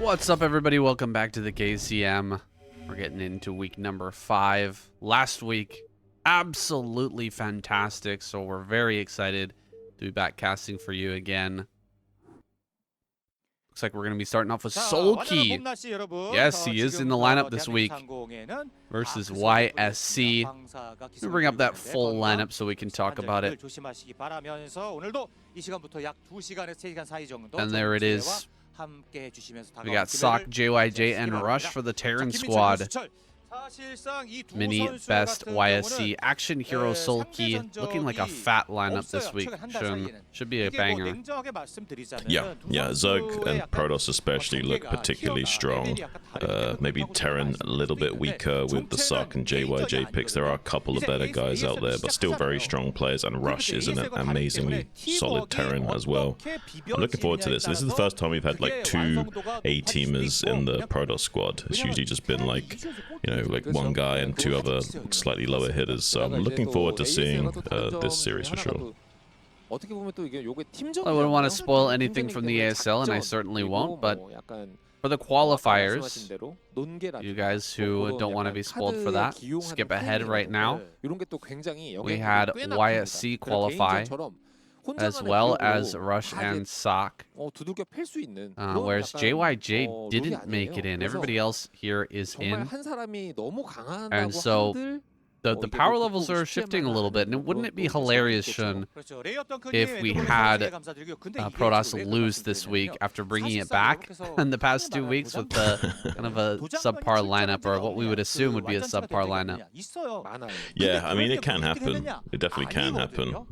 What's up, everybody? Welcome back to the KCM. We're getting into week number 5. Last week, absolutely fantastic, so we're very excited to be back casting for you again. Looks like we're going to be starting off with Sulky. Yes, he is in the lineup this week versus YSC. Let me bring up that full lineup so we can talk about it. And there it is. We got Sock, JYJ, and Rush for the Terran squad. Mini Best YSC Action Hero Sulky, looking like a fat lineup this week. Should be a banger. Yeah, Zerg and Protoss especially look particularly strong. Maybe Terran a little bit weaker with the Sock and JYJ picks. There are a couple of better guys out there, but still very strong players. And Rush is an amazingly solid Terran as well. I'm looking forward to this. This is the first time we've had like 2 A-teamers in the Protoss squad. It's usually just been like, you know, like one guy and 2 other slightly lower hitters. So I'm looking forward to seeing this series for sure. I wouldn't want to spoil anything from the ASL, and I certainly won't, but for the qualifiers, you guys who don't want to be spoiled for that, skip ahead right now. We had YSC qualify, as well as Rush and Sock, whereas JYJ didn't make it in. Everybody else here is in, and so the power levels are shifting a little bit. And wouldn't it be hilarious, Shun, if we had Protoss lose this week after bringing it back in the past 2 weeks with the kind of a subpar lineup, or what we would assume would be a subpar lineup? Yeah, I mean, it can happen. It definitely can happen.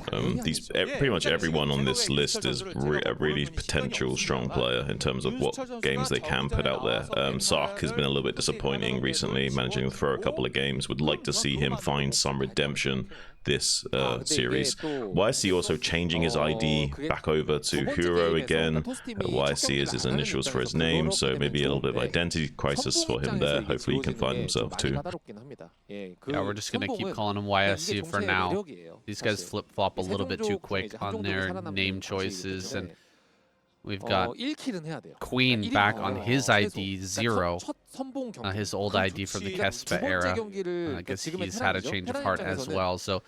Pretty much everyone on this list is a really potential strong player in terms of what games they can put out there. Sark has been a little bit disappointing recently, managing to throw a couple of games. Would like to see him find some redemption this series. YSC also changing his ID back over to Hero again. YSC is his initials for his name, so maybe a little bit of identity crisis for him there. Hopefully he can find himself too. Yeah, we're just going to keep calling him YSC for now. These guys flip-flop a little bit too quick on their name choices, and we've got Queen back on his ID 0, his old ID from the Kespa era. I guess he's had a change of heart as well. So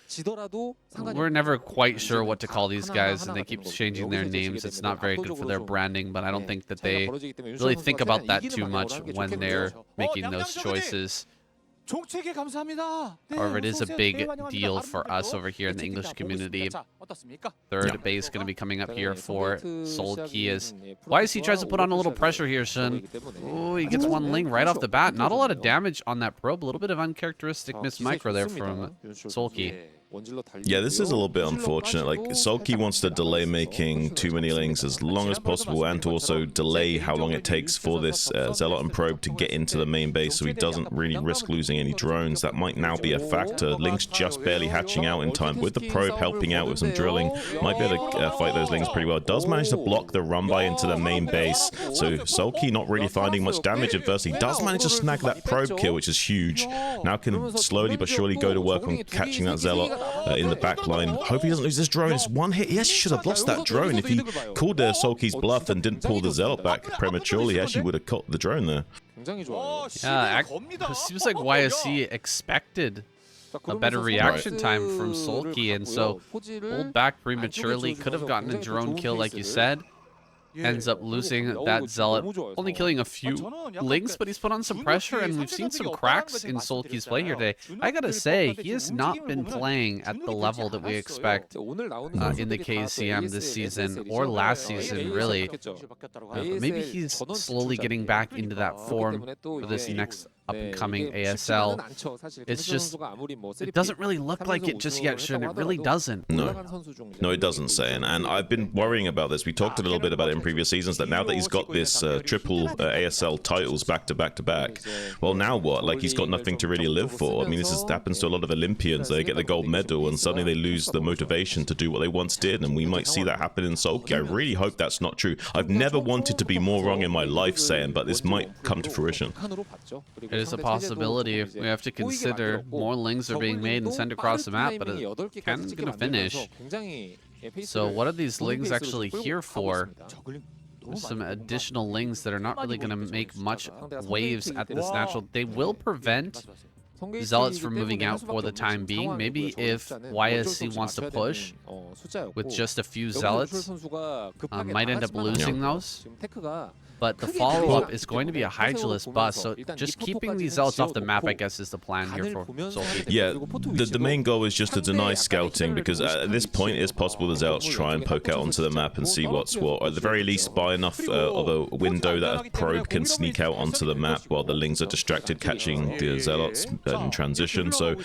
we're never quite sure what to call these guys, and they keep changing their names. It's not very good for their branding, but I don't think that they really think about that too much when they're making those choices. However, it is a big deal for us over here in the English community. Third base going to be coming up here for Sulky. YSC tries to put on a little pressure here, Shun. Oh, he gets one ling right off the bat. Not a lot of damage on that probe. A little bit of uncharacteristic miss micro there from Sulky. Yeah, this is a little bit unfortunate. Like, Sulky wants to delay making too many lings as long as possible, and to also delay how long it takes for this Zealot and Probe to get into the main base, so he doesn't really risk losing any drones. That might now be a factor. Lings just barely hatching out in time, with the Probe helping out with some drilling. Might be able to fight those lings pretty well. Does manage to block the run by into the main base, so Sulky not really finding much damage at first. He does manage to snag that Probe kill, which is huge. Now can slowly but surely go to work on catching that Zealot in the back line. Hope he doesn't lose this drone. It's one hit. He actually should have lost that drone. If he called Sulky's bluff and didn't pull the Zealot back prematurely, he actually would have caught the drone there. Yeah, it seems like YSC expected a better reaction time from Sulky, and so pulled back prematurely. Could have gotten a drone kill, like you said. Ends up losing that Zealot, only killing a few lings, but he's put on some pressure, and we've seen some cracks in Sulky's play here today. I gotta say, he has not been playing at the level that we expect in the KCM this season, or last season, really. Maybe he's slowly getting back into that form for this next upcoming ASL. It's just, it doesn't really look like it just yet, Shun. It really doesn't. No, it doesn't, say. And I've been worrying about this. We talked a little bit about it in previous seasons, that now that he's got this triple ASL titles back to back to back, well, now what? Like, he's got nothing to really live for. I mean, this happens to a lot of Olympians. They get the gold medal and suddenly they lose the motivation to do what they once did, and we might see that happen in Sulky. I really hope that's not true. I've never wanted to be more wrong in my life, saying, but this might come to fruition. It is a possibility. We have to consider more lings are being made and sent across the map, but Cannon's going to finish. So what are these lings actually here for? some additional lings that are not really going to make much waves at this natural. They will prevent Zealots from moving out for the time being. Maybe if YSC wants to push with just a few Zealots, might end up losing those. But the follow-up is going to be a Hydralisk bust, so just keeping these Zealots off the map, I guess, is the plan here for SOOP. Yeah, the main goal is just to deny scouting, because at this point it's possible the Zealots try and poke out onto the map and see what's what. Or at the very least, buy enough of a window that a probe can sneak out onto the map while the Lings are distracted catching the Zealots in transition. So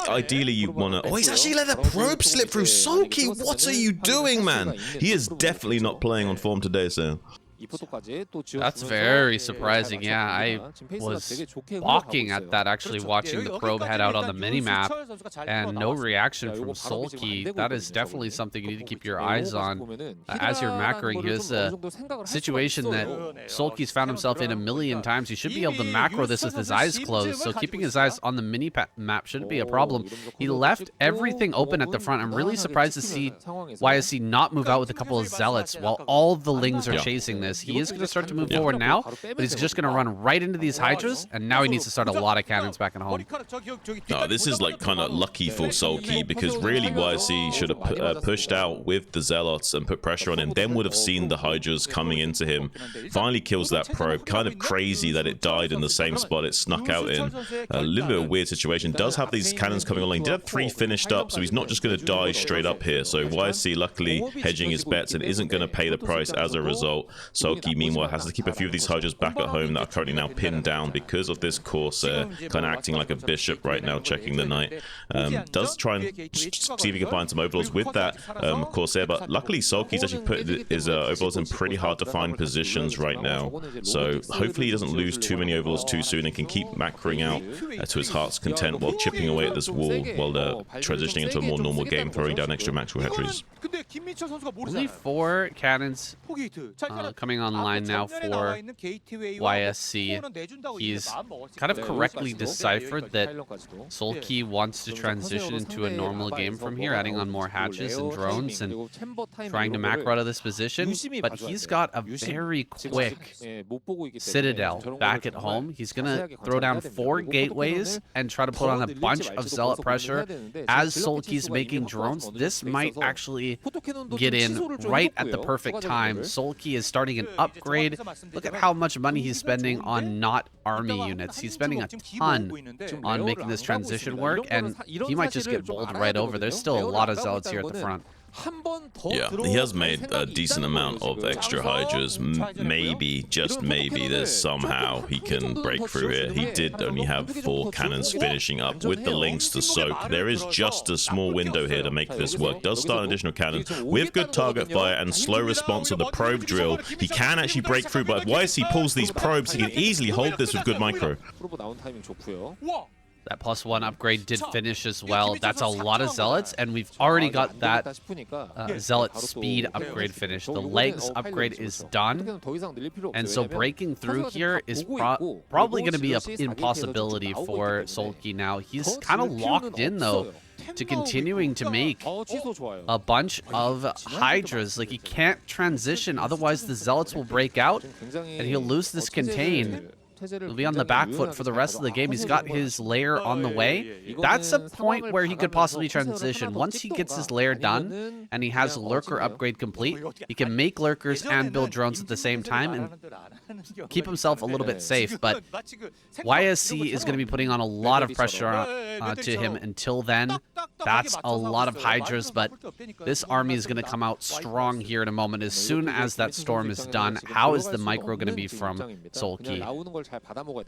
ideally you want to... Oh, he's actually let the probe slip through. Soki, what are you doing, man? He is definitely not playing on form today, so... That's very surprising. Yeah, I was balking at that, actually, watching the probe head out on the mini-map, and no reaction from Sulky. That is definitely something you need to keep your eyes on. As you're macroing, here's a situation that Sulky's found himself in a million times. He should be able to macro this with his eyes closed, so keeping his eyes on the mini-map shouldn't be a problem. He left everything open at the front. I'm really surprised to see YSC not move out with a couple of Zealots while all the Lings are chasing this. He is going to start to move forward now, but he's just going to run right into these Hydras, and now he needs to start a lot of cannons back at home. No, this is like kind of lucky for Sulky, because really YSC should have pushed out with the Zealots and put pressure on him, then would have seen the Hydras coming into him. Finally kills that probe. Kind of crazy that it died in the same spot it snuck out in. A little bit of a weird situation. Does have these cannons coming online. Did have 3 finished up, so he's not just going to die straight up here. So YSC luckily hedging his bets and isn't going to pay the price as a result. Sulky meanwhile has to keep a few of these Hydras back at home that are currently now pinned down because of this Corsair, kind of acting like a bishop right now, checking the knight. Does try and see if he can find some overlords with that Corsair, but luckily Sulky's actually put his overlords in pretty hard to find positions right now. So hopefully he doesn't lose too many overlords too soon and can keep macroing out to his heart's content while chipping away at this wall, while transitioning into a more normal game, throwing down extra macro hatcheries. Only 4 cannons coming online now for YSC. He's kind of correctly deciphered that Sulky wants to transition into a normal game from here, adding on more hatches and drones and trying to macro out of this position. But he's got a very quick Citadel back at home. He's going to throw down 4 gateways and try to put on a bunch of Zealot pressure. As Sulky's making drones, this might actually get in right at the perfect time. Sulky is starting an upgrade. Look at how much money he's spending on not army units. He's spending a ton on making this transition work, and he might just get bowled right over. There's still a lot of Zealots here at the front. Yeah, he has made a decent amount of extra Hydras. Maybe, just maybe, there's somehow he can break through here. He did only have 4 cannons finishing up with the links to soak. There is just a small window here to make this work. Does start an additional cannon with good target fire and slow response of the probe drill. He can actually break through, but if YSC pulls these probes, he can easily hold this with good micro. That +1 upgrade did finish as well. That's a lot of Zealots, and we've already got that Zealot speed upgrade finished. The legs upgrade is done, and so breaking through here is probably going to be an impossibility for Sulky now. He's kind of locked in, though, to continuing to make a bunch of Hydras. Like, he can't transition, otherwise the Zealots will break out, and he'll lose this contain. He'll be on the back foot for the rest of the game. He's got his lair on the way. That's a point where he could possibly transition. Once he gets his lair done and he has Lurker upgrade complete, he can make Lurkers and build drones at the same time and keep himself a little bit safe. But YSC is going to be putting on a lot of pressure to him until then. That's a lot of Hydras, but this army is going to come out strong here in a moment. As soon as that storm is done, how is the micro going to be from Sulky?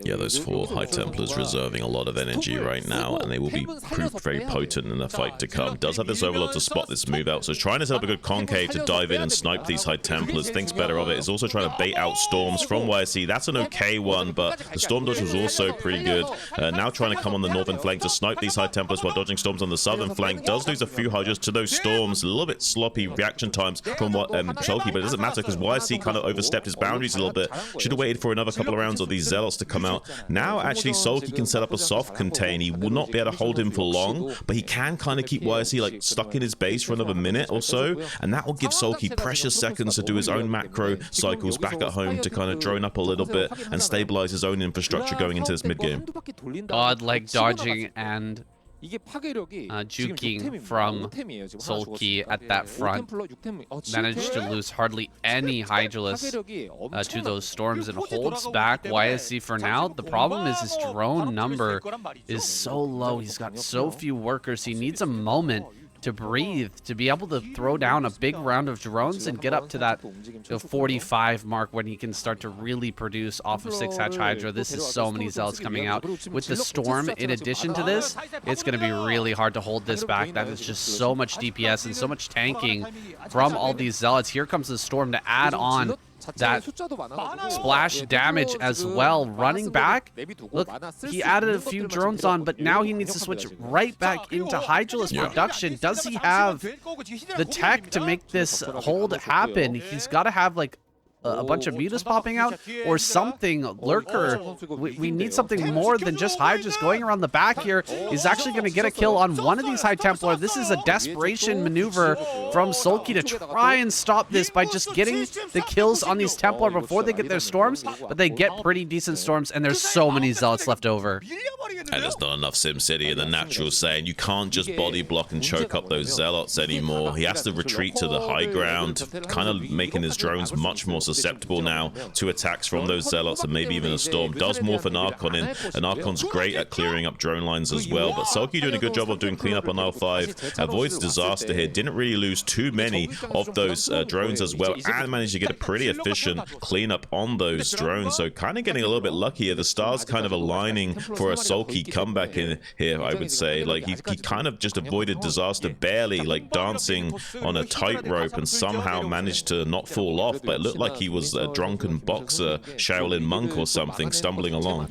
Yeah, those 4 High Templars reserving a lot of energy right now, and they will be proved very potent in the fight to come. Does have this Overlord to spot this move out, so trying to set up a good concave to dive in and snipe these High Templars. Thinks better of it. Is also trying to bait out storms from YSC. That's an okay one, but the storm dodge was also pretty good. Now trying to come on the northern flank to snipe these High Templars while dodging storms on the southern flank. Does lose a few Hydras to those storms. A little bit sloppy reaction times from what Sulky, but it doesn't matter because YSC kind of overstepped his boundaries a little bit. Should have waited for another couple of rounds of these Zealots to come out. Now, actually, Sulky can set up a soft contain. He will not be able to hold him for long, but he can kind of keep YSC like stuck in his base for another minute or so, and that will give Sulky precious seconds to do his own macro cycles back at home to kind of drone up a little bit and stabilize his own infrastructure going into this mid-game. Godlike dodging and juking from Sulky at that front. Managed to lose hardly any Hydralisk to those storms and holds back YSC for now. The problem is his drone number is so low. He's got so few workers. He needs a moment to breathe, to be able to throw down a big round of drones and get up to that 45 mark when he can start to really produce off of 6-hatch Hydra. This is so many Zealots coming out. With the Storm in addition to this, it's going to be really hard to hold this back. That is just so much DPS and so much tanking from all these Zealots. Here comes the Storm to add on that splash damage as well. Running back, look, he added a few drones on, but now he needs to switch right back into Hydralisk production. Does he have the tech to make this hold happen? He's got to have like a bunch of mutas popping out or something. Lurker, we need something more than just Hydras going around the back here. He's actually going to get a kill on one of these High Templar. This is a desperation maneuver from Sulky to try and stop this by just getting the kills on these Templar before they get their storms, but they get pretty decent storms, and there's so many Zealots left over. And there's not enough SimCity, and the natural saying you can't just body block and choke up those Zealots anymore. He has to retreat to the high ground, kind of making his drones much more susceptible now to attacks from those Zealots and maybe even a storm. Does morph an Archon in, and Archon's great at clearing up drone lines as well, but Sulky doing a good job of doing cleanup on L5, avoids disaster here, didn't really lose too many of those drones as well, and managed to get a pretty efficient cleanup on those drones, so kind of getting a little bit lucky here. The stars kind of aligning for a Sulky comeback in here, I would say. Like he kind of just avoided disaster barely, like dancing on a tightrope, and somehow managed to not fall off, but it looked like he was a drunken boxer, Shaolin monk or something, stumbling along.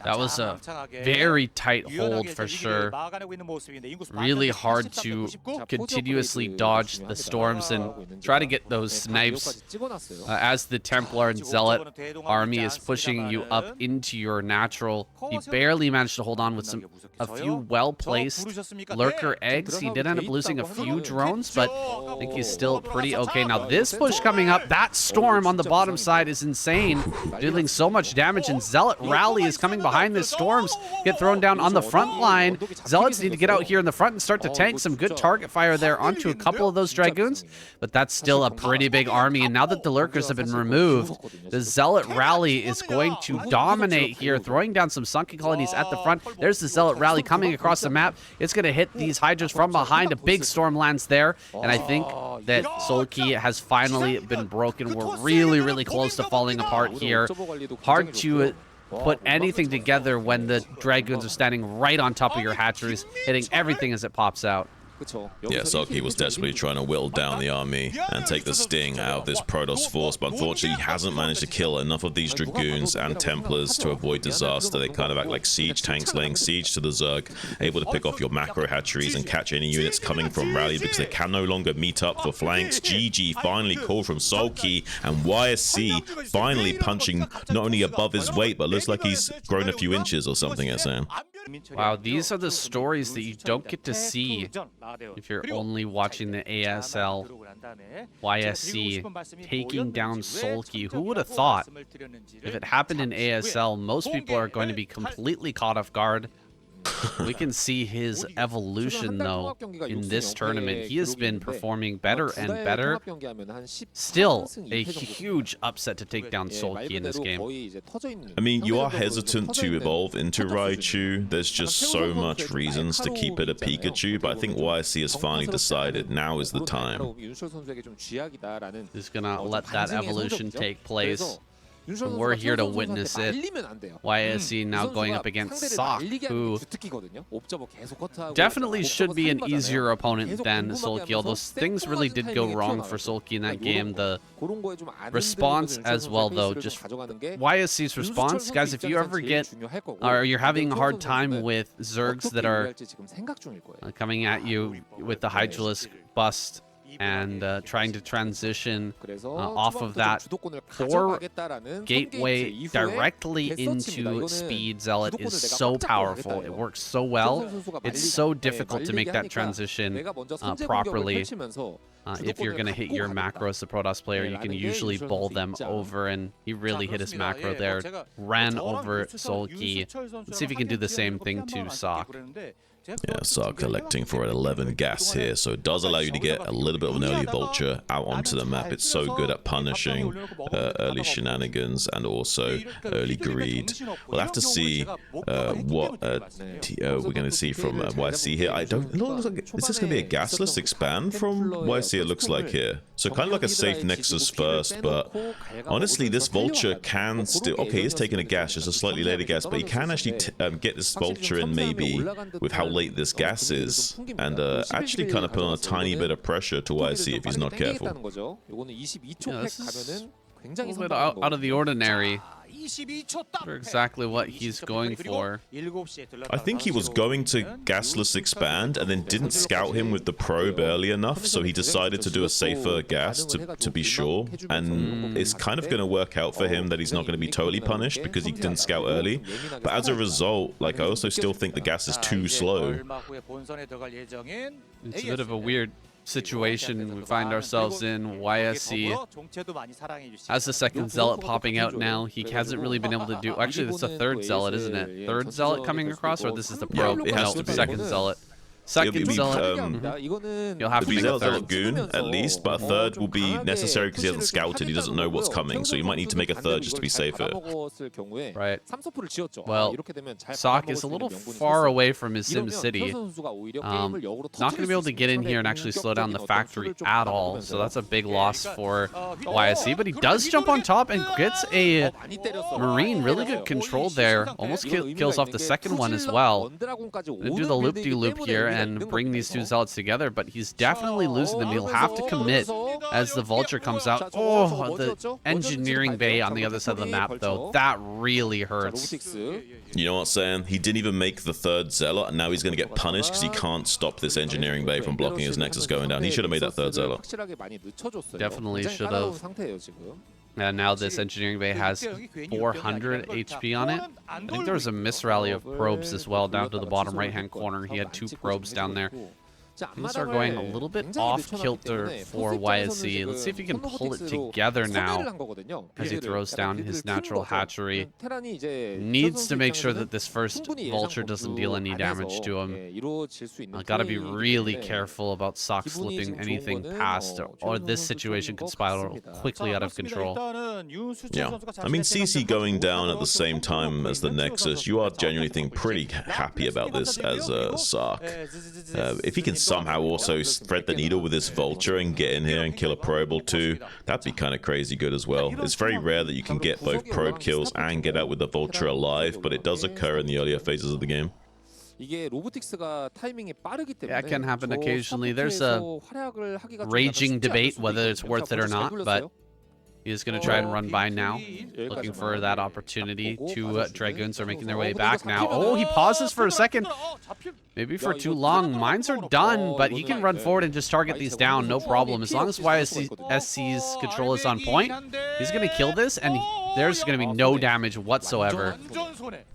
That was a very tight hold for sure. Really hard to continuously dodge the storms and try to get those snipes as the Templar and Zealot army is pushing you up into your natural. He barely managed to hold on with a few well-placed Lurker eggs. He did end up losing a few drones, but I think he's still pretty okay. Now this push coming up, that storm on the bottom side is insane, dealing so much damage, and Zealot rally is coming behind this. Storms get thrown down on the front line. Zealots need to get out here in the front and start to tank some good target fire there onto a couple of those Dragoons, but that's still a pretty big army, and now that the Lurkers have been removed, the Zealot rally is going to dominate here, throwing down some sunken colonies at the front. There's the Zealot rally coming across the map. It's going to hit these Hydras from behind. A big storm lands there, and I think that Sulky has finally been broken. We're really, really close to falling apart here. Hard to put anything together when the Dragoons are standing right on top of your hatcheries, hitting everything as it pops out. Yeah, Sulky was desperately trying to whittle down the army and take the sting out of this Protoss force, but unfortunately he hasn't managed to kill enough of these Dragoons and Templars to avoid disaster. They kind of act like siege tanks laying siege to the Zerg, able to pick off your macro hatcheries and catch any units coming from rally because they can no longer meet up for flanks. GG finally called from Sulky, and YSC finally punching not only above his weight, but looks like he's grown a few inches or something, Sam. Wow, these are the stories that you don't get to see if you're only watching the ASL. YSC taking down Sulky. Who would have thought? If it happened in ASL, most people are going to be completely caught off guard. We can see his evolution, though, in this tournament. He has been performing better and better. Still, a huge upset to take down Sulky in this game. I mean, you are hesitant to evolve into Raichu. There's just so much reasons to keep it a Pikachu, but I think YSC has finally decided now is the time. He's gonna let that evolution take place. And we're here to witness it. YSC now going up against SOOP, who definitely should be an easier opponent than Sulky, although things really did go wrong for Sulky in that game. The response as well, though, just YSC's response, guys, if you ever get, or you're having a hard time with Zergs that are coming at you with the Hydralisk bust, and trying to transition off of that core gateway directly into Speed Zealot is so powerful. It works so well. It's so difficult to make that transition properly. If you're going to hit your macro as a Protoss player, you can usually bowl them over, and he really hit his macro there. Ran over Sulky. Let's see if he can do the same thing to SOOP. Yeah, SOOP collecting for an 11 gas here, so it does allow you to get a little bit of an early vulture out onto the map. It's so good at punishing early shenanigans and also early greed. We'll have to see what we're going to see from YC here. I don't know, is this going to be a gasless expand from YC? It looks like here. So kind of like a safe Nexus first, but honestly, this vulture can still... Okay, he's taking a gas, just a slightly later gas, but he can actually get this vulture in maybe with how late this gas is, and actually kind of put on a tiny bit of pressure to YC if he's not careful. Yeah, this is a little bit out of the ordinary for exactly what he's going for. I think he was going to gasless expand and then didn't scout him with the probe early enough, so he decided to do a safer gas to be sure, and it's kind of going to work out for him that he's not going to be totally punished because he didn't scout early. But as a result, like, I also still think the gas is too slow. It's a bit of a weird situation we find ourselves in. YSC has the second Zealot popping out now. He hasn't really been able to do... Actually, it's a third Zealot, isn't it? Third Zealot coming across, or this is the probe? It has to be second Zealot. Second Zealot. You'll have to be a Zealot Goon, at least, but a third will be necessary because he hasn't scouted. He doesn't know what's coming, so you might need to make a third just to be safer. Right. Well, SOOP is a little far away from his Sim City. Not going to be able to get in here and actually slow down the factory at all, so that's a big loss for YSC, but he does jump on top and gets a Marine. Really good control there. Almost kills off the second one as well. Gonna do the loop-de-loop here and bring these two Zealots together, but he's definitely losing them. He'll have to commit as the vulture comes out. Oh, the engineering bay on the other side of the map, though. That really hurts. You know what I'm saying? He didn't even make the third Zealot, and now he's going to get punished because he can't stop this engineering bay from blocking his Nexus going down. He should have made that third Zealot. Definitely should have. And now this engineering bay has 400 HP on it. I think there was a misrally of probes as well down to the bottom right-hand corner. He had 2 probes down there. These are going a little bit off kilter for YSC. Let's see if he can pull it together now as he throws down his natural hatchery. Needs to make sure that this first vulture doesn't deal any damage to him. Gotta be really careful about SOOP slipping anything past, or this situation could spiral quickly out of control. Yeah, I mean, CC going down at the same time as the Nexus, you are genuinely think pretty happy about this as a SOOP. If he can somehow also thread the needle with this vulture and get in here and kill a probe or 2, that'd be kind of crazy good as well. It's very rare that you can get both probe kills and get out with the vulture alive, but it does occur in the earlier phases of the game. Yeah, it can happen occasionally. There's a raging debate whether it's worth it or not, but he's going to try and run by now, looking for that opportunity. 2 Dragoons are making their way back now. Oh, he pauses for a second. Maybe for too long. Mines are done, but he can run forward and just target these down, no problem. As long as YSC's control is on point, he's going to kill this, and there's going to be no damage whatsoever.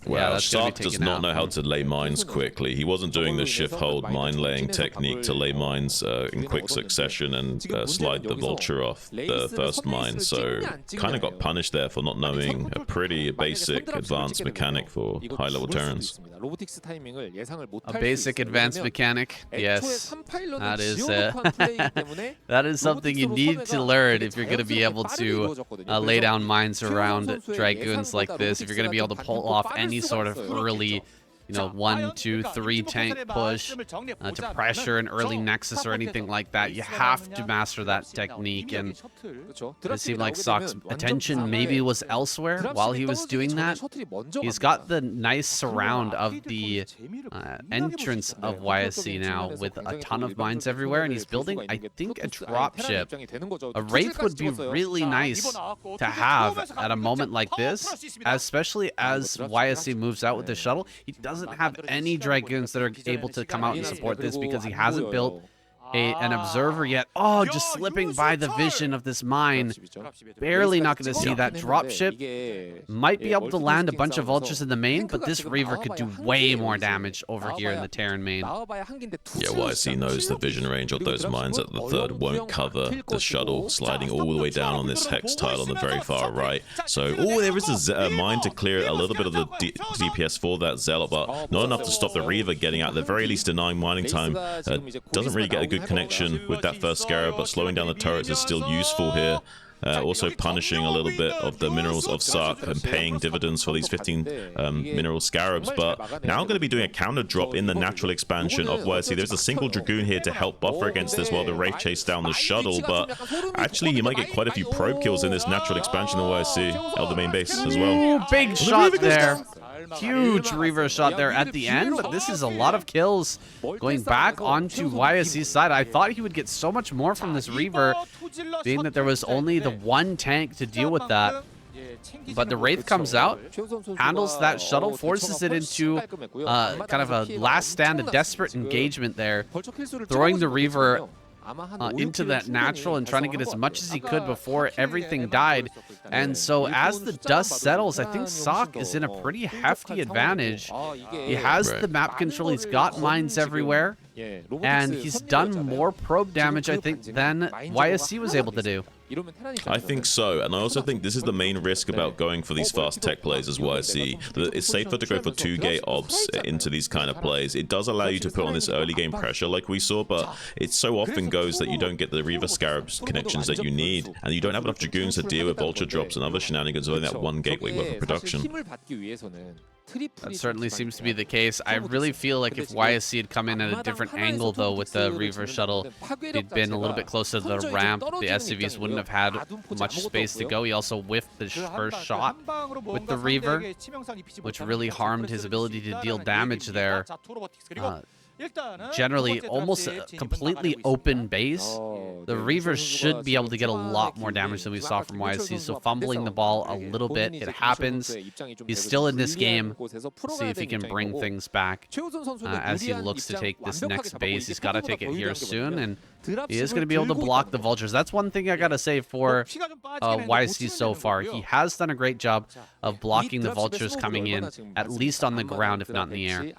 Well, SOOP does not know how to lay mines quickly. He wasn't doing the shift-hold mine-laying technique to lay mines in quick succession and slide the vulture off the first mine, so kind of got punished there for not knowing a pretty basic advanced mechanic for high-level Terrans. A basic advanced mechanic, yes. That is that is something you need to learn if you're going to be able to lay down mines around Dragoons like this, if you're going to be able to pull off any sort of early you know, 1, 2, 3 tank push to pressure an early nexus or anything like that. You have to master that technique, and it seemed like Sock's attention maybe was elsewhere while he was doing that. He's got the nice surround of the entrance of YSC now with a ton of mines everywhere, and he's building, I think, a dropship. A Wraith would be really nice to have at a moment like this, especially as YSC moves out with the shuttle. He doesn't have any Dragoons that are able to come out and support this because he hasn't built an observer yet. Oh, just slipping by the vision of this mine. Barely not going to see that dropship. Might be able to land a bunch of vultures in the main, but this Reaver could do way more damage over here in the Terran main. Yeah, YSC knows the vision range of those mines at the third won't cover the shuttle sliding all the way down on this hex tile on the very far right. So, there is a mine to clear a little bit of the DPS for that Zealot, but not enough to stop the Reaver getting out. At the very least, denying mining time. Doesn't really get a good connection with that first Scarab, but slowing down the turrets is still useful here. Also punishing a little bit of the minerals of Sark and paying dividends for these 15 mineral Scarabs, but now going to be doing a counter drop in the natural expansion of YSC. There's a single Dragoon here to help buffer against this while the Wraith chase down the shuttle, but actually he might get quite a few probe kills in this natural expansion of YSC of the main base as well. Ooh, big shot there. Huge Reaver shot there at the end, but this is a lot of kills going back onto YSC's side. I thought he would get so much more from this Reaver, being that there was only the one tank to deal with that. But the Wraith comes out, handles that shuttle, forces it into kind of a last stand, a desperate engagement there, throwing the Reaver into that natural and trying to get as much as he could before everything died. And so as the dust settles, I think Sock is in a pretty hefty advantage. He has the map control, he's got mines everywhere, and he's done more probe damage, I think, than YSC was able to do. I think so, and I also think this is the main risk about going for these fast tech plays as YSC. It's safer to go for 2-gate obs into these kind of plays. It does allow you to put on this early game pressure like we saw, but it so often goes that you don't get the Reaver Scarabs connections that you need, and you don't have enough Dragoons to deal with vulture drops and other shenanigans within that one gateway worth of production. That certainly seems to be the case. I really feel like if YSC had come in at a different angle, though, with the Reaver shuttle, he'd been a little bit closer to the ramp. The SCVs wouldn't have had much space to go. He also whiffed the first shot with the Reaver, which really harmed his ability to deal damage there. Generally, almost a completely open base. The Reaver should be able to get a lot more damage than we saw from YSC, so fumbling the ball a little bit, it happens. He's still in this game. See if he can bring things back as he looks to take this next base. He's got to take it here soon, and he is going to be able to block the vultures. That's one thing I got to say for YSC so far. He has done a great job of blocking the vultures coming in, at least on the ground, if not in the air.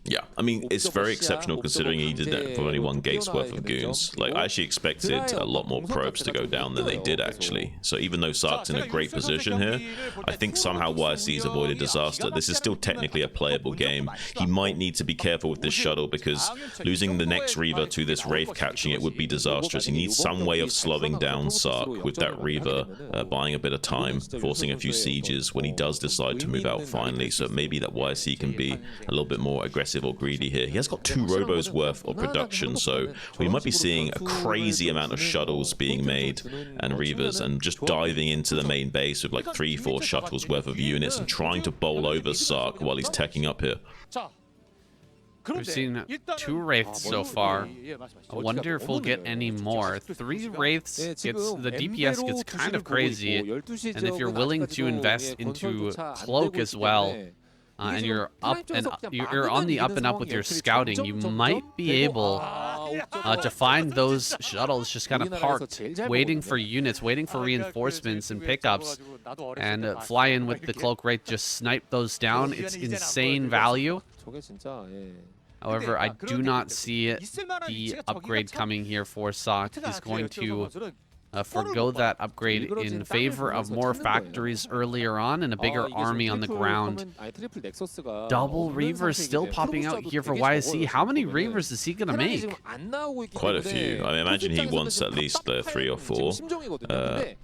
Yeah, I mean, it's very exceptional considering he did that for only one gate's worth of goons. Like, I actually expected a lot more probes to go down than they did, actually. So even though Sark's in a great position here, I think somehow YSC's avoided disaster. This is still technically a playable game. He might need to be careful with this shuttle because losing the next Reaver to this Wraith catching it would be disastrous. He needs some way of slowing down Sark with that Reaver, buying a bit of time, forcing a few sieges when he does decide to move out finally. So maybe that YSC can be a little bit more aggressive or greedy here. He has got 2 robos worth of production, so we might be seeing a crazy amount of shuttles being made and Reavers and just diving into the main base with like 3-4 shuttles worth of units and trying to bowl over Sark while he's teching up here. We've seen 2 Wraiths so far. I wonder if we'll get any more. 3 Wraiths, the DPS gets kind of crazy, and if you're willing to invest into Cloak as well, and you're on the up and up with your scouting, you might be able to find those shuttles just kind of parked, waiting for units, waiting for reinforcements and pickups, and fly in with the Cloak Wraith, just snipe those down. It's insane value. However, I do not see the upgrade coming here for Sock. He's going to forgo that upgrade in favor of more factories earlier on and a bigger army on the ground. Double Reavers still popping out here for YSC. How many Reavers is he going to make? Quite a few. I imagine he wants at least 3 or 4.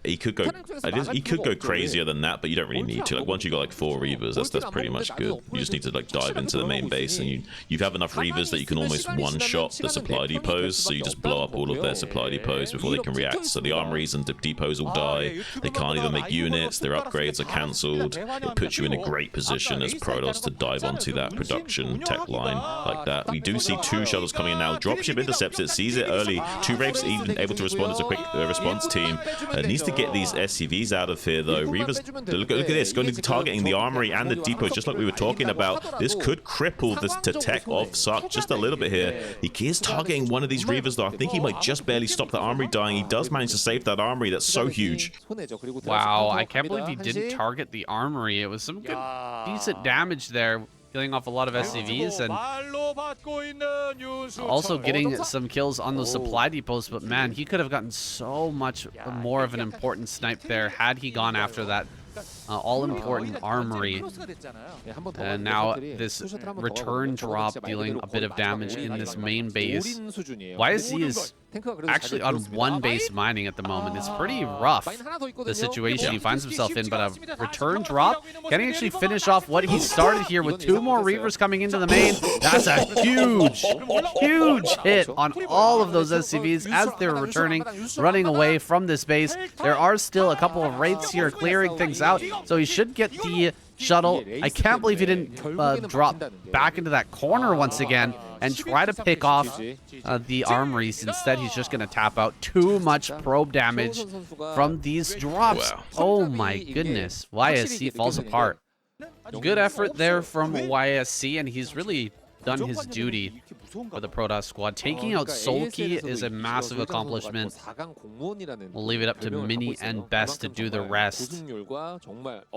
He could go crazier than that, but you don't really need to. Like once you got like 4 Reavers, that's pretty much good. You just need to like dive into the main base, and you have enough Reavers that you can almost one-shot the supply depots. So you just blow up all of their supply depots before they can react. So the armories and the depots will die. They can't even make units. Their upgrades are cancelled. It puts you in a great position as Protoss to dive onto that production tech line like that. We do see 2 shuttles coming in now. Dropship intercepts it, sees it early. 2 Wraiths even able to respond as a quick response team. Needs to get these SCVs out of here though. Reavers, look at this, going to be targeting the armory and the depots just like we were talking about. This could cripple the tech of SUC just a little bit here. He is targeting one of these Reavers though. I think he might just barely stop the armory dying. He does manage to save that armory. That's so huge. Wow, I can't believe he didn't target the armory. It was some good, decent damage there, killing off a lot of SCVs and also getting some kills on those supply depots. But man, he could have gotten so much more of an important snipe there had he gone after that all-important armory. And now this return drop dealing a bit of damage in this main base. YSC is actually on 1 base mining at the moment. It's pretty rough, the situation he finds himself in, but a return drop. Can he actually finish off what he started here with 2 more Reavers coming into the main? That's a huge, huge hit on all of those SCVs as they're returning, running away from this base. There are still a couple of Wraiths here clearing things out, so he should get the shuttle. I can't believe he didn't drop back into that corner once again and try to pick off the armories. Instead, he's just going to tap out. Too much probe damage from these drops. Wow. Oh my goodness. YSC falls apart. Good effort there from YSC, and he's really done his duty for the Protoss squad. Taking out Solkey is a massive accomplishment. We'll leave it up to Mini and Best to do the rest.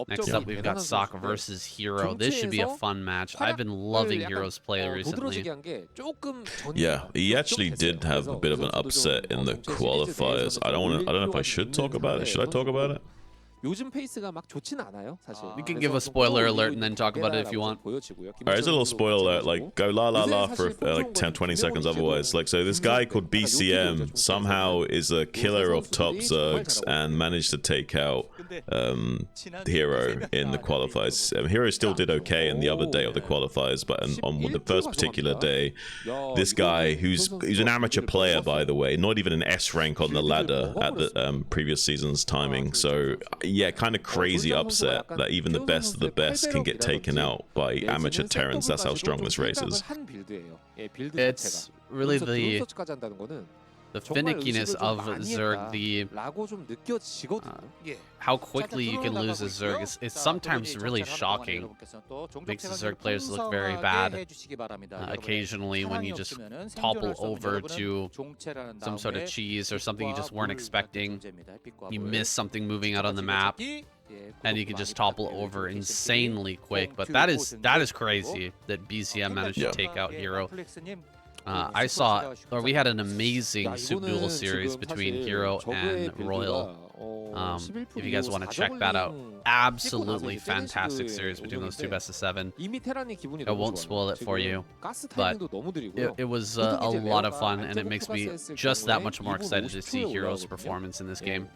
Next up, we've got Sokka versus Hero. This should be a fun match. I've been loving Hero's play recently. Yeah, he actually did have a bit of an upset in the qualifiers. I don't know if I should talk about it. Should I talk about it? We can give a spoiler alert and then talk about it if you want. Alright, here's a little spoiler alert. Like, go la la la for like 10-20 seconds otherwise. Like, so this guy called BCM somehow is a killer of top Zergs and managed to take out Hero in the qualifiers. Hero still did okay in the other day of the qualifiers, but on the first particular day, this guy, who's an amateur player, by the way, not even an S rank on the ladder at the previous season's timing, so yeah, kind of crazy upset that even the best of the best can get taken out by amateur Terrans. That's how strong this race is. It's really the finickiness of Zerg, how quickly you can lose a Zerg. It's sometimes really shocking. Makes the Zerg players look very bad occasionally when you just topple over to some sort of cheese or something you just weren't expecting. You miss something moving out on the map, and you can just topple over insanely quick. But that is crazy that BCM managed to take out Hero. We had an amazing SOOP Duel series between Hero and Royal. If you guys want to check that out, absolutely fantastic series between those 2 best of 7. I won't spoil it for you, but it was a lot of fun, and it makes me just that much more excited to see Hero's performance in this game.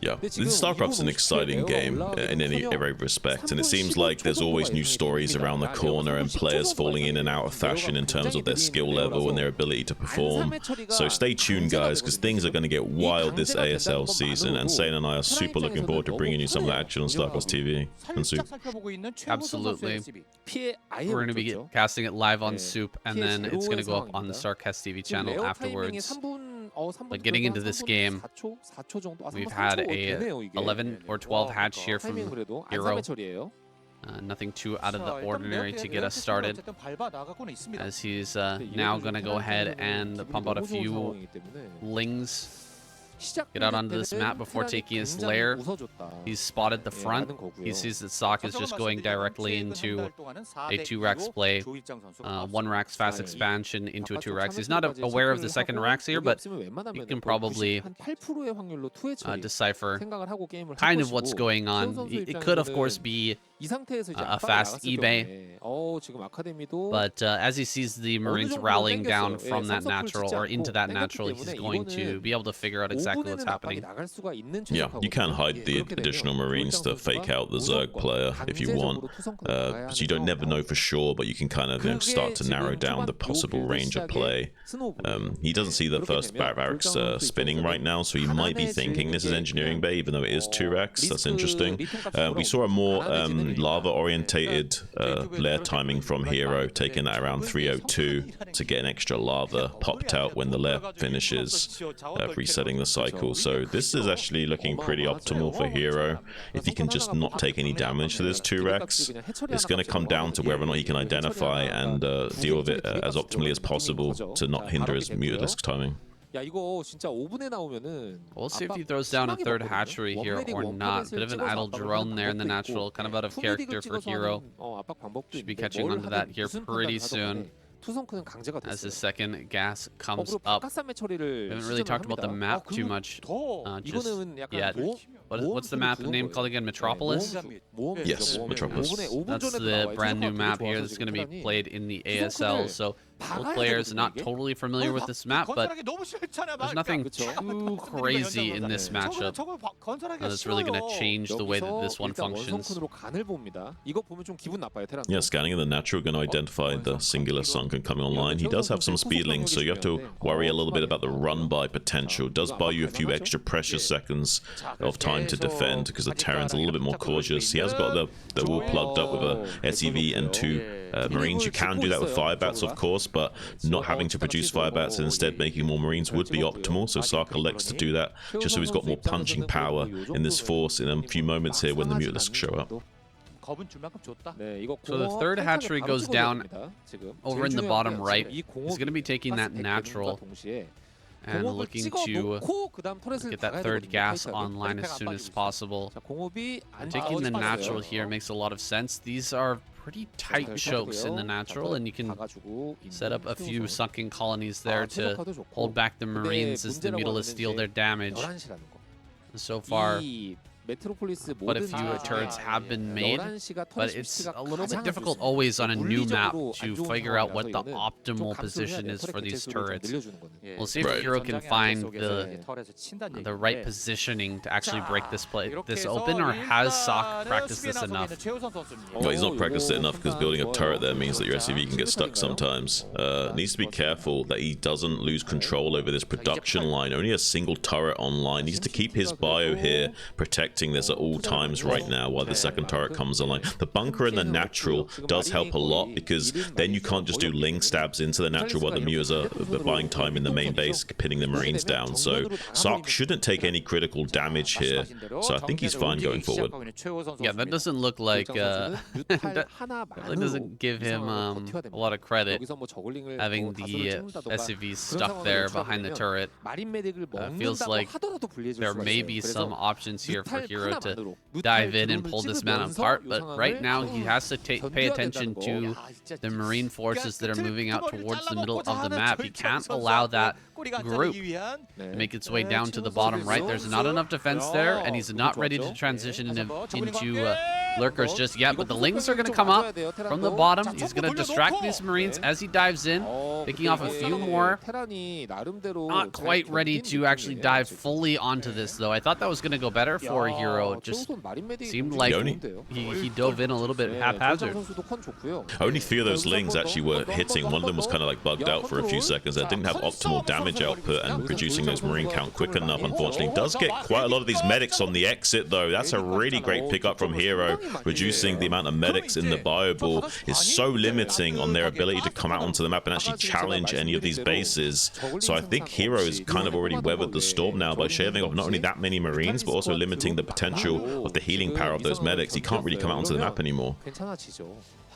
Yeah, StarCraft's an exciting game in every respect, and it seems like there's always new stories around the corner and players falling in and out of fashion in terms of their skill level and their ability to perform. So stay tuned, guys, because things are going to get wild this ASL season, and Sane and I are super looking forward to bringing you some of the action on Starcraft TV and SOOP. Absolutely. We're going to be casting it live on SOOP, and then it's going to go up on the Starcast TV channel afterwards. But getting into this game, we've had a 11 or 12 hatch here from Hero. Nothing too out of the ordinary to get us started, as he's now going to go ahead and pump out a few Lings get out onto this map before taking his lair. He's spotted the front. He sees that Sock is just going directly into a 2-Rax play. 1-Rax fast expansion into a 2-Rax. He's not aware of the second Rax here, but you can probably decipher kind of what's going on. It could, of course, be a fast eBay, but as he sees the Marines rallying down from that natural or into that natural, he's going to be able to figure out exactly what's happening. Yeah, you can hide the additional Marines to fake out the Zerg player if you want, so you don't never know for sure, but you can kind of start to narrow down the possible range of play. He doesn't see the first barracks spinning right now, so he might be thinking this is engineering bay, even though it is 2-Rax. That's interesting. We saw a more lava-orientated lair timing from Hero, taking that around 302 to get an extra lava popped out when the lair finishes, resetting the cycle. So this is actually looking pretty optimal for Hero. If he can just not take any damage to this 2-Rax, it's going to come down to whether or not he can identify and deal with it as optimally as possible to not hinder his Mutalisk timing. We'll see if he throws down a third hatchery here or not. Bit of an idle drone there in the natural, kind of out of character for Hero. Should be catching onto that here pretty soon as the second gas comes up. We haven't really talked about the map too much just yet. What's the map name called again? Metropolis? Yes, Metropolis. That's the brand new map here that's going to be played in the ASL. So both players are not totally familiar with this map, but there's nothing too crazy in this matchup that's really going to change the way that this one functions. Yeah, scanning in the natural, going to identify the singular sunken coming online. He does have some speedlings, so you have to worry a little bit about the run-by potential. It does buy you a few extra precious seconds of time to defend, because the Terran's a little bit more cautious. He has got the wall plugged up with a SEV and 2 Marines. You can do that with Firebats, of course, but not having to produce Firebats and instead making more Marines would be optimal. So Sark elects to do that, just so he's got more punching power in this force in a few moments here when the Mutalisks show up. So the third hatchery goes down over in the bottom right. He's going to be taking that natural and looking to get that third gas online as soon as possible. And taking the natural here makes a lot of sense. These are pretty tight chokes in the natural, and you can set up a few sunken colonies there to hold back the Marines as the Mutalisks deal their damage. So far, quite a few turrets have been made, but it's a little bit difficult always on a new map to figure out what the optimal position is for these turrets. We'll see if Hero can find the right positioning to actually break this open, or has Sock practiced this enough? Well, he's not practiced it enough, because building a turret there means that your SCV can get stuck sometimes. Needs to be careful that he doesn't lose control over this production line. Only a single turret online. Needs to keep his bio here, protect this at all times right now while the second turret comes online. The bunker and the natural does help a lot, because then you can't just do ling stabs into the natural while the Mutas are buying time in the main base, pinning the Marines down. So Sark shouldn't take any critical damage here, so I think he's fine going forward. Yeah, that doesn't look like that really doesn't give him a lot of credit, having the SCV stuck there behind the turret. Feels like there may be some options here for Hero to dive in and pull this man apart, but right now he has to pay attention to the Marine forces that are moving out towards the middle of the map. He can't allow that group to make its way down to the bottom right. There's not enough defense there, and he's not ready to transition into lurkers just yet, but the Lings are going to come up from the bottom. He's going to distract these Marines as he dives in, picking off a few more. Not quite ready to actually dive fully onto this, though. I thought that was going to go better for Hero. It just seemed like he dove in a little bit haphazard. Only 3 of those Lings actually were hitting. One of them was kind of like bugged out for a few seconds. That didn't have optimal damage output and producing those Marine count quick enough, unfortunately. Does get quite a lot of these medics on the exit, though. That's a really great pickup from Hero. Reducing the amount of medics in the bio ball is so limiting on their ability to come out onto the map and actually challenge any of these bases. So I think Hero has kind of already weathered the storm now by shaving off not only that many Marines, but also limiting the potential of the healing power of those medics. He can't really come out onto the map anymore.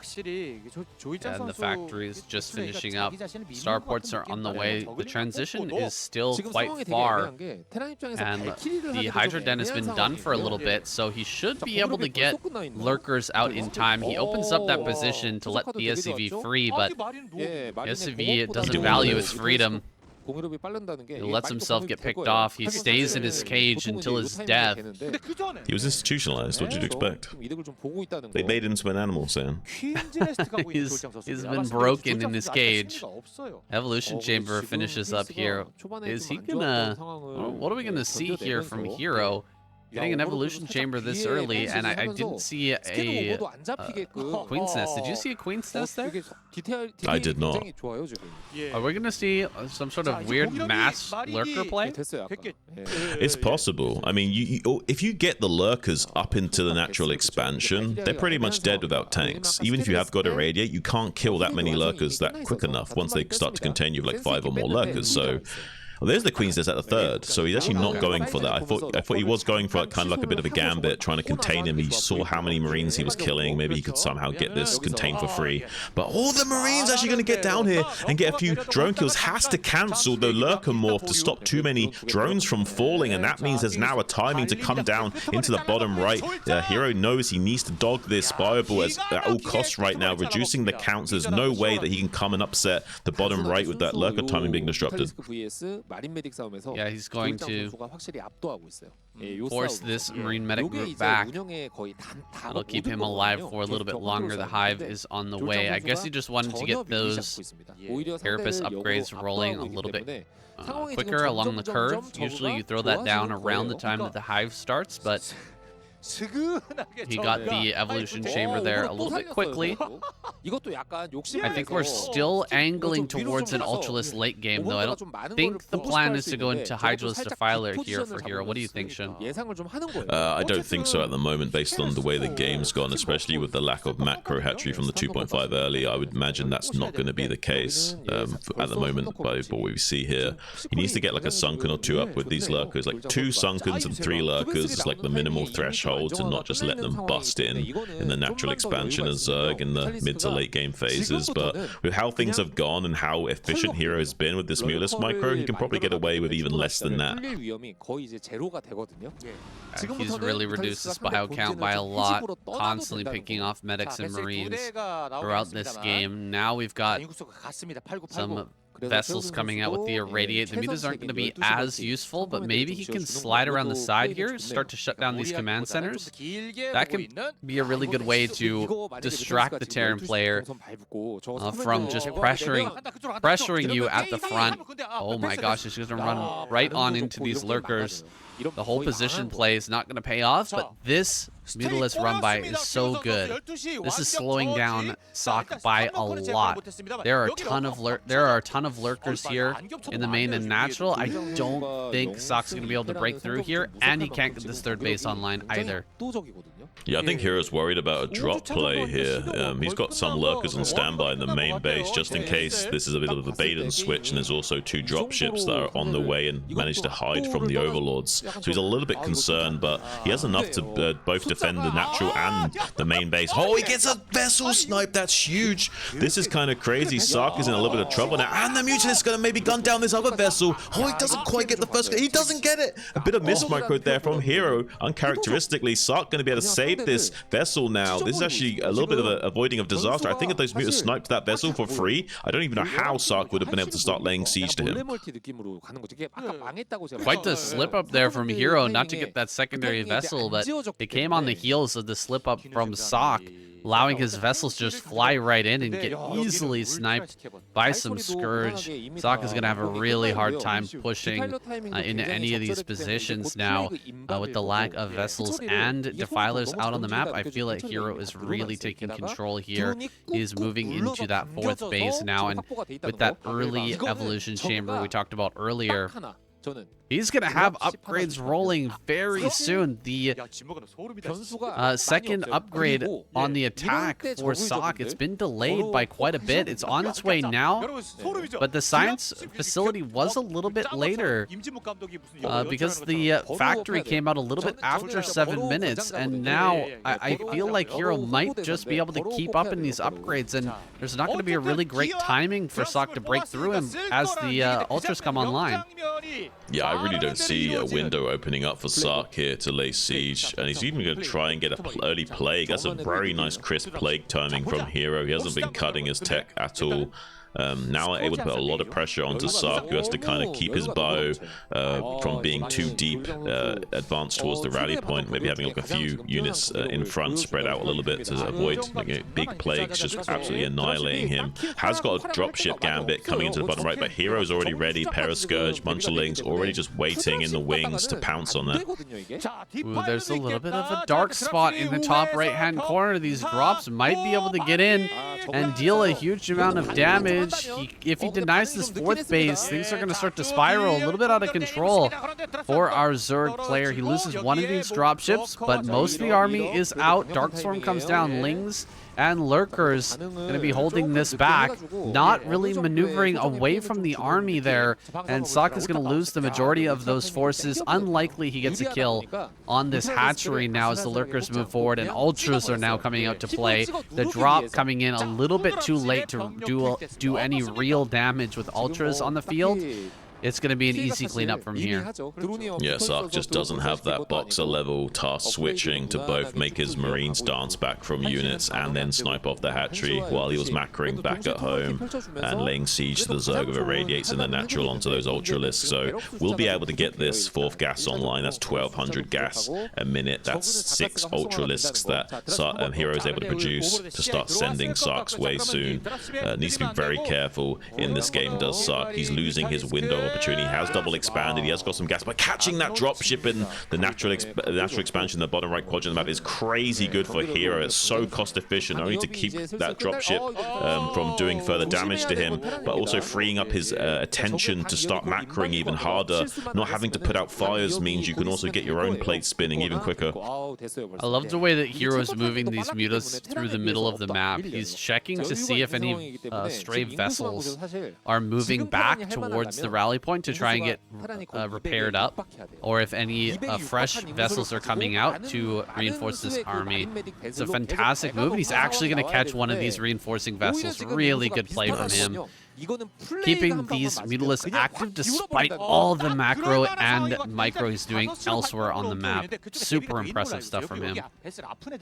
And the factory is just finishing up. Starports are on the way. The transition is still quite far. And the Hydra Den has been done for a little bit, so he should be able to get lurkers out in time. He opens up that position to let the SCV free, but SCV doesn't value his freedom. He lets himself get picked off. He stays in his cage until his death. He was institutionalized. What did you expect? They made him into an animal, Sam. He's been broken in his cage. Evolution Chamber finishes up here. Is he gonna... What are we gonna see here from Hero? Getting an Evolution Chamber this early, and I didn't see a Queen's Nest. Did you see a Queen's Nest there? I did not. Are we going to see some sort of weird mass lurker play? It's possible. I mean, if you get the lurkers up into the natural expansion, they're pretty much dead without tanks. Even if you have got a radiate, you can't kill that many lurkers that quick enough once they start to contain you with like 5 or more lurkers. So... Well, there's the Queen's Nest at the third, so he's actually not going for that. I thought he was going for kind of like a bit of a gambit, trying to contain him. He saw how many Marines he was killing. Maybe he could somehow get this contained for free. But all the Marines actually going to get down here and get a few drone kills. Has to cancel the Lurker Morph to stop too many drones from falling, and that means there's now a timing to come down into the bottom right. Hero knows he needs to dog this Fireball at all costs right now, reducing the counts. There's no way that he can come and upset the bottom right with that Lurker timing being disrupted. Yeah, he's going to force this Marine Medic group back. It'll keep him alive for a little bit longer. The Hive is on the way. I guess he just wanted to get those Carapace upgrades rolling a little bit quicker along the curve. Usually you throw that down around the time that the Hive starts, but he got the Evolution Chamber there a little bit quickly. I think we're still angling towards an Ultralist late game, though. I don't think the plan is to go into Hydralist Defiler here for Hero. What do you think, Shin? I don't think so at the moment, based on the way the game's gone, especially with the lack of macro hatchery from the 2.5 early. I would imagine that's not going to be the case at the moment by what we see here. He needs to get like a Sunken or 2 up with these Lurkers. Like 2 Sunkens and 3 Lurkers is like the minimal threshold to not just let them bust in the natural expansion of Zerg in the mid to late game phases. But with how things have gone and how efficient Hero has been with this Mulus micro, he can probably get away with even less than that. He's really reduced his bio count by a lot, constantly picking off medics and Marines throughout this game. Now we've got some vessels coming out with the Irradiate. The mutas aren't going to be as useful, but maybe he can slide around the side here, start to shut down these command centers. That could be a really good way to distract the Terran player from just pressuring you at the front. Oh my gosh, he's going to run right on into these lurkers. The whole position play is not going to pay off, but this Mutalist run by is so good. This is slowing down SOC by a lot. There are a ton of lurkers here in the main and natural. I don't think SOC's going to be able to break through here, and he can't get this third base online either. Yeah, I think Hero's worried about a drop play here. He's got some lurkers on standby in the main base just in case this is a bit of a bait and switch, and there's also 2 drop ships that are on the way and managed to hide from the overlords. So he's a little bit concerned, but he has enough to both defend the natural and the main base. Oh, he gets a vessel snipe. That's huge. This is kind of crazy. Sark is in a little bit of trouble now, and the Mutalist is going to maybe gun down this other vessel. Oh, he doesn't quite get the first. He doesn't get it. A bit of miss micro there from Hero. Uncharacteristically, Sark going to be able to save this vessel now. This is actually a little bit of avoiding of disaster. I think if those Mutas sniped that vessel for free, I don't even know how Sark would have been able to start laying siege to him. Quite the slip up there from Hero, not to get that secondary vessel, but it came on the heels of the slip up from Sock, allowing his vessels to just fly right in and get easily sniped by some Scourge. Sock is going to have a really hard time pushing into any of these positions now with the lack of vessels and Defilers out on the map. I feel like Hero is really taking control here. He's moving into that 4th base now, and with that early Evolution Chamber we talked about earlier, He's going to have upgrades rolling very soon. The second upgrade on the attack for SOC, it's been delayed by quite a bit. It's on its way now, but the science facility was a little bit later because the factory came out a little bit after 7 minutes, and now I feel like Hero might just be able to keep up in these upgrades, and there's not going to be a really great timing for SOC to break through him as the Ultras come online. Yeah, I really don't see a window opening up for Sark here to lay siege, and he's even going to try and get an early plague. That's a very nice crisp plague timing from Hero. He hasn't been cutting his tech at all. Now able to put a lot of pressure onto Sark, who has to kind of keep his bow from being too deep, advanced towards the rally point, maybe having like a few units in front spread out a little bit to avoid big plagues just absolutely annihilating him. Has got a dropship gambit coming into the bottom right, but Hero's already ready. Parascourge, bunch of lings already just waiting in the wings to pounce on that. Ooh, there's a little bit of a dark spot in the top right hand corner. These drops might be able to get in and deal a huge amount of damage. If he denies this fourth base, things are going to start to spiral a little bit out of control for our Zerg player. He loses one of these dropships, but most of the army is out. Darkstorm comes down. Lings and Lurkers going to be holding this back, not really maneuvering away from the army there, and SOC is going to lose the majority of those forces. Unlikely he gets a kill on this hatchery now as the Lurkers move forward, and Ultras are now coming out to play. The drop coming in a little bit too late to do any real damage with Ultras on the field. It's going to be an easy cleanup from here. Yeah, Sark just doesn't have that boxer level task switching to both make his Marines dance back from units and then snipe off the hatchery while he was macroing back at home and laying siege to the Zerg with irradiates and the natural onto those Ultralisks. So we'll be able to get this fourth gas online. That's 1,200 gas a minute. That's 6 Ultralisks that Hero is able to produce to start sending Sark's way soon. Needs to be very careful in this game, does Sark. He's losing his window of opportunity. He has double expanded. He has got some gas, but catching that dropship in the natural expansion in the bottom right quadrant of the map is crazy good for Hero. It's so cost efficient, only to keep that dropship from doing further damage to him, but also freeing up his attention to start macroing even harder. Not having to put out fires means you can also get your own plate spinning even quicker. I love the way that Hero is moving these mutas through the middle of the map. He's checking to see if any stray vessels are moving back towards the rally point to try and get repaired up, or if any fresh vessels are coming out to reinforce this army. It's a fantastic move, and he's actually going to catch one of these reinforcing vessels. Really good play from him. Keeping these Mutalisks active despite all the macro and micro he's doing elsewhere on the map. Super impressive stuff from him.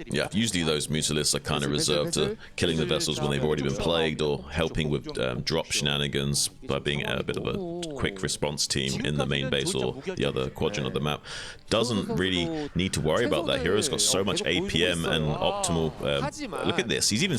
Yeah, usually those Mutalisks are kind of reserved to killing the vessels when they've already been plagued, or helping with drop shenanigans by being a bit of a quick response team in the main base or the other quadrant of the map. Doesn't really need to worry about that. Hero's got so much APM and optimal. Look at this. He's even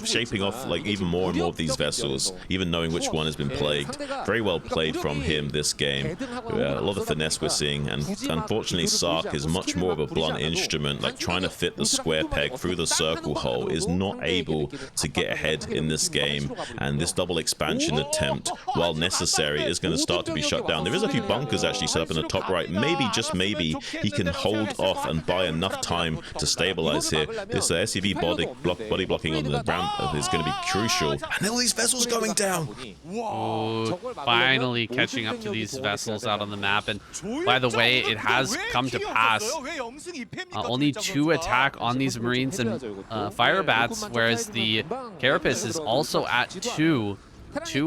shaping off like even more and more of these vessels, even knowing which one has been plagued. Very well played from him this game. A lot of finesse we're seeing, and unfortunately Sark is much more of a blunt instrument, like trying to fit the square peg through the circle hole, is not able to get ahead in this game, and this double expansion attempt, while necessary, is going to start to be shut down. There is a few bunkers actually set up in the top right. Maybe, just maybe, he can hold off and buy enough time to stabilize here. This SCV body blocking on the ramp is going to be crucial. And all these vessels going down. Ooh, finally catching up to these vessels out on the map. And by the way, it has come to pass. Only 2 attack on these Marines and Fire Bats, whereas the Carapace is also at 2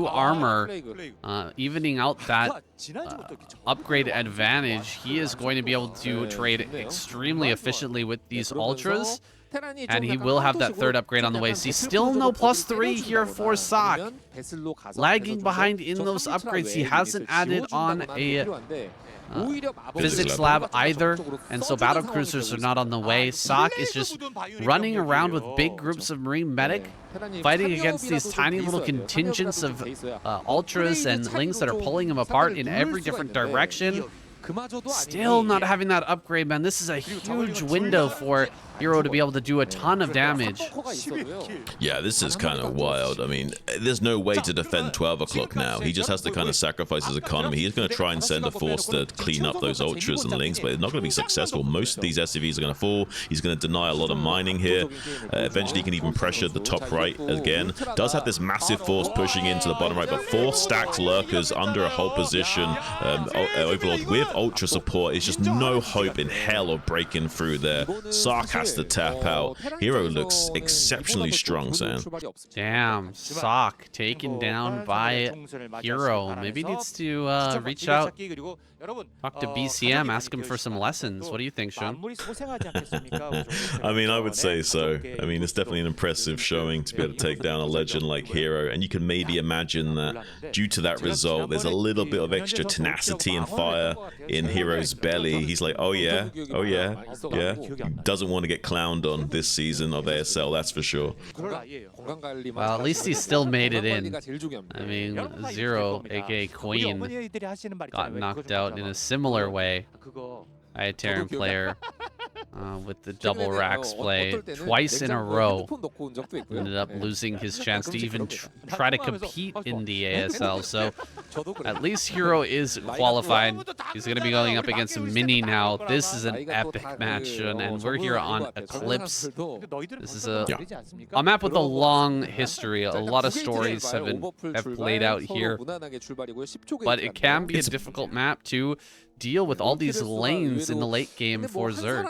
armor, evening out that upgrade advantage. He is going to be able to trade extremely efficiently with these Ultras, and he will have that 3rd upgrade on the way. See, still no +3 here for SOC. Lagging behind in those upgrades. He hasn't added on a physics lab either, and so battle cruisers are not on the way. SOC is just running around with big groups of Marine medic, fighting against these tiny little contingents of Ultras and Lings that are pulling him apart in every different direction. Still not having that upgrade, man. This is a huge window for Hero to be able to do a ton of damage. Yeah, this is kind of wild. I mean, there's no way to defend 12 o'clock now. He just has to kind of sacrifice his economy. He's going to try and send a force to clean up those ultras and links, but it's not going to be successful. Most of these SCVs are going to fall. He's going to deny a lot of mining here. Eventually, he can even pressure the top right again. Does have this massive force pushing into the bottom right, but 4 stacked lurkers under a whole position. Overlord with ultra support. It's just no hope in hell of breaking through there. Sark has to tap out. Hero looks exceptionally strong, Sam. Damn, Sock taken down by Hero. Maybe needs to reach out, talk to BCM, ask him for some lessons. What do you think, Shun? I mean, I would say so. I mean, it's definitely an impressive showing to be able to take down a legend like Hero, and you can maybe imagine that due to that result, there's a little bit of extra tenacity and fire in Hero's belly. He's like, oh yeah, he doesn't want to get clowned on this season of ASL, that's for sure. Well, at least he still made it in. I mean, Zero, aka Queen, got knocked out in a similar way by a Terran player with the double racks play twice in a row. Ended up losing his chance to even try to compete in the ASL. So at least Hero is qualified. He's going to be going up against a Mini now. This is an epic match, and we're here on Eclipse. This is a map with a long history. A lot of stories have played out here, but it can be a difficult map to deal with all these lanes in the late game for Zerg.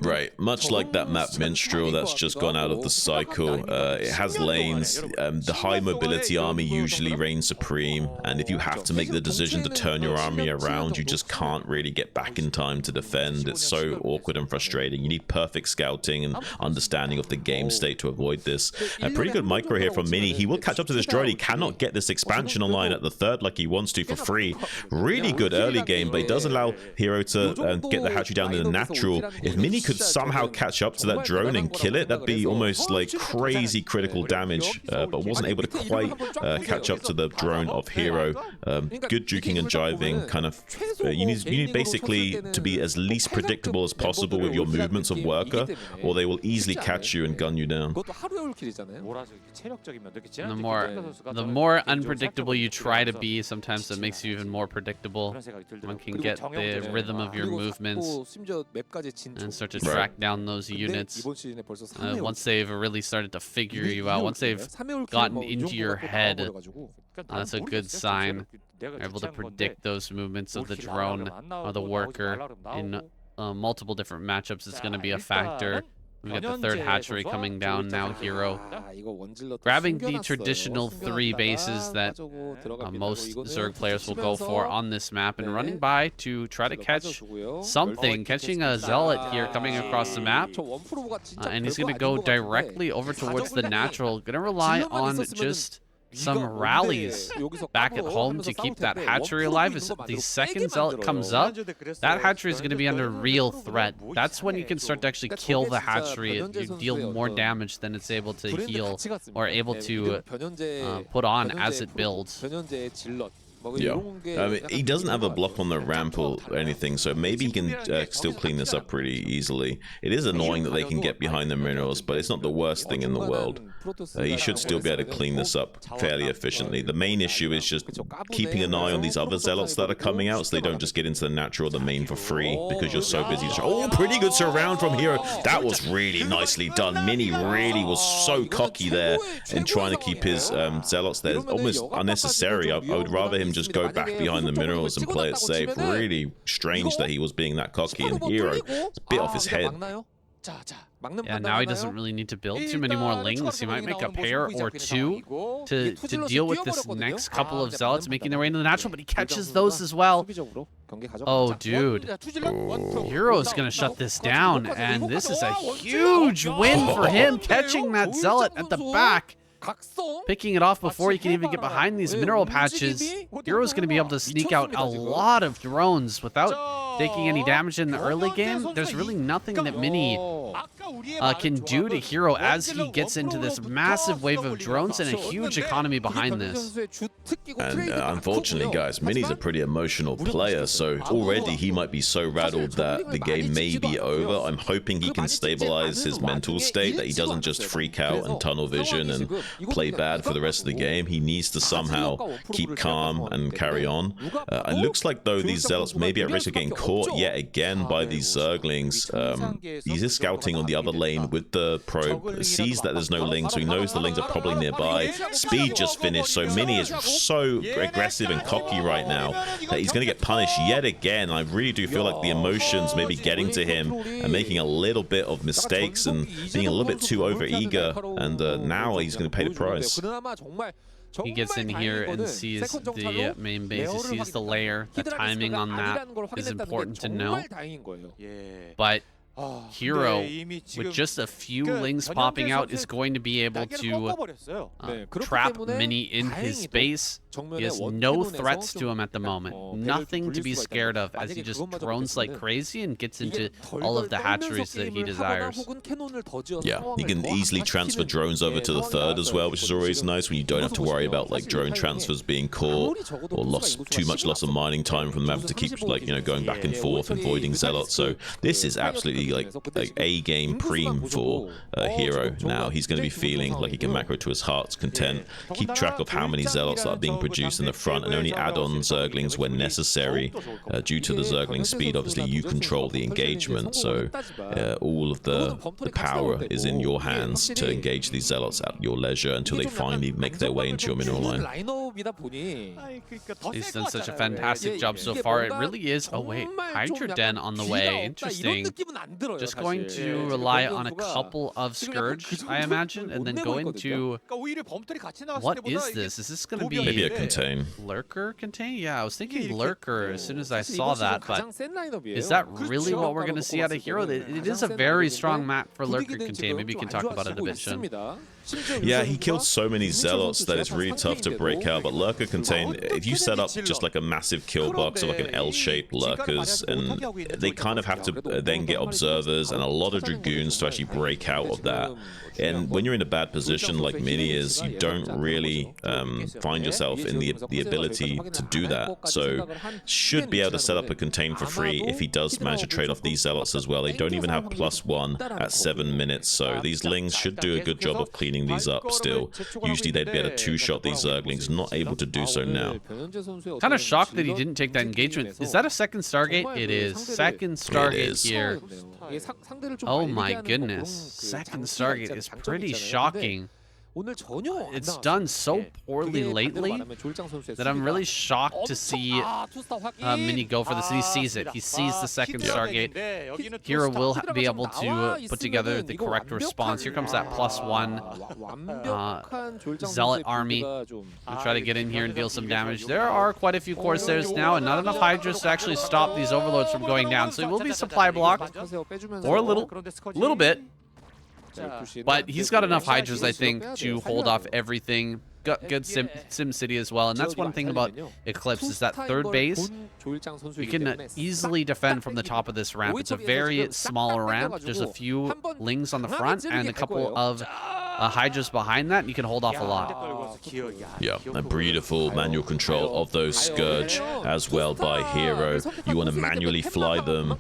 Right, much like that map Minstrel that's just gone out of the cycle. It has lanes. The high mobility army usually reigns supreme, and if you have to make the decision to turn your army around, you just can't really get back in time to defend. It's so awkward and frustrating. You need perfect scouting and understanding of the game state to avoid this. A pretty good micro here from Mini. He will catch up to this drone. He cannot get this expansion online at the third like he wants to for free. Really good early game, but it does allow Hero to get the hatchery down in the natural. If Mini could somehow catch up to that drone and kill it, that'd be almost like crazy critical damage, but wasn't able to quite catch up to the drone of Hero. Good juking and jiving, kind of. You need basically to be as least predictable as possible with your movements of Worker, or they will easily catch you and gun you down. The more unpredictable you try to be, sometimes it makes you even more predictable. One can get the rhythm of your movements and start to track down those units. Once they've really started to figure you out, once they've gotten into your head, that's a good sign. They're able to predict those movements of the drone or the worker in multiple different matchups. It's going to be a factor. We've got the third hatchery coming down now, Hero. Grabbing the traditional 3 bases that most Zerg players will go for on this map and running by to try to catch something. Catching a Zealot here coming across the map. And he's going to go directly over towards the natural. Going to rely on just some rallies back at home to keep that hatchery alive. As the second Zealot comes up, that hatchery is going to be under real threat. That's when you can start to actually kill the hatchery. You deal more damage than it's able to heal or able to put on as it builds. Yeah, I mean, he doesn't have a block on the ramp or anything, so maybe he can still clean this up pretty easily. It is annoying that they can get behind the minerals, but it's not the worst thing in the world. He should still be able to clean this up fairly efficiently. The main issue is just keeping an eye on these other Zealots that are coming out so they don't just get into the natural or the main for free because you're so busy. Oh, pretty good surround from Hero. That was really nicely done. Mini really was so cocky there in trying to keep his Zealots there. Almost unnecessary. I would rather him just go back behind the minerals and play it safe. Really strange that he was being that cocky, and Hero is a bit off his head. Yeah, now he doesn't really need to build too many more lings. He might make a pair or 2 to deal with this next couple of Zealots making their way into the natural, but he catches those as well. Oh, dude. Hero's going to shut this down, and this is a huge win for him, catching that Zealot at the back. Picking it off before he can even get behind these mineral patches. Hero's going to be able to sneak out a lot of drones without taking any damage in the early game. There's really nothing that Mini can do to Hero as he gets into this massive wave of drones and a huge economy behind this. And unfortunately, guys, Mini's a pretty emotional player, so already he might be so rattled that the game may be over. I'm hoping he can stabilize his mental state, that he doesn't just freak out and tunnel vision and play bad for the rest of the game. He needs to somehow keep calm and carry on. It looks like, though, these Zealots may be at risk of getting caught yet again by these Zerglings. He's just scouting on the other lane with the probe, sees that there's no Lings, so he knows the Lings are probably nearby. Speed just finished, so Mini is so aggressive and cocky right now that he's going to get punished yet again. I really do feel like the emotions may be getting to him and making a little bit of mistakes and being a little bit too over-eager, and now he's going to pay the price. He gets in here and sees the main base, he sees the layer. The timing on that is important to know. But Hero, with just a few Lings popping out, is going to be able to trap Mini in his base. He has no threats to him at the moment. Nothing to be scared of as he just drones like crazy and gets into all of the hatcheries that he desires. Yeah, he can easily transfer drones over to the third as well, which is always nice when you don't have to worry about like drone transfers being caught or too much loss of mining time from them having to keep going back and forth and voiding Zealots. So this is absolutely like a game preem for Hero. Now he's going to be feeling like he can macro to his heart's content, keep track of how many Zealots that are being produced in the front, and only add on Zerglings when necessary. Due to the Zergling speed, obviously you control the engagement, so all of the power is in your hands to engage these Zealots at your leisure until they finally make their way into your mineral line. He's done such a fantastic job so far. It really is. Oh wait, Hydra Den on the way. Interesting. Just going to rely on a couple of Scourge, I imagine, and then go into... What is this? Is this going to be... Maybe a contain. Lurker contain? Yeah, I was thinking Lurker as soon as I saw that, but is that really what we're going to see out of Hero? It is a very strong map for Lurker contain. Maybe you can talk about it a bit, Shun. Yeah, he killed so many Zealots that it's really tough to break out, but Lurker contain, if you set up just like a massive kill box of like an L-shaped Lurkers, and they kind of have to then get observers and a lot of Dragoons to actually break out of that. And when you're in a bad position like Mini is, you don't really find yourself in the ability to do that. So should be able to set up a contain for free if he does manage to trade off these Zealots as well. They don't even have +1 at 7 minutes, so these Lings should do a good job of cleaning these up still. Usually they'd be able to two-shot these Zerglings, not able to do so now. Kind of shocked that he didn't take that engagement. Is that a second Stargate? It is. Second Stargate here. Oh my goodness. Second Stargate is pretty shocking. It's done so poorly lately that I'm really shocked to see Mini go for this. And he sees it. He sees the second Stargate. Hero will be able to put together the correct response. Here comes that +1 Zealot army. We'll try to get in here and deal some damage. There are quite a few Corsairs now, and not enough Hydras to actually stop these Overlords from going down. So it will be supply blocked for a little bit. But he's got enough Hydras, I think, to hold off everything. Got good Sim City as well, and that's one thing about Eclipse is that third base, you can easily defend from the top of this ramp. It's a very small ramp. There's a few Lings on the front and a couple of Hydras behind that, and you can hold off a lot. Yeah, a beautiful manual control of those Scourge as well by Hero. You want to manually fly them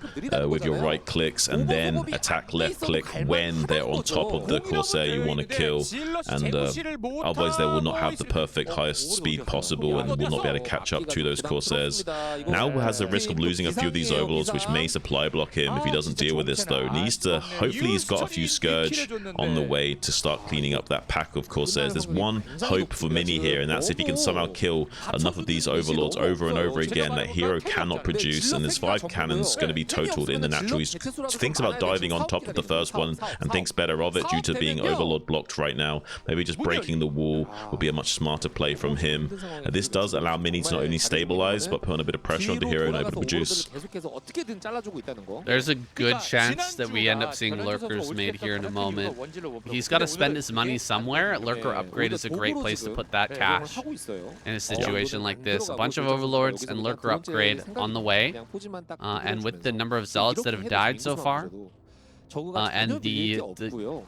with your right clicks and then attack left click when they're on top of the Corsair you want to kill, and otherwise they will not have the perfect highest speed possible and will not be able to catch up to those Corsairs. Now has the risk of losing a few of these Overlords, which may supply block him if he doesn't deal with this though. Needs to, hopefully he's got a few Scourge on the way to start cleaning up that pack of Corsairs. There's one hope for Mini here, and that's if he can somehow kill enough of these Overlords over and over again that Hero cannot produce, and there's 5 cannons going to be totaled in the natural. He thinks about diving on top of the first one and thinks better of it due to being Overlord blocked right now. Maybe just breaking the wall will be a much smarter play from him. This does allow Mini to not only stabilize but put on a bit of pressure on the Hero and able to produce. There's a good chance that we end up seeing Lurkers made here in a moment. He's got to spend his money somewhere. Lurker upgrade is a great place to put that cash in a situation like this. A bunch of Overlords and Lurker upgrade on the way, and with the number of Zealots that have died so far, and the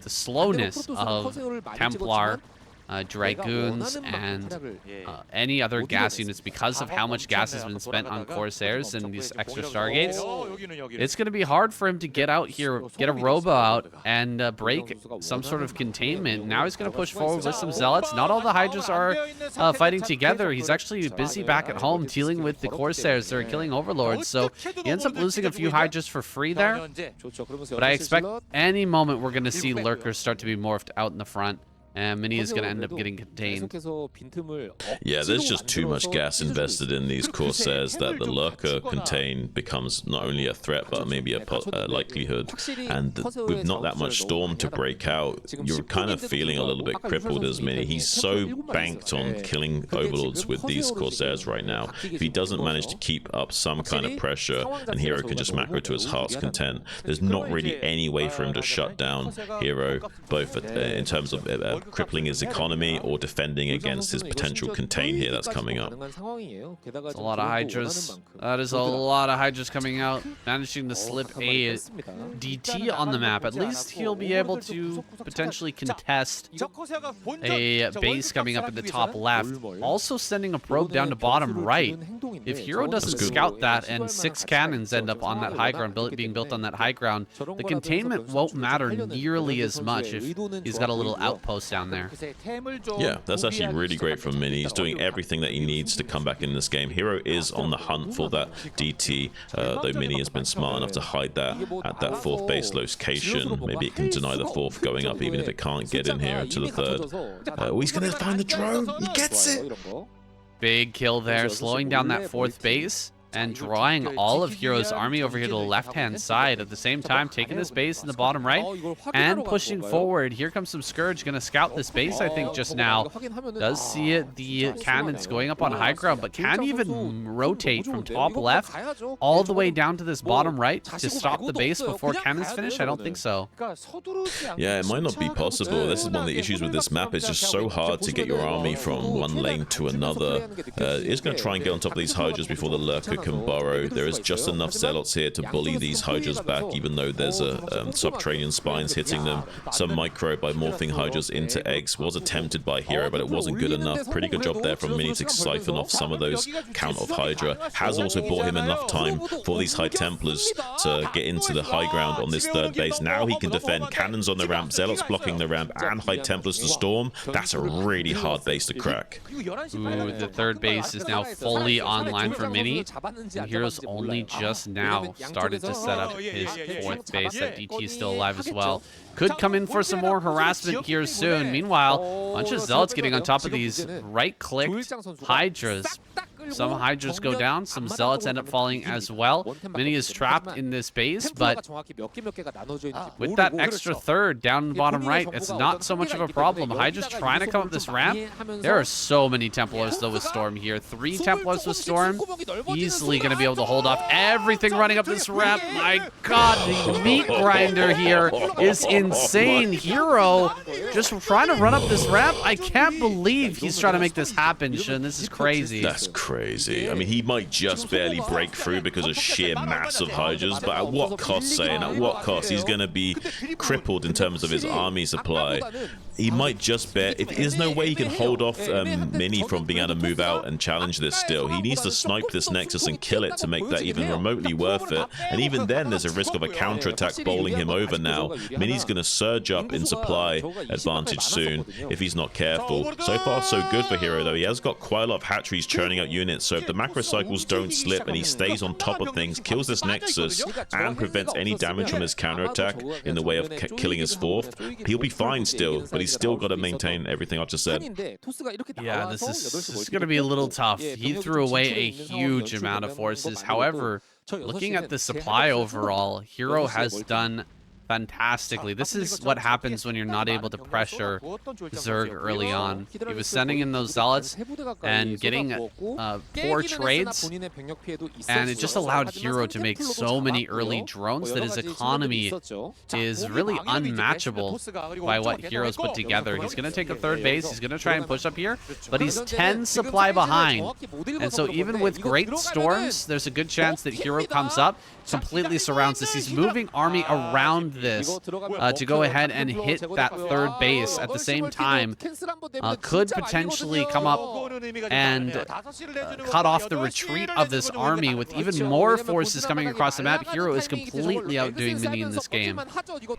slowness of Templar, Dragoons, and any other gas units because of how much gas has been spent on Corsairs and these extra Stargates. It's going to be hard for him to get out here, get a Robo out, and break some sort of containment. Now he's going to push forward with some Zealots. Not all the Hydras are fighting together. He's actually busy back at home dealing with the Corsairs. They're killing Overlords, so he ends up losing a few Hydras for free there. But I expect any moment we're going to see Lurkers start to be morphed out in the front. And Mini is going to end up getting contained. Yeah, there's just too much gas invested in these Corsairs that the Lurker contain becomes not only a threat, but maybe a likelihood. And with not that much Storm to break out, you're kind of feeling a little bit crippled as Mini. He's so banked on killing Overlords with these Corsairs right now. If he doesn't manage to keep up some kind of pressure, and Hero can just macro to his heart's content, there's not really any way for him to shut down Hero, both in terms of crippling his economy or defending against his potential contain here that's coming up. That's a lot of Hydras. That is a lot of Hydras coming out. Managing to slip a DT on the map. At least he'll be able to potentially contest a base coming up in the top left. Also sending a probe down to bottom right. If Hero doesn't scout that and 6 cannons end up on that high ground, being built on that high ground, the containment won't matter nearly as much if he's got a little outpost down there. Yeah, that's actually really great from Mini. He's doing everything that he needs to come back in this game. Hero is on the hunt for that DT, though Mini has been smart enough to hide that at that 4th base location. Maybe it can deny the 4th going up, even if it can't get in here to the 3rd. Oh, he's going to find the drone. He gets it. Big kill there, slowing down that 4th base and drawing all of Hero's army over here to the left-hand side. At the same time, taking this base in the bottom right and pushing forward. Here comes some Scourge, going to scout this base, I think, just now. Does see it, the cannons going up on high ground, but can't even rotate from top left all the way down to this bottom right to stop the base before cannons finish? I don't think so. Yeah, it might not be possible. This is one of the issues with this map. It's just so hard to get your army from one lane to another. It's going to try and get on top of these Hydras before the Lurker can burrow. There is just enough Zealots here to bully these Hydras back, even though there's a subterranean spines hitting them. Some micro by morphing Hydras into eggs was attempted by Hero, but it wasn't good enough. Pretty good job there from Mini to siphon off some of those count of Hydra. Has also bought him enough time for these High Templars to get into the high ground on this 3rd base. Now he can defend. Cannons on the ramp, Zealots blocking the ramp, and High Templars to storm. That's a really hard base to crack. Ooh, the 3rd base is now fully online for Mini. And Hero's only just now started to set up his 4th base. That DT is still alive as well. Could come in for some more harassment here soon. Meanwhile, a bunch of Zealots getting on top of these right-clicked Hydras. Some Hydras go down, some Zealots end up falling as well. Mini is trapped in this base, but with that extra 3rd down the bottom right, it's not so much of a problem. Hydra's trying to come up this ramp. There are so many Templars though with Storm here. 3 Templars with Storm, easily going to be able to hold off everything running up this ramp. My God, the meat grinder here is insane. Hero just trying to run up this ramp. I can't believe he's trying to make this happen, Shun. This is crazy. That's crazy. I mean, he might just barely break through because of sheer mass of Hydras, but at what cost, saying? At what cost? He's going to be crippled in terms of his army supply. He might just there's no way he can hold off Mini from being able to move out and challenge this still. He needs to snipe this Nexus and kill it to make that even remotely worth it. And even then, there's a risk of a counterattack bowling him over now. Mini's going to surge up in supply advantage soon if he's not careful. So far, so good for Hero, though. He has got quite a lot of hatcheries churning out units, so if the macro cycles don't slip and he stays on top of things, kills this Nexus, and prevents any damage from his counterattack in the way of killing his 4th, he'll be fine still, but he's still got to maintain everything I've just said. Yeah, this is going to be a little tough. He threw away a huge amount of forces. However, looking at the supply overall, Hero has done fantastically. This is what happens when you're not able to pressure Zerg early on. He was sending in those Zealots and getting poor trades, and it just allowed Hero to make so many early drones that his economy is really unmatchable by what Hero's put together. He's going to take a 3rd base. He's going to try and push up here, but he's 10 supply behind. And so even with great storms, there's a good chance that Hero comes up, completely surrounds this. He's moving army around this to go ahead and hit that third base at the same time could potentially come up and cut off the retreat of this army with even more forces coming across the map. Hero is completely outdoing Mini in this game.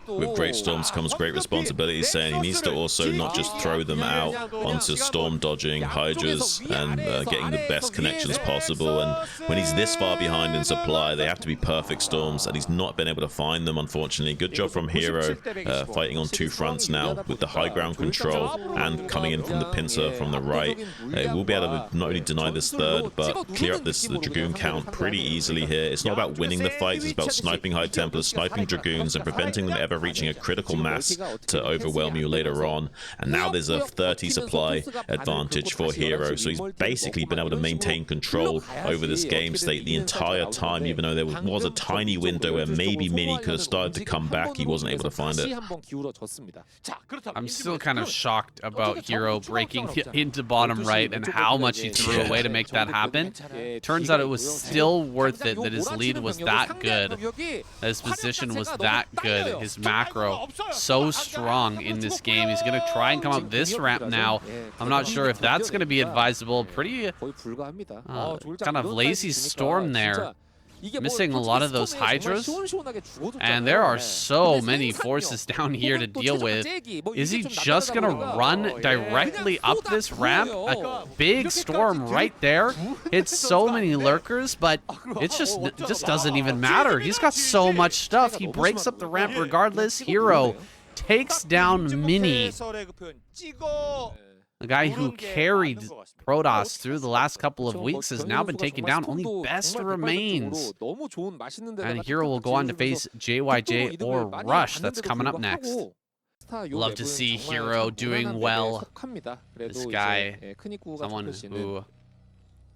With great storms comes great responsibility, saying he needs to also not just throw them out onto storm dodging Hydras and getting the best connections possible. And when he's this far behind in supply, they have to be perfect storms, and he's not been able to find them, unfortunately. Good job from Hero, fighting on two fronts now with the high ground control and coming in from the pincer from the right. We'll be able to not only deny this third, but clear up the Dragoon count pretty easily here. It's not about winning the fights, it's about sniping High Templars, sniping Dragoons, and preventing them ever reaching a critical mass to overwhelm you later on. And now there's a 30 supply advantage for Hero, so he's basically been able to maintain control over this game state the entire time, even though there was a tiny window where maybe Mini could have started to come back. He wasn't able to find it. I'm still kind of shocked about Hero breaking into bottom right and how much he threw away to make that happen. Turns out it was still worth it that his lead was that good, that his position was that good, his macro so strong in this game. He's going to try and come up this ramp now. I'm not sure if that's going to be advisable. Pretty kind of lazy storm there. Missing a lot of those Hydras, and there are so many forces down here to deal with. Is he just gonna run directly up this ramp? A big storm right there. It's so many lurkers, but it just doesn't even matter. He's got so much stuff. He breaks up the ramp regardless. Hero takes down Mini. The guy who carried Protoss through the last couple of weeks has now been taken down. Only Best remains. And Hero will go on to face JYJ or Rush. That's coming up next. Love to see Hero doing well. This guy, someone who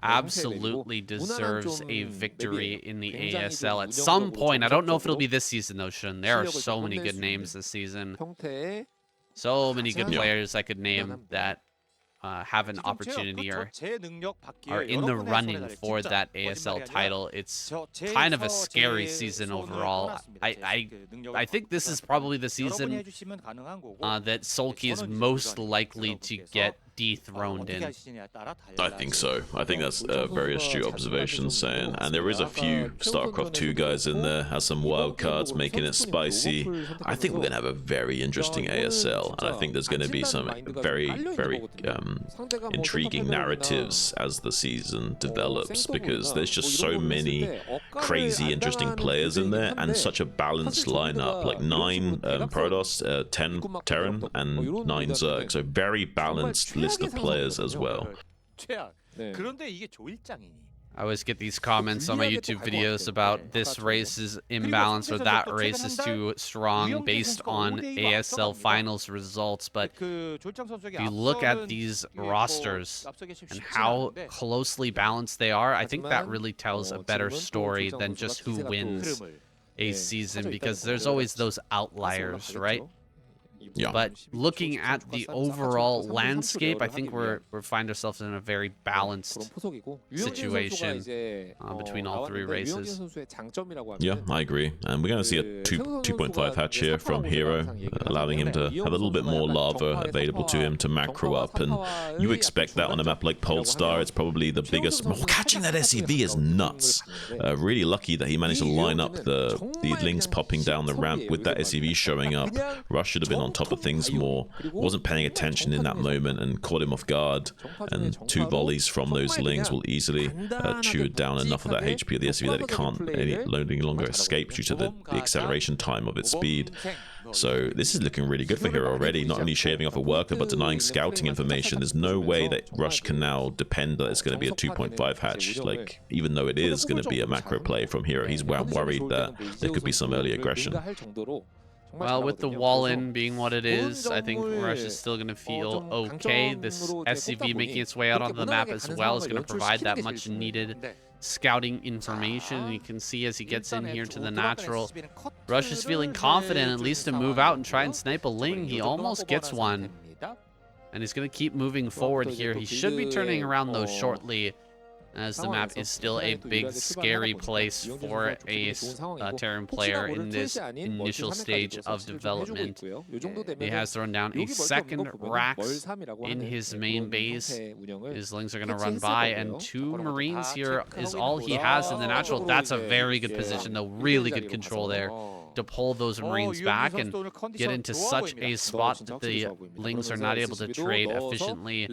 absolutely deserves a victory in the ASL at some point. I don't know if it'll be this season, though, Shun. There are so many good names this season. So many good players I could name that have an opportunity or are in the running for that ASL title. It's kind of a scary season overall. I think this is probably the season that Sulky is most likely to get dethroned in. I think so. I think that's a very astute observation, saying, and there is a few StarCraft 2 guys in there, has some wild cards making it spicy. I think we're going to have a very interesting ASL, and I think there's going to be some very intriguing narratives as the season develops, because there's just so many crazy interesting players in there, and such a balanced lineup, like 9 Protoss, 10 Terran, and 9 Zerg, so very balanced list of players as well. I always get these comments on my YouTube videos about this race is imbalanced or that race is too strong based on ASL finals results, but if you look at these rosters and how closely balanced they are, I think that really tells a better story than just who wins a season, because there's always those outliers, right? Yeah. But looking at the overall landscape, I think we find ourselves in a very balanced situation between all 3 races. Yeah, I agree. And we're going to see a 2.5 hatch here from Hero, allowing him to have a little bit more lava available to him to macro up. And you expect that on a map like Polestar. It's probably the biggest. Oh, catching that SCV is nuts. Really lucky that he managed to line up the links popping down the ramp with that SCV showing up. Rush should have been on top of things more, wasn't paying attention in that moment and caught him off guard, and 2 volleys from those lings will easily chew down enough of that HP of the SCV that it can't any longer escape due to the acceleration time of its speed. So this is looking really good for Hero already, not only shaving off a worker but denying scouting information. There's no way that Rush can now depend that it's going to be a 2.5 hatch, like, even though it is going to be a macro play from Hero. He's worried that there could be some early aggression. Well, with the wall-in being what it is, I think Rush is still going to feel okay. This SCV making its way out onto the map as well is going to provide that much-needed scouting information. And you can see as he gets in here to the natural, Rush is feeling confident at least to move out and try and snipe a Ling. He almost gets one. And he's going to keep moving forward here. He should be turning around, though, shortly. as the map is still a big, scary place for a Terran player in this initial stage of development. He has thrown down a second Rax in his main base. His Lings are going to run by, and 2 Marines here is all he has in the natural. That's a very good position, though. Really good control there to pull those Marines back and get into such a spot that the Lings are not able to trade efficiently.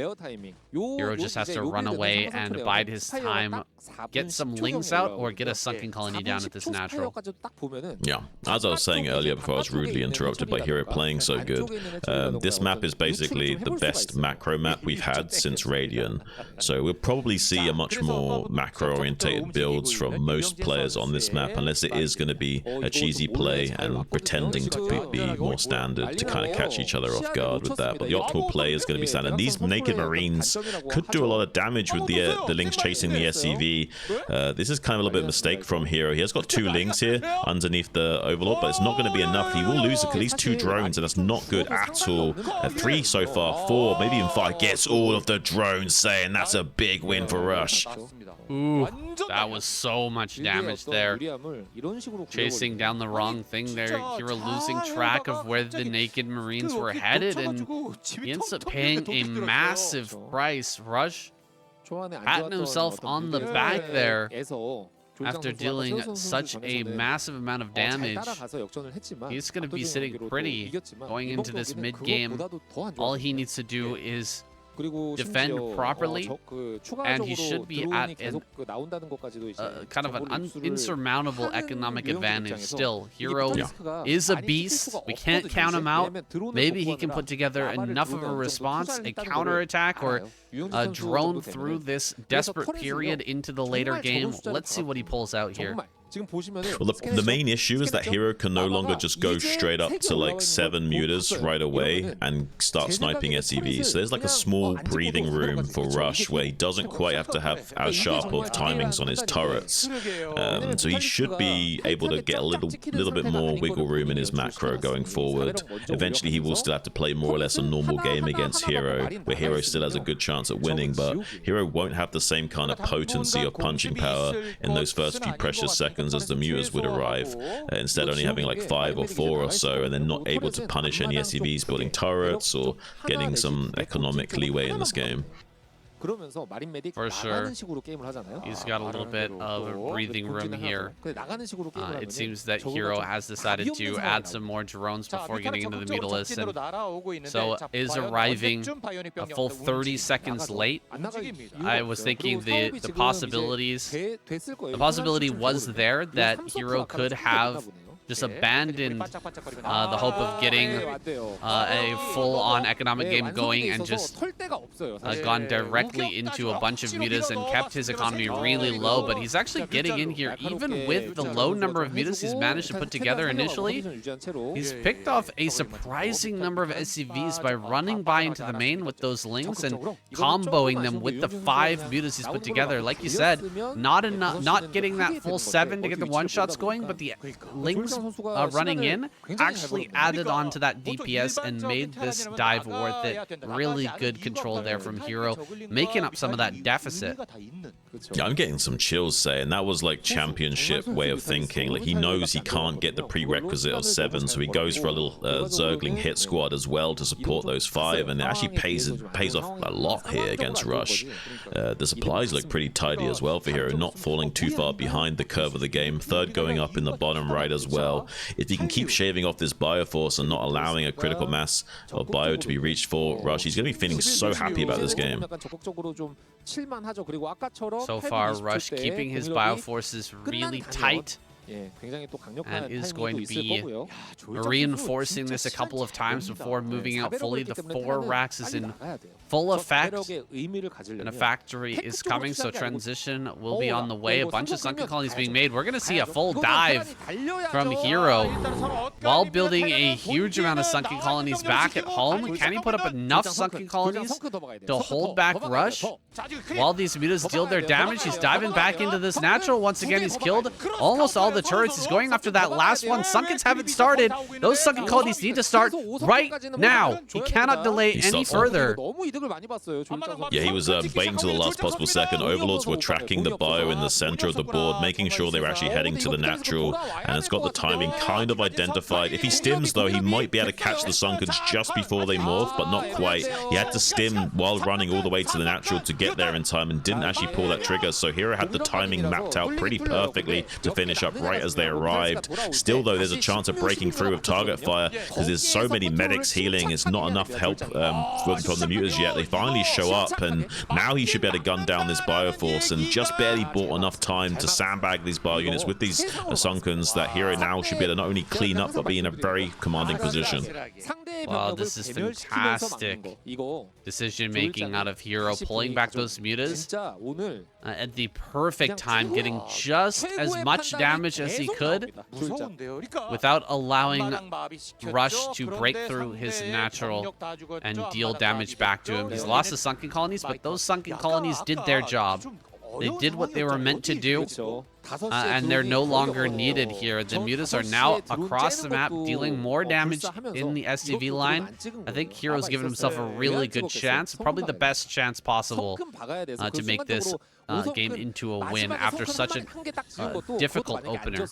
Hero just has to run away and bide his time, get some Lings out, or get a sunken colony down at this natural. Yeah, as I was saying earlier before I was rudely interrupted by Hero playing so good, this map is basically the best macro map we've had since Radiant. So we'll probably see a much more macro-orientated builds from most players on this map, unless it is going to be a cheesy play and pretending to be more standard to kind of catch each other off guard with that. But the optimal play is going to be standard. And these naked Marines could do a lot of damage with the Lings chasing the SCV. This is kind of a little bit of a mistake from Hero. He has got 2 Lings here underneath the Overlord, but it's not going to be enough. He will lose at least 2 drones, and that's not good at all. 3 so far, 4, maybe even 5. Gets all of the drones, saying that's a big win for Rush. Ooh, that was so much damage there. Chasing down the wrong thing there. Hero losing track of where the naked Marines were headed, and he ends up paying a massive price. Rush patting himself on the back there after dealing such a massive amount of damage. He's going to be sitting pretty going into this mid-game. All he needs to do is defend properly, and he should be at kind of an insurmountable economic advantage still. Hero is a beast. We can't count him out. Maybe he can put together enough of a response, a counterattack, or a drone through this desperate period into the later game. Let's see what he pulls out here. Well, the main issue is that Hero can no longer just go straight up to like 7 mutas right away and start sniping SCVs. So there's like a small breathing room for Rush where he doesn't quite have to have as sharp of timings on his turrets. So he should be able to get a little bit more wiggle room in his macro going forward. Eventually he will still have to play more or less a normal game against Hero, where Hero still has a good chance at winning, but Hero won't have the same kind of potency or punching power in those first few precious seconds as the mutas would arrive, instead only having like 5 or 4 or so, and then not able to punish any SCVs building turrets or getting some economic leeway in this game. For sure. He's got a little bit of a breathing room here. It seems that Hero has decided to add some more drones before getting into the Mutalisk, and so is arriving a full 30 seconds late. I was thinking the possibility was there that Hero could have just abandoned the hope of getting a full-on economic game going and just gone directly into a bunch of mutas and kept his economy really low. But he's actually getting in here, even with the low number of mutas he's managed to put together initially. He's picked off a surprising number of SCVs by running by into the main with those Lings and comboing them with the 5 mutas he's put together. Like you said, not getting that full 7 to get the one-shots going, but the Lings running in actually added on to that DPS and made this dive worth it. Really good control there from Hero, making up some of that deficit. Yeah, I'm getting some chills saying that was like championship way of thinking. Like he knows he can't get the prerequisite of 7, so he goes for a little Zergling hit squad as well to support those 5, and it actually pays off a lot here against Rush. The supplies look pretty tidy as well for Hero, not falling too far behind the curve of the game. 3rd going up in the bottom right as well. If he can keep shaving off this Bioforce and not allowing a critical mass of Bio to be reached for Rush, he's going to be feeling so happy about this game. So far, Rush keeping his Bioforces really tight, and is going to be reinforcing this a couple of times before moving out fully. The 4 racks is in full effect, and a factory is coming, so transition will be on the way. A bunch of sunken colonies being made. We're going to see a full dive from Hero while building a huge amount of sunken colonies back at home. Can he put up enough sunken colonies to hold back Rush? While these mutas deal their damage, he's diving back into this natural. Once again, he's killed almost all the the turrets. He's going after that last one. Sunkens haven't started. Those sunken colonies need to start right now. He cannot delay any further. Yeah, he was waiting till the last possible second. Overlords were tracking the bio in the center of the board, making sure they were actually heading to the natural, and it's got the timing kind of identified. If he stims, though, he might be able to catch the Sunkens just before they morph, but not quite. He had to stim while running all the way to the natural to get there in time, and didn't actually pull that trigger, so Hero had the timing mapped out pretty perfectly to finish up right as they arrived. Still, though, there's a chance of breaking through with target fire, because there's so many medics healing. It's not enough help from the mutas yet. They finally show up, and now he should be able to gun down this Bioforce, and just barely bought enough time to sandbag these bio units with these Sunkens that Hero now should be able to not only clean up, but be in a very commanding position. Wow, this is fantastic decision-making out of Hero, pulling back those mutas at the perfect time, getting just as much damage as he could without allowing Rush to break through his natural and deal damage back to him. He's lost the sunken colonies, but those sunken colonies did their job. They did what they were meant to do, and they're no longer needed here. The mutas are now across the map, dealing more damage in the SCV line. I think Hero's given himself a really good chance, probably the best chance possible to make this game into a win after such a difficult opener.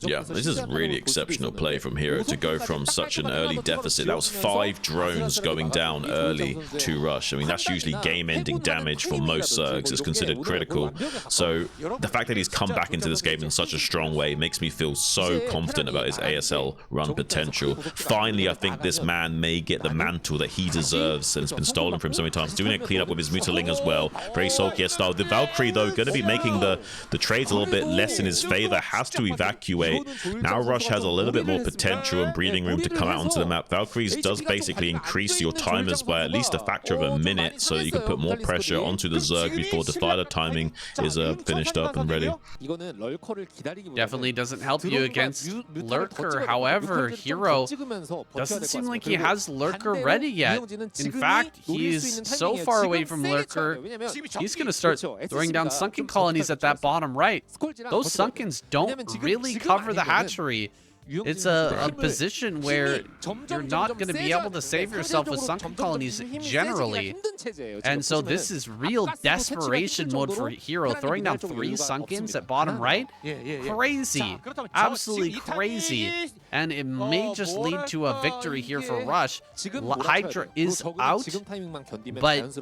Yeah, this is really exceptional play from Hero to go from such an early deficit. That was 5 drones going down early to Rush. I mean, that's usually game-ending damage for most Zergs. It's considered critical. So the fact that he's come back into this game in such a strong way makes me feel so confident about his ASL run potential. Finally, I think this man may get the mantle that he deserves, and it's been stolen from him so many times. Doing a cleanup with his Mutaling as well. Very Solkier style. The Valkyrie, though, going to be making the trades a little bit less in his favor. Has to evacuate. Now Rush has a little bit more potential and breathing room to come out onto the map. Valkyries does basically increase your timers by at least a factor of a minute, so that you can put more pressure onto the Zerg before Defiler timing is finished up and ready. Definitely doesn't help you against Lurker. However, Hero doesn't seem like he has Lurker ready yet. In fact, he's so far away from Lurker, he's going to start throwing down sunken colonies at that bottom right. Those sunkens don't really cover the hatchery. It's a position where you're not going to be able to save yourself with sunken colonies generally. And so this is real desperation mode for Hero. Throwing down 3 sunkens at bottom right? Crazy. Absolutely crazy. And it may just lead to a victory here for Rush. Hydra is out, but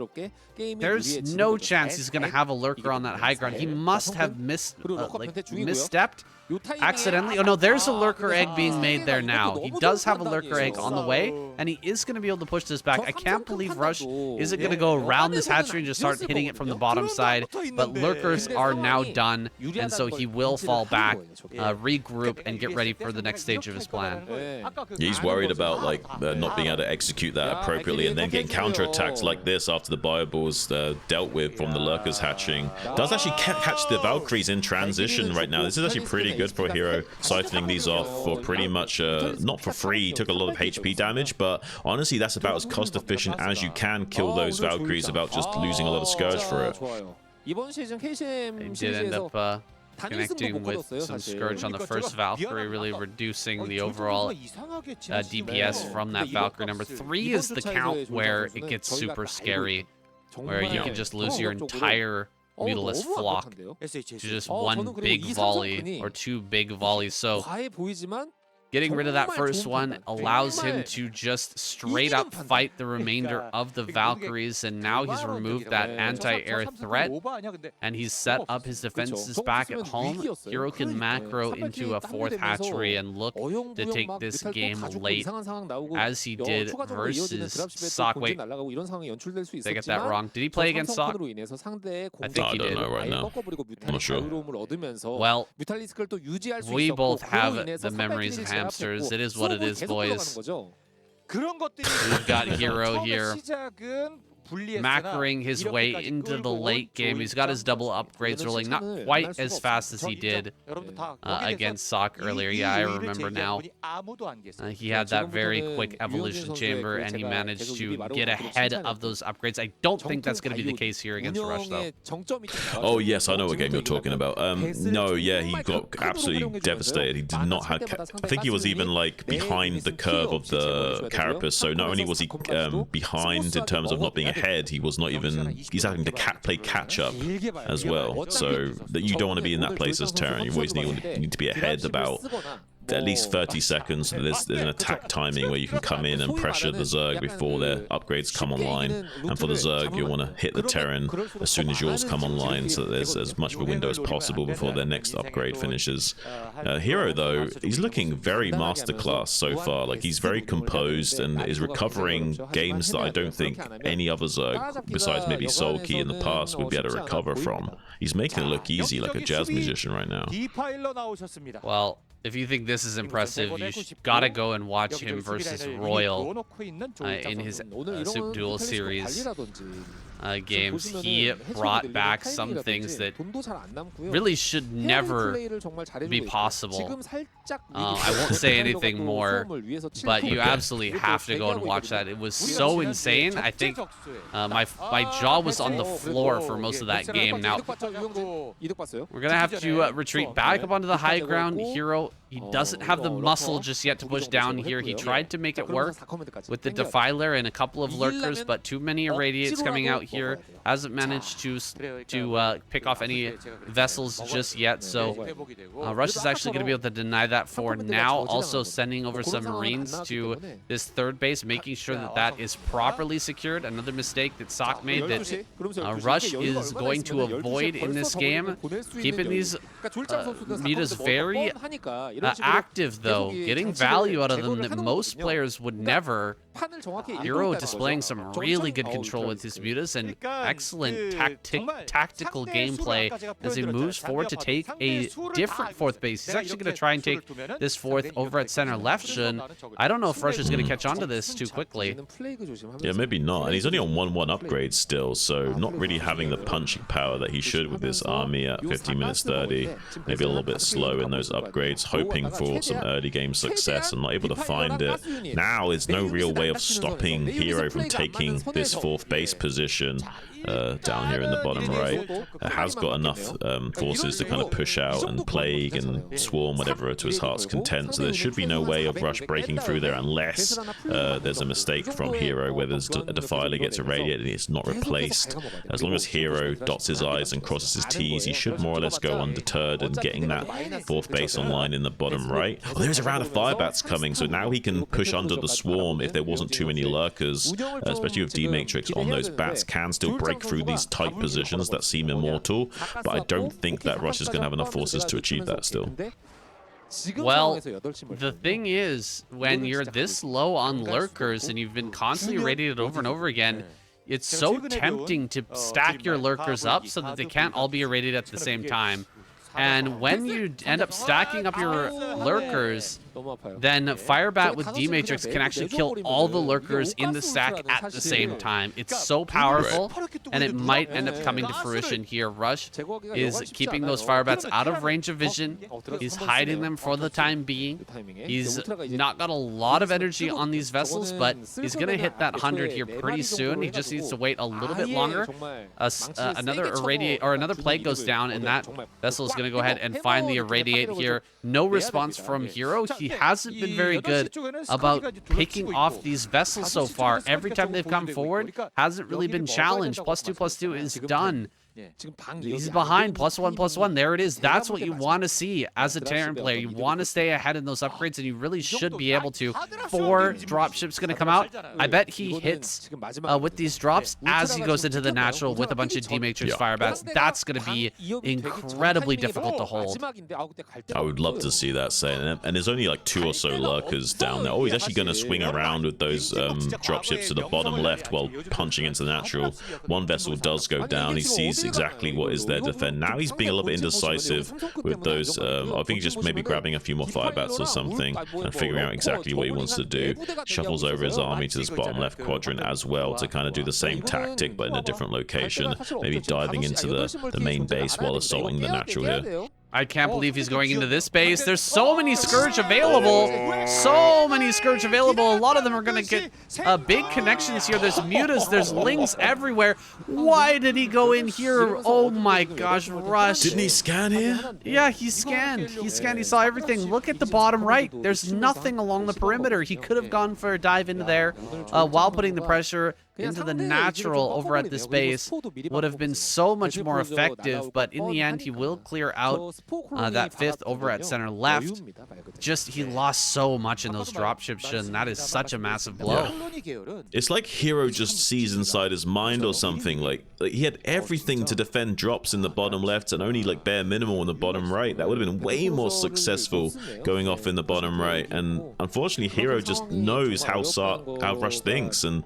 there's no chance he's going to have a Lurker on that high ground. He must have misstepped accidentally. Oh no, there's a Lurker egg being made there now. He does have a Lurker egg on the way, and he is going to be able to push this back. I can't believe Rush isn't going to go around this hatchery and just start hitting it from the bottom side, but Lurkers are now done, and so he will fall back, regroup, and get ready for the next stage of his plan. He's worried about not being able to execute that appropriately, and then getting counterattacked like this after the bio balls dealt with from the Lurkers hatching. Does actually catch the Valkyries in transition right now. This is actually pretty good for Hero, siphoning these off for pretty much not for free. He took a lot of HP damage, but honestly that's about as cost efficient as you can kill those Valkyries without just losing a lot of Scourge for it. They did end up connecting with some Scourge on the first Valkyrie, really reducing the overall DPS from that Valkyrie. Number 3 is the count where it gets super scary, where you can just lose your entire Mutalist flock to just one big volley or 2 big volleys. So getting rid of that first one allows him to just straight up fight the remainder of the Valkyries, and now he's removed that anti-air threat, and he's set up his defenses back at home. Hero can macro into a 4th hatchery and look to take this game late, as he did versus Sock. Wait, did I get that wrong? Did he play against Sock? I think he did. I don't know right now. I'm not sure. Well, we both have the memories of hamsters. It is what it is, boys. We've got Hero here macroing his way into the late game. He's got his double upgrades rolling, not quite as fast as he did against SOC earlier. Yeah, I remember now. He had that very quick evolution chamber, and he managed to get ahead of those upgrades. I don't think that's going to be the case here against Rush, though. Oh, yes, I know what game you're talking about. No, yeah, he got absolutely devastated. He did not have... I think he was even, like, behind the curve of the carapace, so not only was he behind in terms of not being ahead, he was not even... He's having to play catch-up as well, so that you don't want to be in that place as Terran. You always need to be ahead about at least 30 seconds. There's an attack timing where you can come in and pressure the Zerg before their upgrades come online, and for the Zerg you want to hit the Terran as soon as yours come online, so that there's as much of a window as possible before their next upgrade finishes. Hero, though, he's looking very masterclass so far. Like, he's very composed and is recovering games that I don't think any other Zerg besides maybe Soulkey in the past would be able to recover from. He's making it look easy, like a jazz musician right now. Well, if you think this is impressive, you gotta go and watch him versus Royal in his SOOP Duel Series games. He brought back some things that really should never be possible. I won't say anything more, but you absolutely have to go and watch that. It was so insane. I think my jaw was on the floor for most of that game. Now, we're going to have to retreat back up onto the high ground. Hero, he doesn't have the muscle just yet to push down here. He tried to make it work with the Defiler and a couple of Lurkers, but too many Irradiates coming out here. Hasn't managed to pick off any vessels just yet, so Rush is actually going to be able to deny that for now. Also sending over some Marines to this third base, making sure that that is properly secured. Another mistake that SOC made that Rush is going to avoid in this game. Keeping these metas very active, though, getting value out of them that most players would never. Hero displaying some really good control with his mutas and excellent tactical gameplay as he moves forward to take a different fourth base. He's actually going to try and take this fourth over at center left. I don't know if Rush is going to catch on to this too quickly. Yeah, maybe not. And he's only on 1-1 upgrade still, so not really having the punching power that he should with this army at 15 minutes 30. Maybe a little bit slow in those upgrades, hoping for some early game success and not able to find it. Now is no real way of stopping Hero from taking this fourth base position down here in the bottom right. Has got enough forces to kind of push out and plague and swarm whatever to his heart's content, so there should be no way of Rush breaking through there unless there's a mistake from Hero where there's a Defiler gets irradiated and it's not replaced. As long as Hero dots his I's and crosses his T's, he should more or less go undeterred and getting that fourth base online in the bottom right. Oh, there's a round of Firebats coming, so now he can push under the swarm if there wasn't too many Lurkers, especially with D-Matrix on those bats, can still break through these tight positions that seem immortal, but I don't think that Rush is going to have enough forces to achieve that still. Well, the thing is, when you're this low on Lurkers and you've been constantly irradiated over and over again, it's so tempting to stack your Lurkers up so that they can't all be irradiated at the same time. And when you end up stacking up your Lurkers, then Firebat with D-Matrix can actually kill all the Lurkers in the stack at the same time. It's so powerful, and it might end up coming to fruition here. Rush is keeping those Firebats out of range of vision. He's hiding them for the time being. He's not got a lot of energy on these vessels, but he's going to hit that 100 here pretty soon. He just needs to wait a little bit longer. Another irradiate or another plague goes down, and that vessel is going to go ahead and find the irradiate here. No response from Hero. He hasn't been very good about picking off these vessels so far. Every time they've come forward, hasn't really been challenged. +2/+2 is done. He's behind +1/+1. There it is. That's what you want to see as a Terran player. You want to stay ahead in those upgrades, and you really should be able to. 4 dropships going to come out. I bet he hits with these drops as he goes into the natural with a bunch of D-Matrix Firebats. That's going to be incredibly difficult to hold. I would love to see that, Saiyan. And there's only like 2 or so Lurkers down there. Oh, he's actually going to swing around with those dropships to the bottom left while punching into the natural. One vessel does go down. He sees knows exactly what is there to defend. Now he's being a little bit indecisive with those. I think he's just maybe grabbing a few more fire bats or something and figuring out exactly what he wants to do. Shuffles over his army to this bottom left quadrant as well to kind of do the same tactic but in a different location. Maybe diving into the main base while assaulting the natural here. I can't believe he's going into this base. There's so many Scourge available. So many Scourge available. A lot of them are going to get big connections here. There's Mutas. There's Lings everywhere. Why did he go in here? Oh my gosh, Rush. Didn't he scan here? Yeah, he scanned. He scanned. He saw everything. Look at the bottom right. There's nothing along the perimeter. He could have gone for a dive into there while putting the pressure into the natural over at this base. Would have been so much more effective, but in the end, he will clear out that 5th over at center left. Just, he lost so much in those dropships, and that is such a massive blow. Yeah. It's like Hero just sees inside his mind or something. Like he had everything to defend drops in the bottom left and only like bare minimal in the bottom right. That would have been way more successful going off in the bottom right. And unfortunately, Hero just knows how Rush thinks. And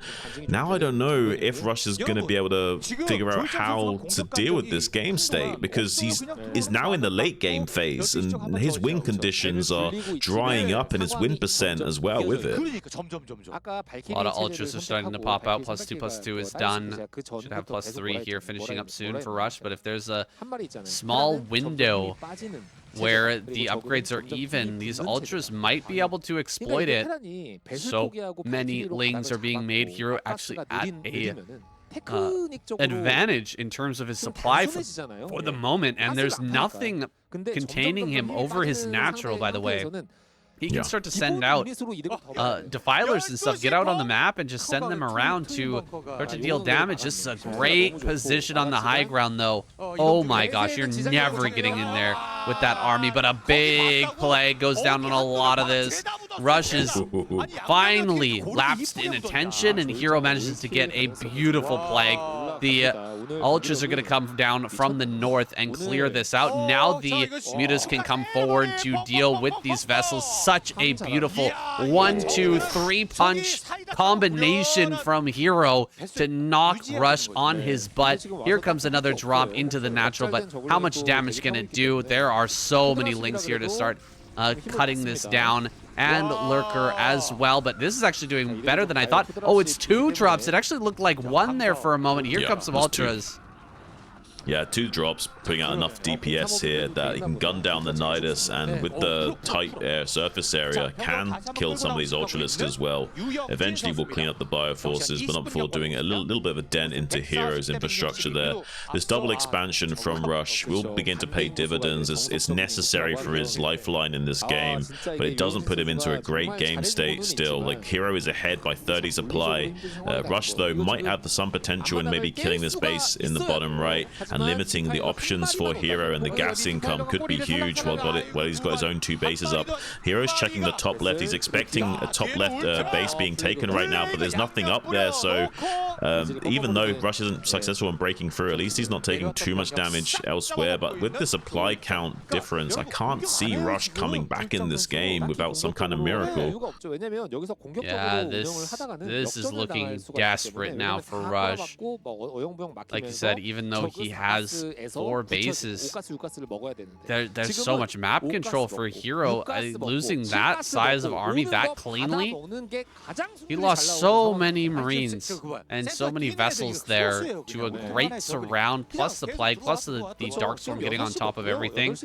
now I don't know if Rush is going to be able to figure out how to deal with this game state, because he's now in the late game phase and his win conditions are drying up and his win percent as well with it. A lot of ultras are starting to pop out. +2/+2 is done. Should have +3 here finishing up soon for Rush, but if there's a small window where the upgrades are even, these ultras might be able to exploit it. So many Lings are being made. Hero actually at a advantage in terms of his supply for the moment, and there's nothing containing him over his natural, by the way. He can start to send out defilers and stuff, get out on the map and just send them around to start to deal damage. This is a great position on the high ground, though. Oh my gosh, you're never getting in there with that army, but a big play goes down on a lot of this. Rush is finally lapsed in attention, and Hero manages to get a beautiful plague. The ultras are going to come down from the north and clear this out. Now the Mutas can come forward to deal with these vessels. Such a beautiful 1-2-3 punch combination from Hero to knock Rush on his butt. Here comes another drop into the natural, but how much damage can it do? There are so many Lings here to start cutting this down. And Lurker as well, but this is actually doing better than I thought. Oh, it's 2 drops. It actually looked like 1 there for a moment. Here comes some ultras. Yeah, 2 drops, putting out enough DPS here that he can gun down the Nidus, and with the tight air surface area, can kill some of these Ultralisks as well. Eventually, we'll clean up the Bioforces, but not before doing a little bit of a dent into Hero's infrastructure there. This double expansion from Rush will begin to pay dividends. It's necessary for his lifeline in this game, but it doesn't put him into a great game state still. Like, Hero is ahead by 30 supply. Rush, though, might have some potential in maybe killing this base in the bottom right, and limiting the options for Hero, and the gas income could be huge while he's got his own 2 bases up. Hero's checking the top left. He's expecting a top left base being taken right now, but there's nothing up there, so even though Rush isn't successful in breaking through, at least he's not taking too much damage elsewhere. But with the supply count difference, I can't see Rush coming back in this game without some kind of miracle. Yeah, this is looking desperate now for Rush. Like you said, even though he has 4 bases, there's so much map control for Hero. Losing that size of army that cleanly, he lost so many Marines and so many vessels there to a great surround, plus the plague, plus the Darkstorm getting on top of everything.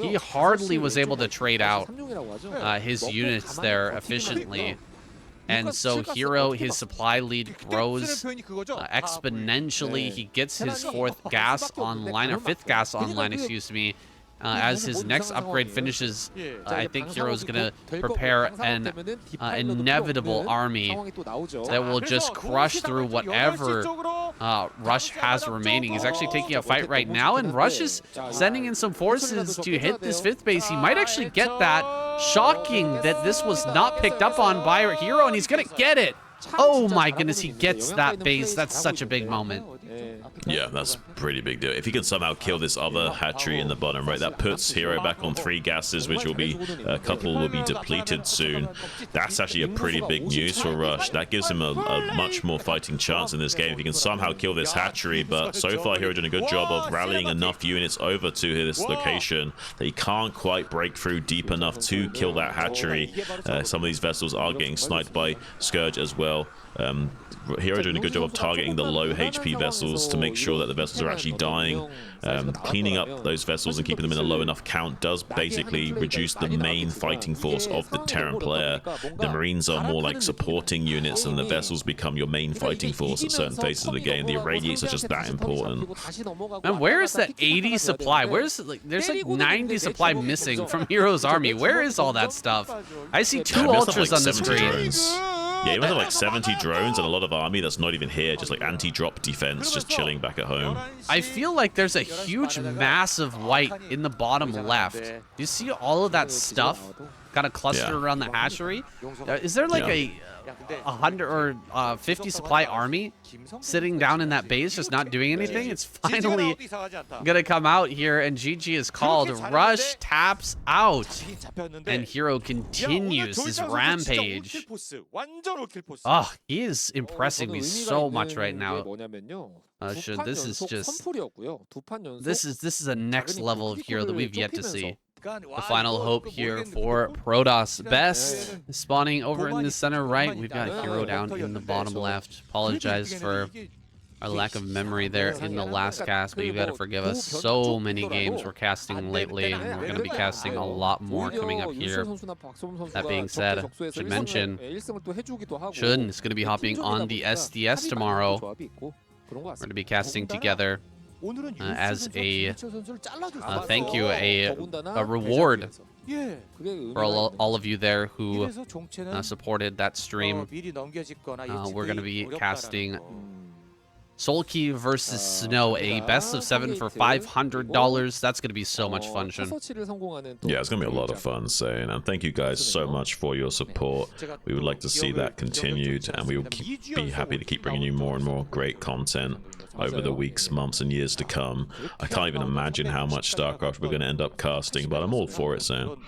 He hardly was able to trade out his units there efficiently. And so Hero, his supply lead grows exponentially. He gets his 4th gas online, or 5th gas online, excuse me. As his next upgrade finishes, I think Hero's going to prepare an inevitable army that will just crush through whatever Rush has remaining. He's actually taking a fight right now, and Rush is sending in some forces to hit this 5th base. He might actually get that. Shocking that this was not picked up on by Hero, and he's going to get it. Oh my goodness, he gets that base. That's such a big moment. Yeah, that's pretty big deal. If he can somehow kill this other hatchery in the bottom right, that puts Hero back on 3 gases, which will be a couple will be depleted soon. That's actually a pretty big news for Rush. That gives him a much more fighting chance in this game if he can somehow kill this hatchery. But so far, Hero doing a good job of rallying enough units over to this location that he can't quite break through deep enough to kill that hatchery. Some of these vessels are getting sniped by Scourge as well. Hero doing a good job of targeting the low HP vessels to make sure that the vessels are actually dying. Cleaning up those vessels and keeping them in a low enough count does basically reduce the main fighting force of the Terran player. The Marines are more like supporting units, and the vessels become your main fighting force at certain phases of the game. The irradiates are just that important. And where is that 80 supply? Where's like there's like 90 supply missing from Hero's army? Where is all that stuff? I see 2 ultras on the screen. Drones. Yeah, he must have like 70 drones and a lot of army that's not even here, just like anti-drop defense, just chilling back at home. I feel like there's a huge, massive white in the bottom left. Do you see all of that stuff kind of clustered around the hatchery? Is there like a 100 or 50 supply army sitting down in that base just not doing anything? It's finally gonna come out here, and GG is called. Rush taps out, and Hero continues his rampage. Oh, he is impressing me so much right now. This is just this is a next level of Hero that we've yet to see. The final hope here for Protoss. Best spawning over in the center right. We've got Hero down in the bottom left. Apologize for our lack of memory there in the last cast, but you got to forgive us. So many games we're casting lately, and we're going to be casting a lot more coming up here. That being said, I should mention, Chun is going to be hopping on the SDS tomorrow. We're going to be casting together as a thank you, a reward for all of you there who supported that stream. We're going to be casting Solkey versus Snow, a best of 7 for $500. That's going to be so much fun, Shun. Yeah, it's going to be a lot of fun, Sane. And thank you guys so much for your support. We would like to see that continued, and we will be happy to keep bringing you more and more great content over the weeks, months, and years to come. I can't even imagine how much StarCraft we're going to end up casting, but I'm all for it, Sam.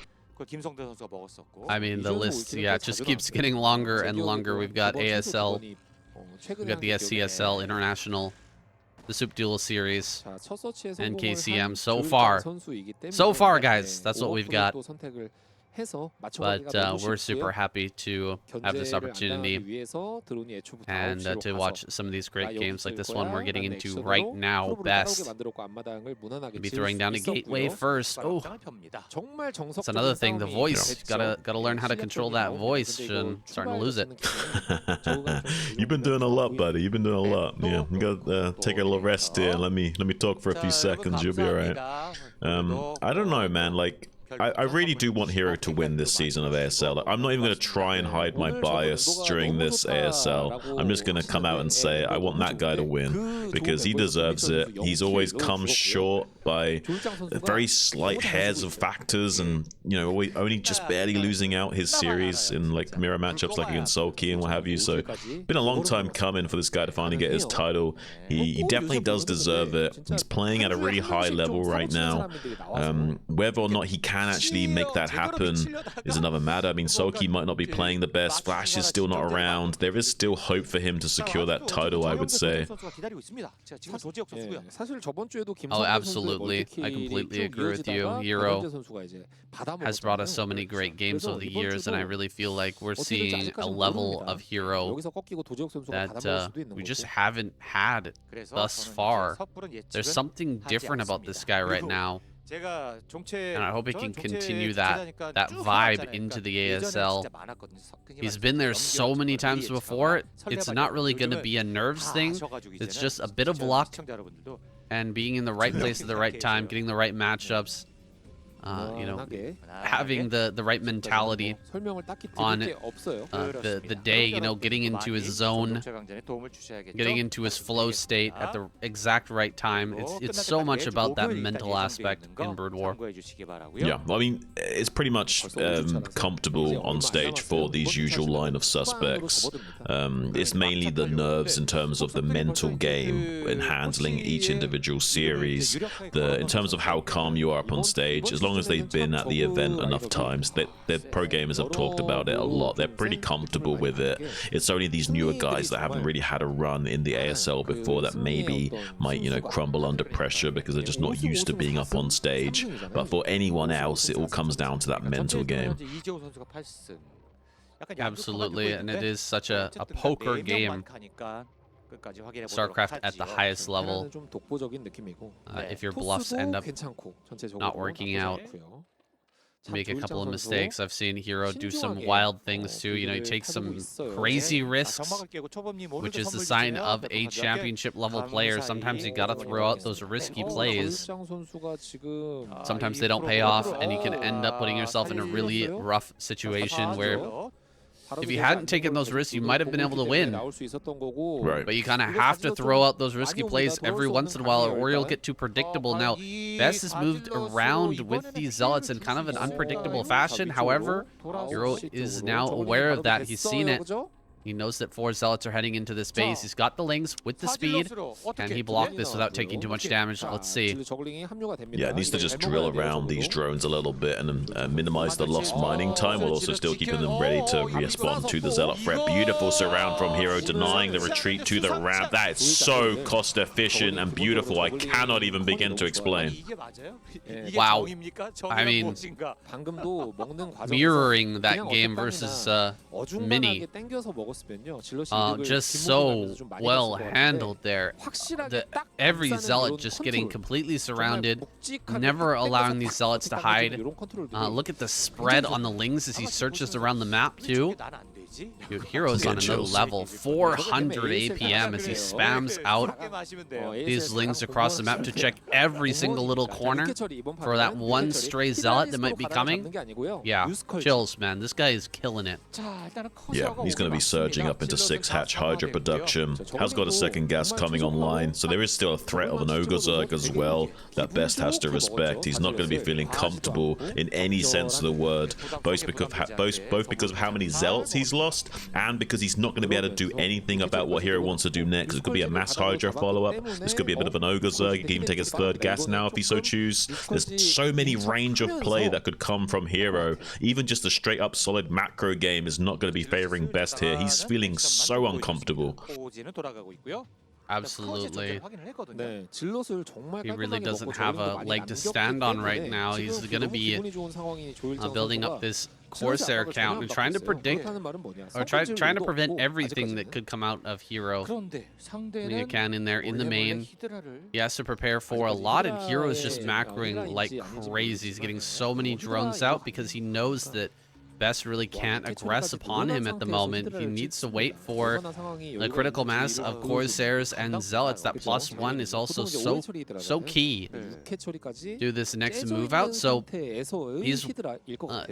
I mean, the list, yeah, it just keeps getting longer and longer. We've got ASL, we've got the SCSL International, the SOOP Series, and KCM. So far, guys, that's what we've got. But we're super happy to have this opportunity and to watch some of these great games like this one we're getting into right now. Best. We'll be throwing down a gateway first. Oh, that's another thing. The voice. Gotta learn how to control that voice. And starting to lose it. You've been doing a lot, buddy. You've been doing a lot. Yeah, you gotta take a little rest here. Let me talk for a few seconds. You'll be all right. I don't know, man. Like, I really do want Hero to win this season of ASL. Like, I'm not even going to try and hide my bias during this ASL. I'm just going to come out and say I want that guy to win because he deserves it. He's always come short by very slight hairs of factors, and you know, only just barely losing out his series in like mirror matchups like against Solkey and what have you. So been a long time coming for this guy to finally get his title. He definitely does deserve it. He's playing at a really high level right now. Whether or not he can actually make that happen is another matter. I mean, Solkey might not be playing the best. Flash is still not around. There is still hope for him to secure that title, I would say. Oh, absolutely. I completely agree with you. Hero has brought us so many great games over the years, and I really feel like we're seeing a level of Hero that we just haven't had thus far. There's something different about this guy right now. And I hope he can continue that vibe into the ASL. He's been there so many times before. It's not really going to be a nerves thing. It's just a bit of luck and being in the right place at the right time, getting the right matchups. you know, having the right mentality on the day, you know, getting into his zone, getting into his flow state at the exact right time. It's so much about that mental aspect in Brood War. Yeah, I mean, it's pretty much comfortable on stage for these usual line of suspects. It's mainly the nerves in terms of the mental game and handling each individual series. In terms of how calm you are up on stage, as long as they've been at the event enough times, the pro gamers have talked about it a lot. They're pretty comfortable with it. It's only these newer guys that haven't really had a run in the ASL before that maybe might, you know, crumble under pressure because they're just not used to being up on stage. But for anyone else, it all comes down to that mental game. Absolutely, and it is such a poker game. Starcraft at the highest level. If your bluffs end up not working out, make a couple of mistakes. I've seen Hero do some wild things too. You know, he takes some crazy risks, which is the sign of a championship level player. Sometimes you gotta throw out those risky plays. Sometimes they don't pay off, and you can end up putting yourself in a really rough situation where if you hadn't taken those risks, you might have been able to win. Right. But you kind of have to throw out those risky plays every once in a while, or you'll get too predictable. Now, Best has moved around with these Zealots in kind of an unpredictable fashion. However, Hero is now aware of that. He's seen it. He knows that 4 Zealots are heading into this base. He's got the Lings with the speed. Can he block this without taking too much damage? Let's see. Yeah, it needs to just drill around these drones a little bit and minimize the lost mining time while also still keeping them ready to respond to the Zealot threat. Beautiful surround from Hero, denying the retreat to the ramp. That is so cost efficient and beautiful. I cannot even begin to explain. Wow. I mean, mirroring that game versus Mini. Just so well handled there. Every Zealot just getting completely surrounded, never allowing these Zealots to hide. Look at the spread on the Lings as he searches around the map too. Dude, Hero's on another level. 400 APM as he spams out these Lings across the map to check every single little corner for that one stray Zealot that might be coming. Yeah, chills, man. This guy is killing it. Yeah, he's going to be surging up into 6-hatch Hydra production. Has got a second gas coming online, so there is still a threat of an Ogre Zerg as well that Best has to respect. He's not going to be feeling comfortable in any sense of the word, both because of how many Zealots he's lost, and because he's not going to be able to do anything about what Hero wants to do next. It could be a mass Hydra follow-up. This could be a bit of an Ogre Zerg. He can even take his 3rd gas now if he so choose. There's so many range of play that could come from Hero. Even just a straight-up solid macro game is not going to be favoring Best here. He's feeling so uncomfortable. Absolutely. He really doesn't have a leg to stand on right now. He's going to be building up this Corsair count and trying to predict or trying to prevent everything that could come out of Hero. Putting a cannon there in the main. He has to prepare for a lot, and Hero is just macroing like crazy. He's getting so many drones out because he knows that Best really can't aggress upon him at the moment. He needs to wait for the critical mass of Corsairs and Zealots. That +1 is also so key to this next move out. So he's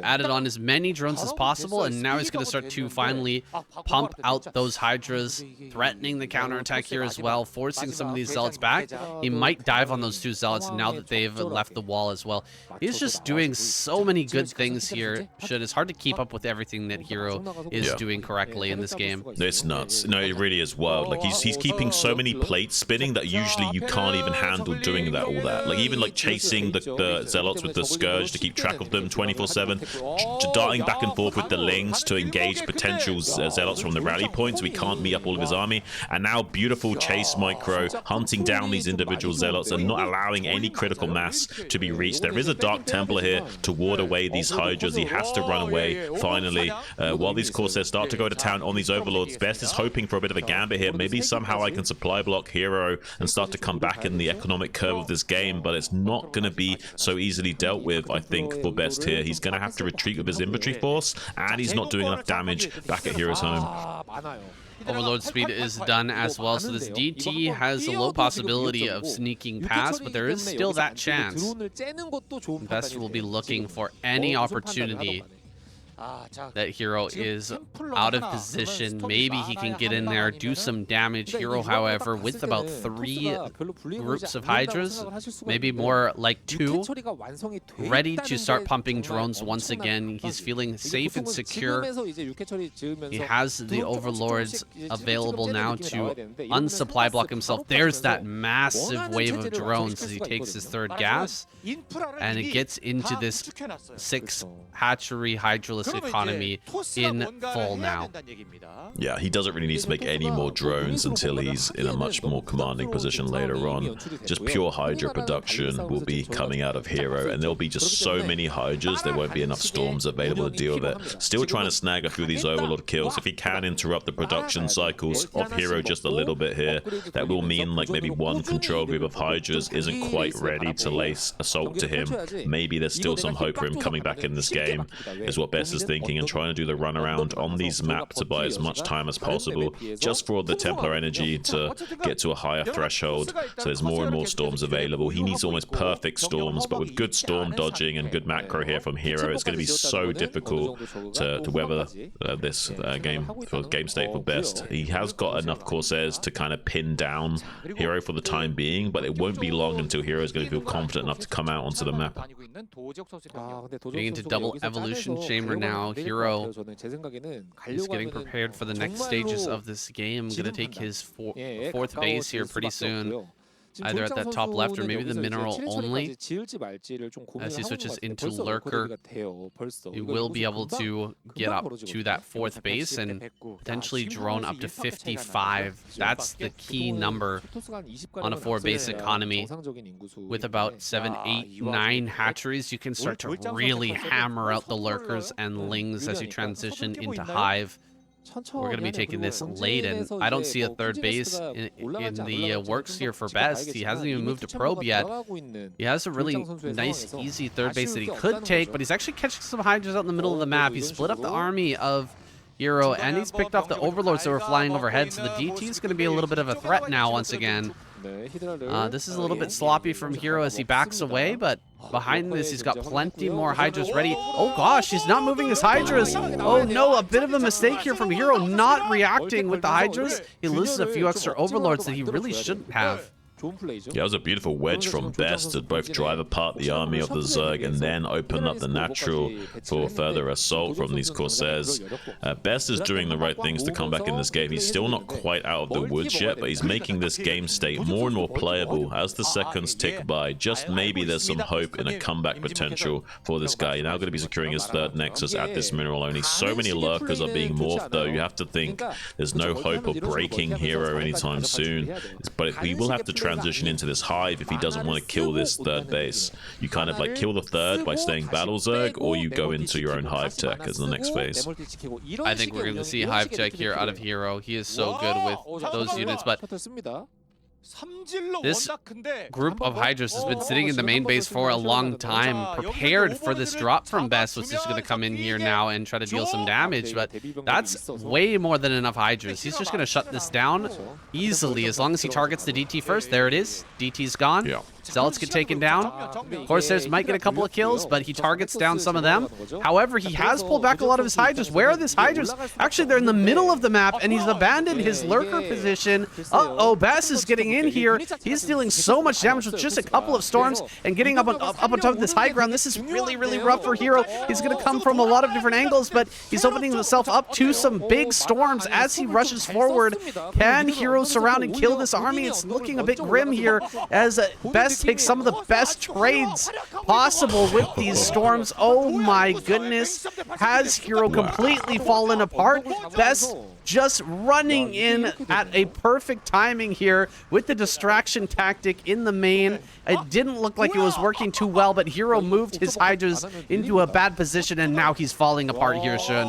added on as many drones as possible, and now he's going to start to finally pump out those Hydras, threatening the counterattack here as well, forcing some of these Zealots back. He might dive on those 2 Zealots now that they've left the wall as well. He's just doing so many good things here. It's hard to keep up with everything that Hero is doing correctly in this game. It's nuts. No, it really is wild. Like he's keeping so many plates spinning that usually you can't even handle doing all that. Like even like chasing the Zealots with the Scourge to keep track of them 24/7, darting back and forth with the Lings to engage potential Zealots from the rally points. We can't meet up all of his army. And now beautiful chase micro, hunting down these individual Zealots and not allowing any critical mass to be reached. There is a Dark Templar here to ward away these Hydras. He has to run away. Finally, while these Corsairs start to go to town on these Overlords, Best is hoping for a bit of a gambit here. Maybe somehow I can supply block Hero and start to come back in the economic curve of this game, but it's not going to be so easily dealt with, I think, for Best here. He's going to have to retreat with his infantry force, and he's not doing enough damage back at Hero's home. Overload speed is done as well, so this DT has a low possibility of sneaking past, but there is still that chance. Best will be looking for any opportunity that Hero is out of position. Maybe he can get in there, do some damage. Hero, however, with about 3 groups of Hydras, maybe more like 2, ready to start pumping drones once again. He's feeling safe and secure. He has the Overlords available now to unsupply block himself. There's that massive wave of drones as he takes his 3rd gas, and it gets into this 6 hatchery Hydraless economy in full now. Yeah, he doesn't really need to make any more drones until he's in a much more commanding position later on. Just pure Hydra production will be coming out of Hero, and there'll be just so many Hydras, there won't be enough storms available to deal with it. Still trying to snag a few of these Overlord kills. If he can interrupt the production cycles of Hero just a little bit here, that will mean like maybe one control group of Hydras isn't quite ready to lace assault to him. Maybe there's still some hope for him coming back in this game, is what Best is thinking, and trying to do the runaround on these maps to buy as much time as possible, just for the Templar energy to get to a higher threshold, so there's more and more storms available. He needs almost perfect storms, but with good storm dodging and good macro here from Hero, it's going to be so difficult to weather this game state for Best. He has got enough Corsairs to kind of pin down Hero for the time being, but it won't be long until Hero is going to feel confident enough to come out onto the map. Getting into double evolution chamber now. Hero is getting prepared for the next stages of this game. Gonna take his 4th base here pretty soon, either at that top left or maybe the mineral only. As he switches into Lurker, he will be able to get up to that 4th base and potentially drone up to 55. That's the key number on a 4-base economy. With about 7, 8, 9 hatcheries, you can start to really hammer out the Lurkers and Lings as you transition into Hive. We're going to be taking this late, and I don't see a 3rd base in the works here for Best. He hasn't even moved to Probe yet. He has a really nice, easy 3rd base that he could take, but he's actually catching some Hydras out in the middle of the map. He's split up the army of Hero, and he's picked off the Overlords that were flying overhead, so the DT is going to be a little bit of a threat now once again. This is a little bit sloppy from Hero as he backs away, but behind this he's got plenty more Hydras ready. Oh gosh, he's not moving his Hydras. Oh no, a bit of a mistake here from Hero, not reacting with the Hydras. He loses a few extra Overlords that he really shouldn't have. Yeah, it was a beautiful wedge from Best to both drive apart the army of the Zerg and then open up the natural for further assault from these Corsairs. Best is doing the right things to come back in this game. He's still not quite out of the woods yet, but he's making this game state more and more playable as the seconds tick by. Just maybe there's some hope in a comeback potential for this guy. You're now going to be securing his 3rd Nexus at this mineral only. So many Lurkers are being morphed though. You have to think there's no hope of breaking Hero anytime soon, but he will have to transition into this Hive if he doesn't want to kill this 3rd base. You kind of like kill the 3rd by staying Battle Zerg, or you go into your own Hive tech as the next phase. I think we're going to see Hive tech here out of Hero. He is so good with those units, but this group of Hydras has been sitting in the main base for a long time, prepared for this drop from Best, which is going to come in here now and try to deal some damage, but that's way more than enough Hydras. He's just going to shut this down easily as long as he targets the DT first. There it is. DT's gone. Yeah. Zealots get taken down. Corsairs might get a couple of kills, but he targets down some of them. However, he has pulled back a lot of his Hydras. Where are these Hydras? Actually, they're in the middle of the map, and he's abandoned his Lurker position. Uh-oh, Best is getting in here. He's dealing so much damage with just a couple of storms and getting up on top of this high ground. This is really, really rough for Hero. He's going to come from a lot of different angles, but he's opening himself up to some big storms as he rushes forward. Can Hero surround and kill this army? It's looking a bit grim here as Best takes some of the best trades possible with these storms. Oh my goodness. Has Hero completely fallen apart? Best just running in at a perfect timing here with the distraction tactic in the main. It didn't look like it was working too well, but Hero moved his Hydras into a bad position, and now he's falling apart here, Shun.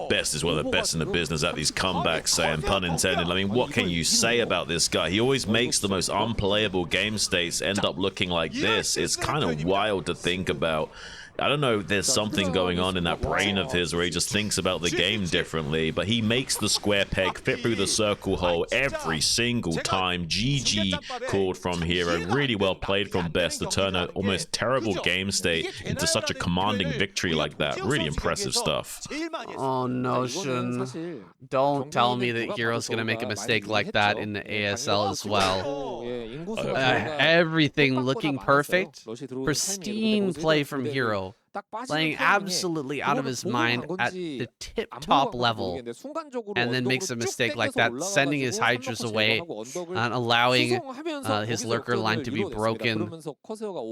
Best is one of the best in the business at these comebacks, saying pun intended. I mean, what can you say about this guy? He always makes the most unplayable game states end up looking like this. It's kind of wild to think about. I don't know, there's something going on in that brain of his where he just thinks about the game differently, but he makes the square peg fit through the circle hole every single time. GG called from Hero. Really well played from Best to turn an almost terrible game state into such a commanding victory like that. Really impressive stuff. Oh no, Shun. Don't tell me that Hero's gonna make a mistake like that in the ASL as well. Everything looking perfect. Pristine play from Hero. Playing absolutely out of his mind at the tip-top level, and then makes a mistake like that, sending his Hydras away and allowing his Lurker line to be broken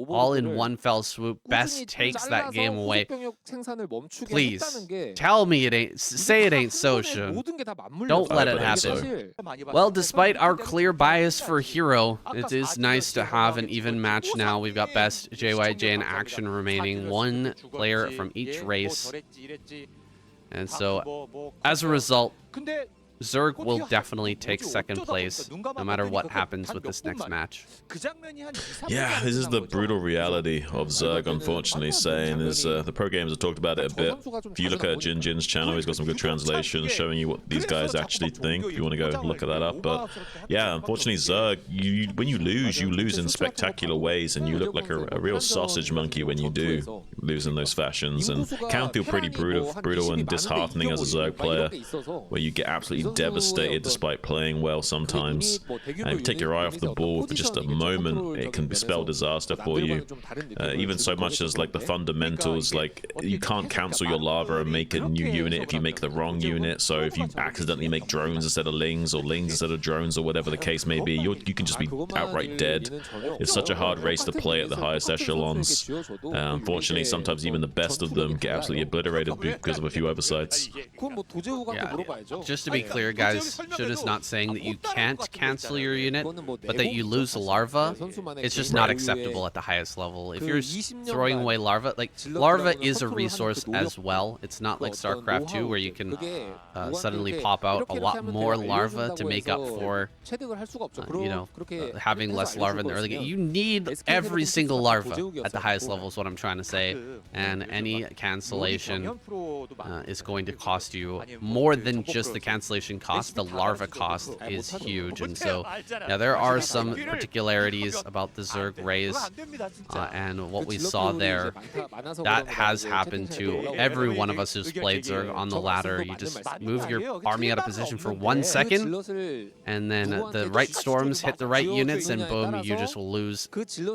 all in one fell swoop. Best takes that game away. Please, tell me it ain't, say it ain't so, Shun. Don't let it happen. Well, despite our clear bias for Hero, it is nice to have an even match now. We've got Best, JYJ, and Action remaining. One player from each race, and so as a result, Zerg will definitely take second place no matter what happens with this next match. Yeah, this is the brutal reality of Zerg, unfortunately, saying is the pro gamers have talked about it a bit. If you look at Jin's channel, he's got some good translations showing you what these guys actually think, if you want to go look at that up. But yeah, unfortunately, Zerg, when you lose in spectacular ways, and you look like a real sausage monkey when you do lose in those fashions, and can feel pretty brutal and disheartening as a Zerg player, where you get absolutely devastated despite playing well sometimes, and if you take your eye off the ball for just a moment, it can spell disaster for you. Even so much as like the fundamentals, like you can't cancel your lava and make a new unit if you make the wrong unit. So if you accidentally make drones instead of lings, or lings instead of drones, or whatever the case may be, you can just be outright dead. It's such a hard race to play at the highest echelons. Unfortunately, sometimes even the best of them get absolutely obliterated because of a few oversights. Yeah. Just to be clear, guys, Shun is not saying that you can't cancel your unit, but that you lose a larva. It's just not acceptable at the highest level. If you're throwing away larva, like, larva is a resource as well. It's not like Starcraft 2 where you can suddenly pop out a lot more larva to make up for, you know, having less larva in the early game. You need every single larva at the highest level is what I'm trying to say, and any cancellation is going to cost you more than just the cancellation cost. The larva cost is huge, and so yeah, there are some particularities about the Zerg raise, and what we saw there, that has happened to every one of us who's played Zerg on the ladder. You just move your army out of position for 1 second, and then the right storms hit the right units, and boom, you just lose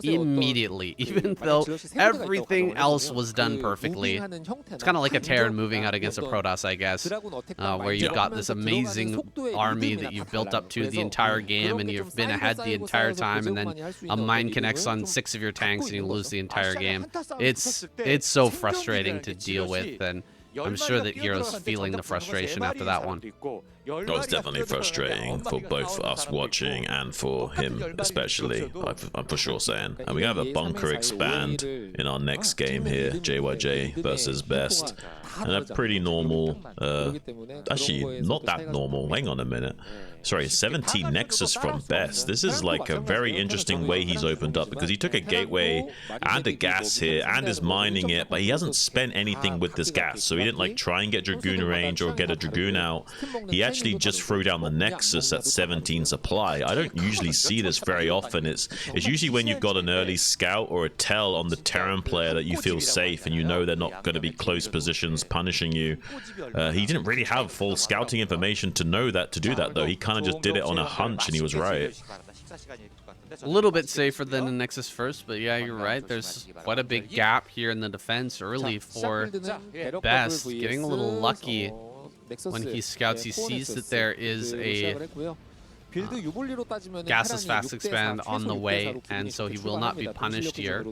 immediately, even though everything else was done perfectly. It's kind of like a Terran moving out against a Protoss, I guess, where you've got this amazing army that you've built up to the entire game, and you've been ahead the entire time, and then a mine connects on 6 of your tanks and you lose the entire game. It's so frustrating to deal with, and I'm sure that Hero's feeling the frustration after that one. It was definitely frustrating for both us watching and for him especially, I'm for sure saying. And we have a bunker expand in our next game here, JYJ versus Best. And a pretty normal, actually not that normal, hang on a minute. Sorry, 17 Nexus from Best. This is like a very interesting way he's opened up, because he took a gateway and a gas here and is mining it, but he hasn't spent anything with this gas, so he didn't like try and get Dragoon range or get a Dragoon out. He actually just threw down the Nexus at 17 supply. I don't usually see this very often. It's usually when you've got an early scout or a tell on the Terran player that you feel safe and you know they're not going to be close positions punishing you. He didn't really have full scouting information to know that, to do that though. He kind of just did it on a hunch, and he was right. A little bit safer than the Nexus first, but yeah, you're right. There's quite a big gap here in the defense early for Best. Getting a little lucky when he scouts. He sees that there is a gases fast expand on the way, and so he will not be punished here.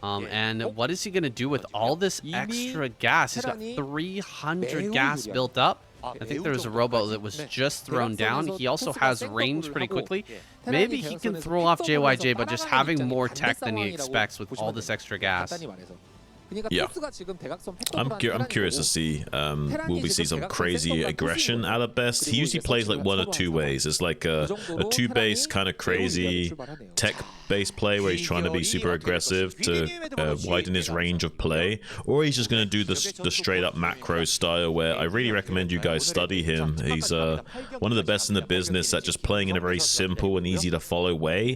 And what is he going to do with all this extra gas? He's got 300 gas built up. I think there was a robo that was just thrown down. He also has range pretty quickly. Maybe he can throw off JYJ, but just having more tech than he expects with all this extra gas. Yeah, I'm curious to see, will we see some crazy aggression out of Best? He usually plays like 1 or 2 ways. It's like a 2-base kind of crazy tech base play where he's trying to be super aggressive to widen his range of play, or he's just going to do the straight up macro style where I really recommend you guys study him. He's one of the best in the business at just playing in a very simple and easy to follow way.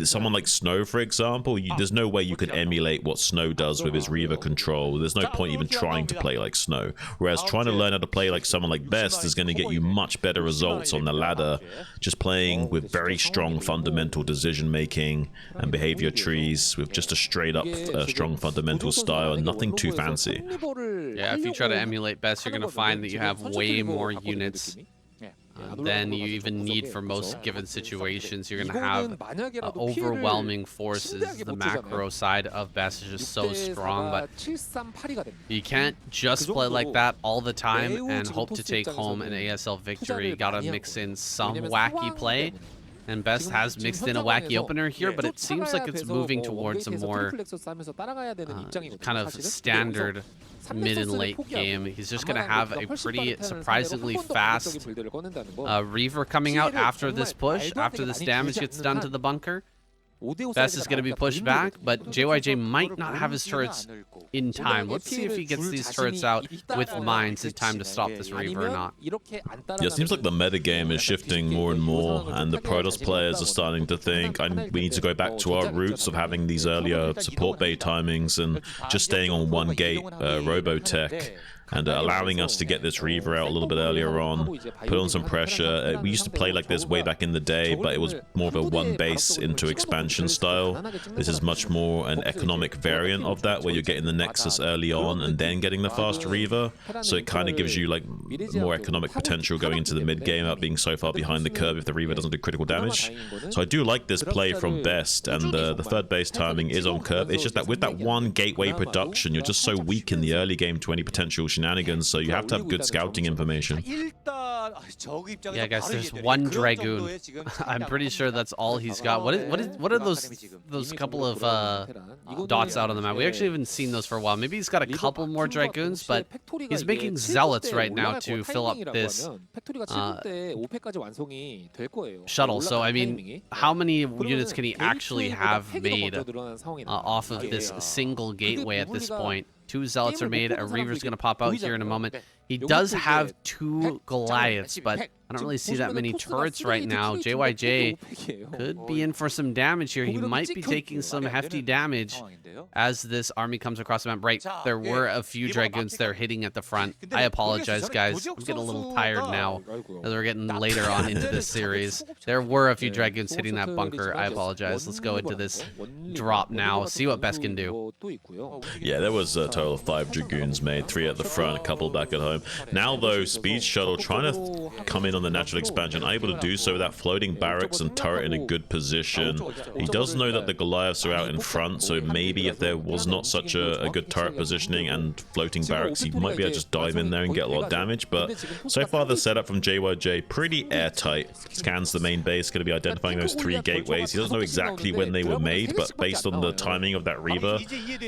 Someone like Snow, for example, there's no way you could emulate what Snow does with his Reaver control. There's no point even trying to play like Snow. Whereas trying to learn how to play like someone like Best is going to get you much better results on the ladder, just playing with very strong fundamental decision making and behavior trees with just a straight up strong fundamental style and nothing too fancy. Yeah, if you try to emulate Best, you're going to find that you have way more units than you even need for most given situations. You're going to have overwhelming forces. The macro side of Best is just so strong, but you can't just play like that all the time and hope to take home an ASL victory. You got to mix in some wacky play. And Best has mixed in a wacky opener here, but it seems like it's moving towards a more kind of standard mid and late game. He's just going to have a pretty surprisingly fast Reaver coming out after this push, after this damage gets done to the bunker. Best is going to be pushed back, but JYJ might not have his turrets in time. Let's see if he gets these turrets out with mines in time to stop this Reaver or not. Yeah, it seems like the metagame is shifting more and more, and the Protoss players are starting to think we need to go back to our roots of having these earlier support bay timings and just staying on one gate Robotech. And allowing us to get this Reaver out a little bit earlier on, put on some pressure. We used to play like this way back in the day, but it was more of a one base into expansion style. This is much more an economic variant of that, where you're getting the Nexus early on and then getting the fast Reaver. So it kind of gives you like more economic potential going into the mid game without being so far behind the curve if the Reaver doesn't do critical damage. So I do like this play from Best, and the third base timing is on curve. It's just that with that one gateway production, you're just so weak in the early game to any potential shenanigans, so you have to have good scouting information. Yeah, guys, there's one Dragoon. I'm pretty sure that's all he's got. What are those couple of dots out on the map? We actually haven't seen those for a while. Maybe he's got a couple more Dragoons, but he's making Zealots right now to fill up this shuttle. So, I mean, how many units can he actually have made off of this single gateway at this point? 2 Zealots are made. A Reaver's going to pop out here in a moment. He does have 2 Goliaths, but I don't really see that many turrets right now. JYJ could be in for some damage here. He might be taking some hefty damage as this army comes across the map. Right, there were a few Dragoons there hitting at the front. I apologize, guys. I'm getting a little tired now as we're getting later on into this series. There were a few Dragoons hitting that bunker. I apologize. Let's go into this drop now. See what Best can do. Yeah, there was a total of 5 Dragoons made. 3 at the front, a couple back at home. Now, though, Speed Shuttle trying to come in on the natural expansion, able to do so with that floating barracks and turret in a good position. He does know that the Goliaths are out in front, so maybe if there was not such a good turret positioning and floating barracks, he might be able to just dive in there and get a lot of damage. But so far, the setup from JYJ pretty airtight. Scans the main base, going to be identifying those 3 gateways. He doesn't know exactly when they were made, but based on the timing of that Reaver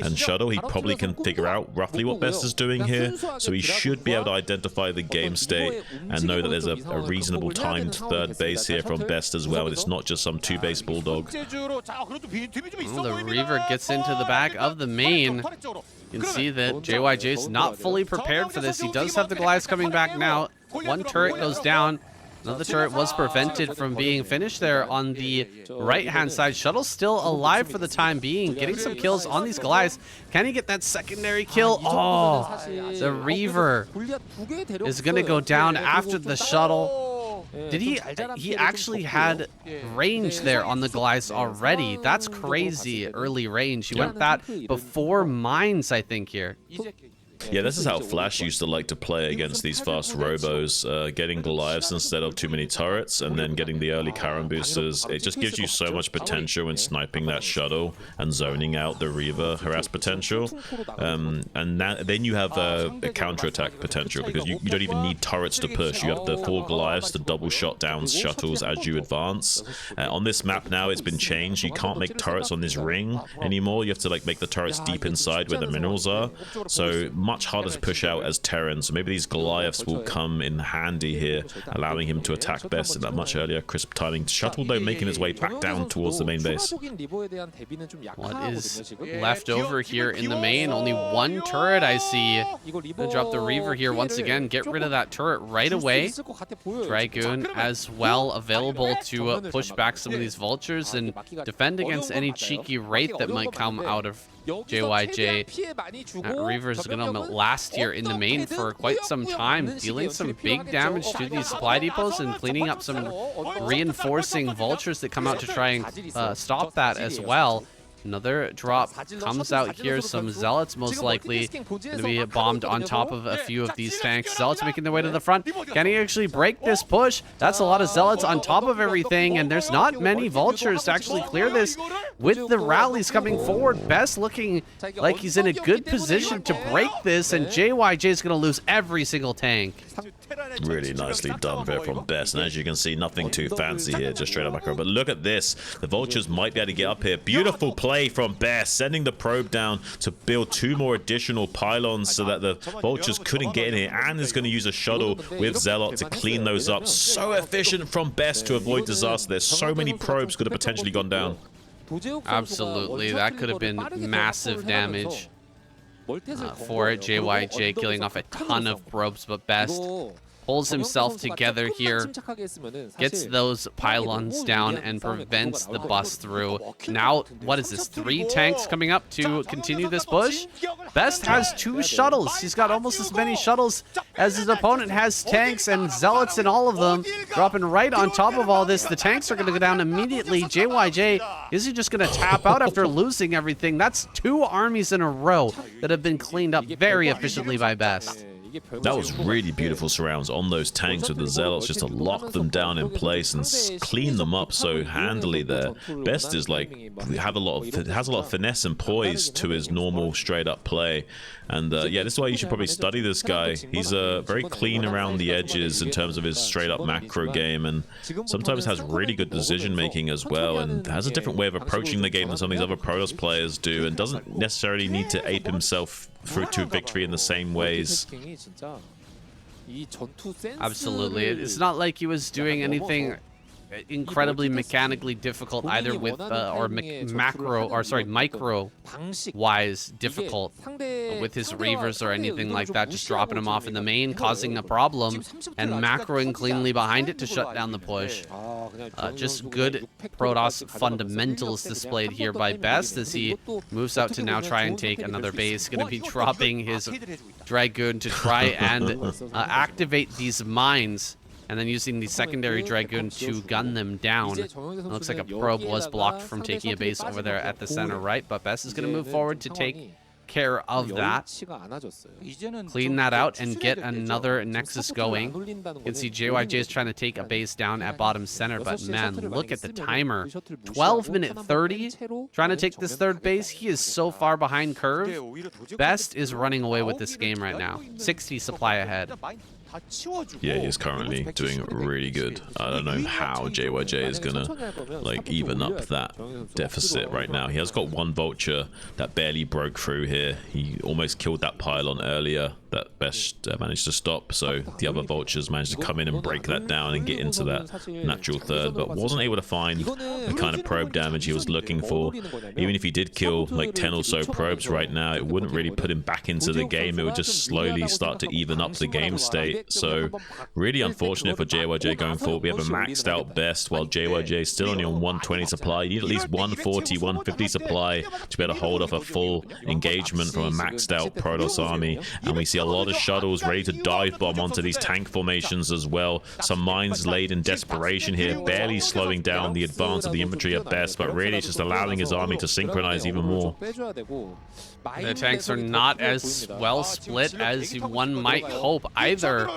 and Shuttle, he probably can figure out roughly what Best is doing here. So he should be able to identify the game state and know that there's a reasonable timed third base here from Best as well. It's not just some 2-base bulldog. Well, the Reaver gets into the back of the main. You can see that JYJ's not fully prepared for this. He does have the Goliaths coming back now. 1 turret goes down. Another turret was prevented from being finished there on the right-hand side. Shuttle's still alive for the time being, getting some kills on these Goliaths. Can he get that secondary kill? Oh, the Reaver is going to go down after the Shuttle. Did he actually had range there on the Goliaths already. That's crazy early range. He went that before mines, I think, here. Yeah, this is how Flash used to like to play against these fast robos, getting Goliaths instead of too many turrets, and then getting the early Karen boosters. It just gives you so much potential in sniping that shuttle and zoning out the Reaver harass potential. And then you have a counterattack potential, because you don't even need turrets to push. You have the 4 Goliaths to double shot down shuttles as you advance. On this map now, it's been changed. You can't make turrets on this ring anymore. You have to like make the turrets deep inside where the minerals are. So much harder to push out as Terran, so maybe these Goliaths will come in handy here, allowing him to attack Best in that much earlier crisp timing. Shuttle, though, making his way back down towards the main base. What is left over here in the main? Only one turret I see. Gonna drop the Reaver here once again. Get rid of that turret right away. Dragoon as well available to push back some of these vultures and defend against any cheeky Wraith that might come out of JYJ. Reaver's gonna last here in the main for quite some time, dealing some big damage to these supply depots and cleaning up some reinforcing vultures that come out to try and stop that as well. Another drop comes out here. Some Zealots most likely going to be bombed on top of a few of these tanks. Zealots making their way to the front. Can he actually break this push? That's a lot of Zealots on top of everything, and there's not many vultures to actually clear this with the rallies coming forward. Best looking like he's in a good position to break this, and JYJ is going to lose every single tank. Really nicely done there from Best, and as you can see, nothing too fancy here, just straight up macro. But look at this, the vultures might be able to get up here. Beautiful play from Best, sending the probe down to build 2 more additional pylons so that the vultures couldn't get in here, and is going to use a shuttle with Zealot to clean those up. So efficient from Best to avoid disaster. There's so many probes could have potentially gone down. Absolutely, that could have been massive damage for JYJ, killing off a ton of probes, but Best pulls himself together here, gets those pylons down, and prevents the bust through. Now, what is this? 3 tanks coming up to continue this push? Best has 2 shuttles. He's got almost as many shuttles as his opponent has tanks, and Zealots in all of them, dropping right on top of all this. The tanks are going to go down immediately. JYJ, is he just going to tap out after losing everything? That's 2 armies in a row that have been cleaned up very efficiently by Best. That was really beautiful surrounds on those tanks with the Zealots, just to lock them down in place and clean them up so handily there. Best is like, has a lot of finesse and poise to his normal straight up play. And yeah, this is why you should probably study this guy. He's very clean around the edges in terms of his straight up macro game, and sometimes has really good decision making as well, and has a different way of approaching the game than some of these other Protoss players do, and doesn't necessarily need to ape himself through to victory in the same ways. Absolutely. It's not like he was doing anything incredibly mechanically difficult either with micro wise difficult with his Reavers or anything like that, just dropping him off in the main, causing a problem, and macroing cleanly behind it to shut down the push. Just good Protoss fundamentals displayed here by Best as he moves out to now try and take another base. Going to be dropping his Dragoon to try and activate these mines, and then using the secondary Dragoon to gun them down. It looks like a probe was blocked from taking a base over there at the center right, but Best is going to move forward to take care of that. Clean that out and get another Nexus going. You can see JYJ is trying to take a base down at bottom center, but man, look at the timer. 12-minute 30, trying to take this 3rd base. He is so far behind curve. Best is running away with this game right now. 60 supply ahead. Yeah, he's currently doing really good. I don't know how JYJ is gonna like even up that deficit right now. He has got 1 vulture that barely broke through here. He almost killed that pylon earlier that Best managed to stop, so the other vultures managed to come in and break that down and get into that natural 3rd, but wasn't able to find the kind of probe damage he was looking for. Even if he did kill like 10 or so probes right now, it wouldn't really put him back into the game. It would just slowly start to even up the game state. So really unfortunate for JYJ going forward. We have a maxed out Best while JYJ is still only on 120 supply. You need at least 140, 150 supply to be able to hold off a full engagement from a maxed out Protoss army, and we see a lot of shuttles ready to dive bomb onto these tank formations as well. Some mines laid in desperation here, barely slowing down the advance of the infantry at Best, but really it's just allowing his army to synchronize even more. The tanks are not as well split as one might hope either.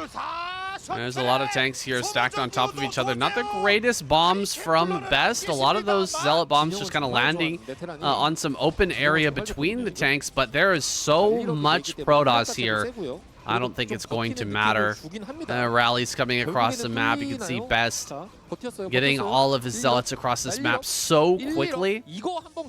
There's a lot of tanks here stacked on top of each other. Not the greatest bombs from Best. A lot of those Zealot bombs just kind of landing on some open area between the tanks, but there is so much Protoss here. I don't think it's going to matter. Rallies coming across the map. You can see Best getting all of his zealots across this map so quickly.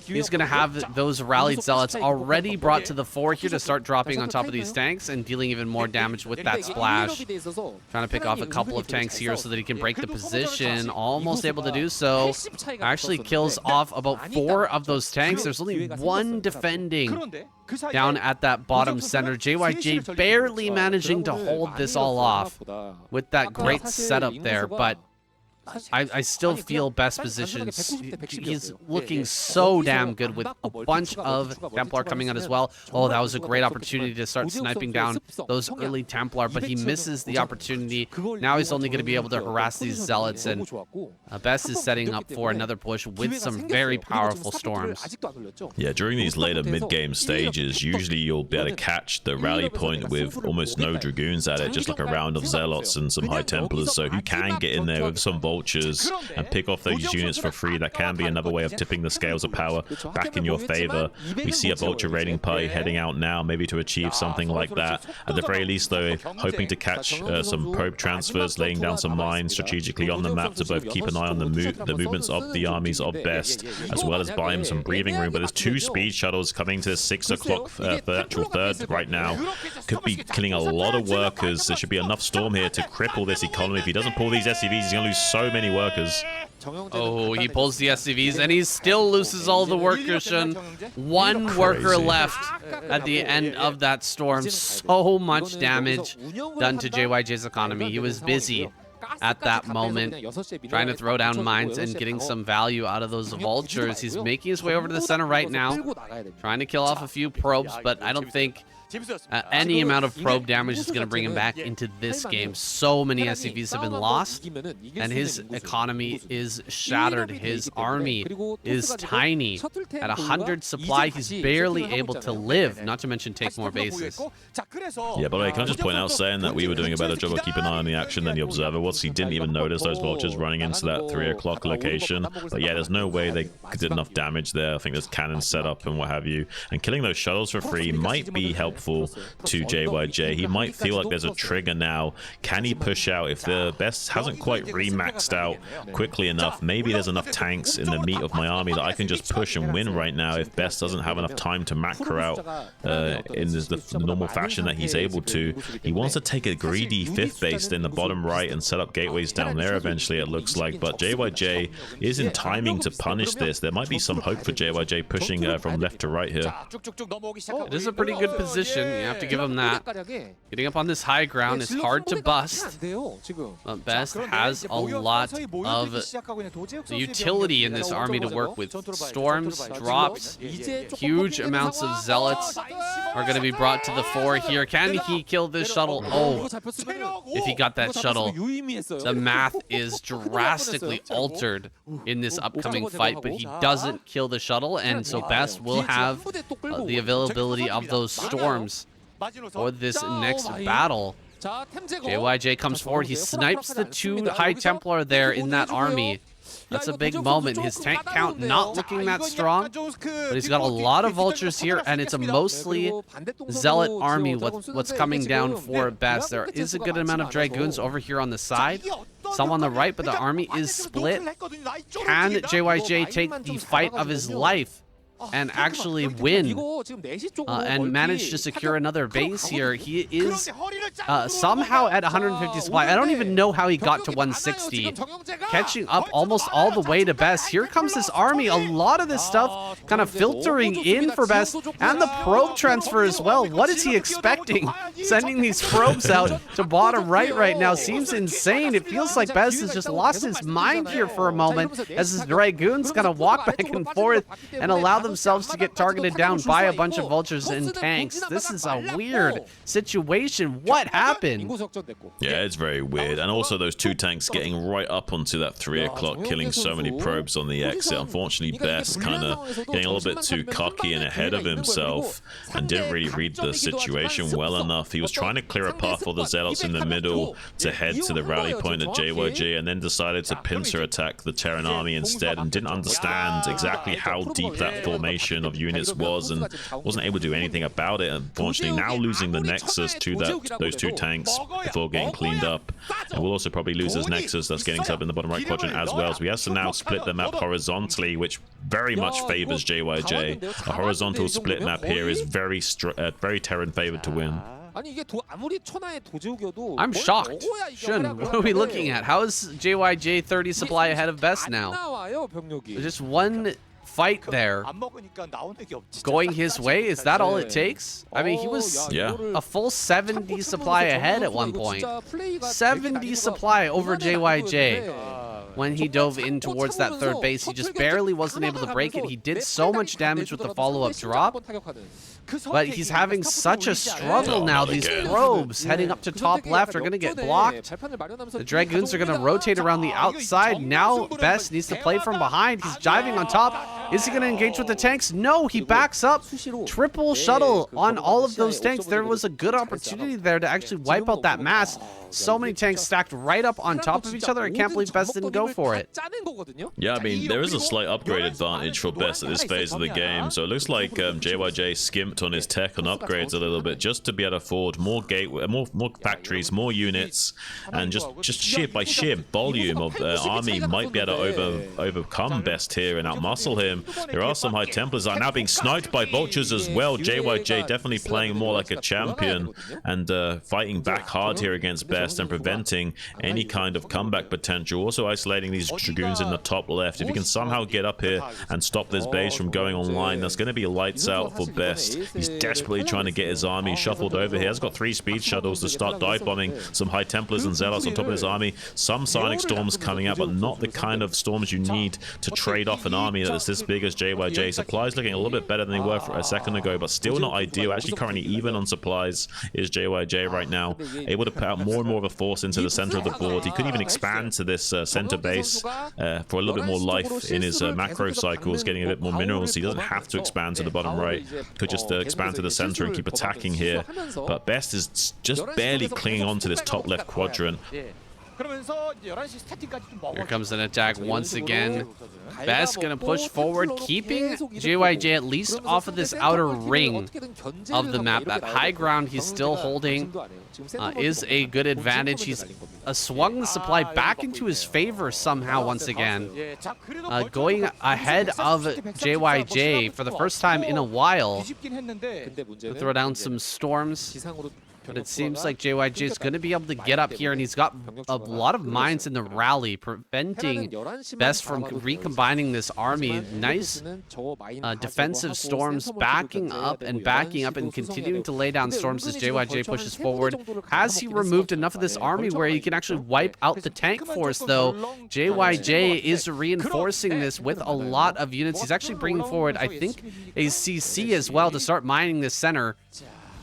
He's going to have those rallied zealots already brought to the fore here to start dropping on top of these tanks and dealing even more damage with that splash. Trying to pick off a couple of tanks here so that he can break the position. Almost able to do so. Actually kills off about 4 of those tanks. There's only 1 defending down at that bottom center. JYJ barely managing to hold this all off with that great setup there, but I still feel best positions. He's looking so damn good with a bunch of Templar coming out as well. Oh, that was a great opportunity to start sniping down those early Templar, but he misses the opportunity. Now he's only going to be able to harass these zealots, and Best is setting up for another push with some very powerful storms. Yeah, during these later mid-game stages, usually you'll be able to catch the rally point with almost no Dragoons at it, just like a round of Zealots and some High Templars, so you can get in there with some Vultures and pick off those units for free. That can be another way of tipping the scales of power back in your favor. We see a Vulture raiding party heading out now, maybe to achieve something like that. At the very least, though, hoping to catch some probe transfers, laying down some mines strategically on the map to both keep an eye on the movements of the armies of Best, as well as buy him some breathing room. But there's 2 speed shuttles coming to 6 o'clock actual third right now. Could be killing a lot of workers. There should be enough storm here to cripple this economy. If he doesn't pull these SCVs, he's going to lose so many workers. Oh, he pulls the SCVs and he still loses all the workers. 1 worker left at the end of that storm. So much damage done to JYJ's economy. He was busy at that moment trying to throw down mines and getting some value out of those vultures. He's making his way over to the center right now, trying to kill off a few probes, but I don't think any amount of probe damage is going to bring him back into this game. So many SCVs have been lost, and his economy is shattered. His army is tiny. At 100 supply, he's barely able to live, not to mention take more bases. Yeah, by the way, can I just point out, saying that we were doing a better job of keeping an eye on the action than the Observer was. He didn't even notice those vultures running into that 3 o'clock location. But yeah, there's no way they did enough damage there. I think there's cannons set up and what have you. And killing those shuttles for free might be helpful to JYJ. He might feel like there's a trigger now. Can he push out? If the Best hasn't quite re-maxed out quickly enough, maybe there's enough tanks in the meat of my army that I can just push and win right now if Best doesn't have enough time to macro out in the normal fashion that he's able to. He wants to take a greedy 5th base in the bottom right and set up gateways down there eventually, it looks like, but JYJ is in timing to punish this. There might be some hope for JYJ pushing from left to right here. It is a pretty good position. You have to give him that. Getting up on this high ground is hard to bust. But Best has a lot of the utility in this army to work with. Storms, drops, huge amounts of zealots are going to be brought to the fore here. Can he kill this shuttle? Oh, if he got that shuttle, the math is drastically altered in this upcoming fight, but he doesn't kill the shuttle, and so Best will have the availability of those storms for this next battle. JYJ comes forward. He snipes the 2 High Templar there in that army. That's a big moment. His tank count not looking that strong, but he's got a lot of vultures here, and it's a mostly zealot army what's coming down for Best. There is a good amount of Dragoons over here on the side, some on the right, but the army is split. Can JYJ take the fight of his life and actually win and manage to secure another base here? He is somehow at 150 supply. I don't even know how he got to 160, catching up almost all the way to Best. Here comes this army. A lot of this stuff kind of filtering in for Best, and the probe transfer as well. What is he expecting? Sending these probes out to bottom right now seems insane. It feels like Best has just lost his mind here for a moment as his Dragoons kind of walk back and forth and allow themselves to get targeted down by a bunch of vultures and tanks. This is a weird situation. What happened? Yeah, it's very weird. And also those 2 tanks getting right up onto that 3 o'clock, killing so many probes on the exit. Unfortunately, Best kind of getting a little bit too cocky and ahead of himself and didn't really read the situation well enough. He was trying to clear a path for the Zealots in the middle to head to the rally point at JYJ, and then decided to pincer attack the Terran army instead, and didn't understand exactly how deep that formation of units was, and wasn't able to do anything about it. Unfortunately, now losing the Nexus to those 2 tanks before getting cleaned up. And we'll also probably lose his Nexus that's getting set up in the bottom right quadrant as well. So he has to now split the map horizontally, which very much favors JYJ. A horizontal split map here is very Terran favored to win. I'm shocked. Shun, what are we looking at? How is JYJ 30 supply ahead of Best now? There's just one fight there going his way. Is that all it takes? I mean, he was a full 70 supply ahead at one point. 70 supply over JYJ. When he dove in towards that third base, he just barely wasn't able to break it. He did so much damage with the follow-up drop, but he's having such a struggle now. These probes heading up to top left are going to get blocked. The Dragoons are going to rotate around the outside. Now Best needs to play from behind. He's diving on top. Is he going to engage with the tanks? No, he backs up. Triple shuttle on all of those tanks. There was a good opportunity there to actually wipe out that mass. So many tanks stacked right up on top of each other. I can't believe Best didn't go for it. Yeah, I mean, there is a slight upgrade advantage for Best at this phase of the game. So it looks like JYJ skimped on his tech and upgrades a little bit just to be able to afford more gateway, more factories, more units, and just sheer volume of army might be able to overcome Best here and outmuscle him. There are some High Templars that are now being sniped by Vultures as well. JYJ definitely playing more like a champion and fighting back hard here against Best and preventing any kind of comeback potential. Also isolating these Dragoons in the top left. If you can somehow get up here and stop this base from going online, that's going to be lights out for Best. He's desperately trying to get his army shuffled over here. He's got 3 speed shuttles to start dive bombing some High Templars and Zealots on top of his army. Some Sonic Storms coming out, but not the kind of storms you need to trade off an army that is this big as JYJ. Supplies looking a little bit better than they were a second ago, but still not ideal. Actually currently even on supplies is JYJ right now. Able to put out more and more of a force into the center of the board. He could even expand to this center base for a little bit more life in his macro cycles, getting a bit more minerals. He doesn't have to expand to the bottom right. Could just expand to the center and keep attacking here. But Best is just barely clinging on to this top left quadrant. Here comes an attack once again. Best gonna push forward, keeping JYJ at least off of this outer ring of the map. That high ground he's still holding is a good advantage. He's swung the supply back into his favor somehow once again. Going ahead of JYJ for the first time in a while to throw down some storms. But it seems like JYJ is going to be able to get up here, and he's got a lot of mines in the rally, preventing Best from recombining this army. Nice defensive storms, backing up and continuing to lay down storms as JYJ pushes forward. Has he removed enough of this army where he can actually wipe out the tank force, though? JYJ is reinforcing this with a lot of units. He's actually bringing forward, I think, a CC as well to start mining this center.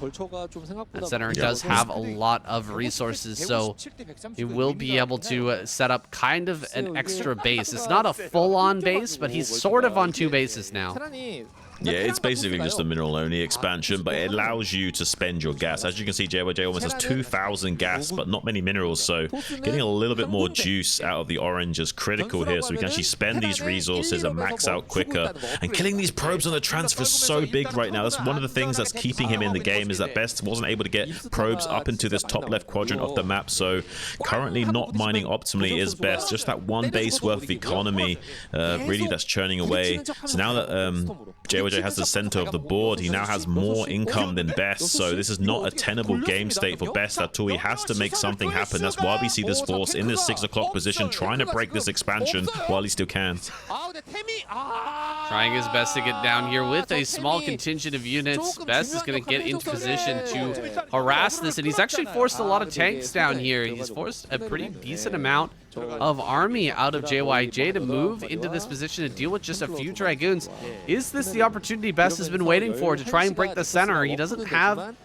That center does have a lot of resources, so he will be able to set up kind of an extra base. It's not a full-on base, but he's sort of on 2 bases now. Yeah, it's basically just a mineral-only expansion, but it allows you to spend your gas. As you can see, JYJ almost has 2,000 gas, but not many minerals, so getting a little bit more juice out of the orange is critical here, so we can actually spend these resources and max out quicker. And killing these probes on the transfer is so big right now. That's one of the things that's keeping him in the game, is that Best wasn't able to get probes up into this top left quadrant of the map, so currently not mining optimally is Best. Just that 1 base worth of economy, really that's churning away. So now that JYJ has the center of the board, he now has more income than Best, so this is not a tenable game state for Best at all. He has to make something happen. That's why we see this force in this 6 o'clock position trying to break this expansion while he still can. Trying his best to get down here with a small contingent of units. Best is going to get into position to harass this, and he's actually forced a lot of tanks down here. He's forced a pretty decent amount of army out of JYJ to move into this position to deal with just a few Dragoons. Is this the opportunity Best has been waiting for to try and break the center? He doesn't have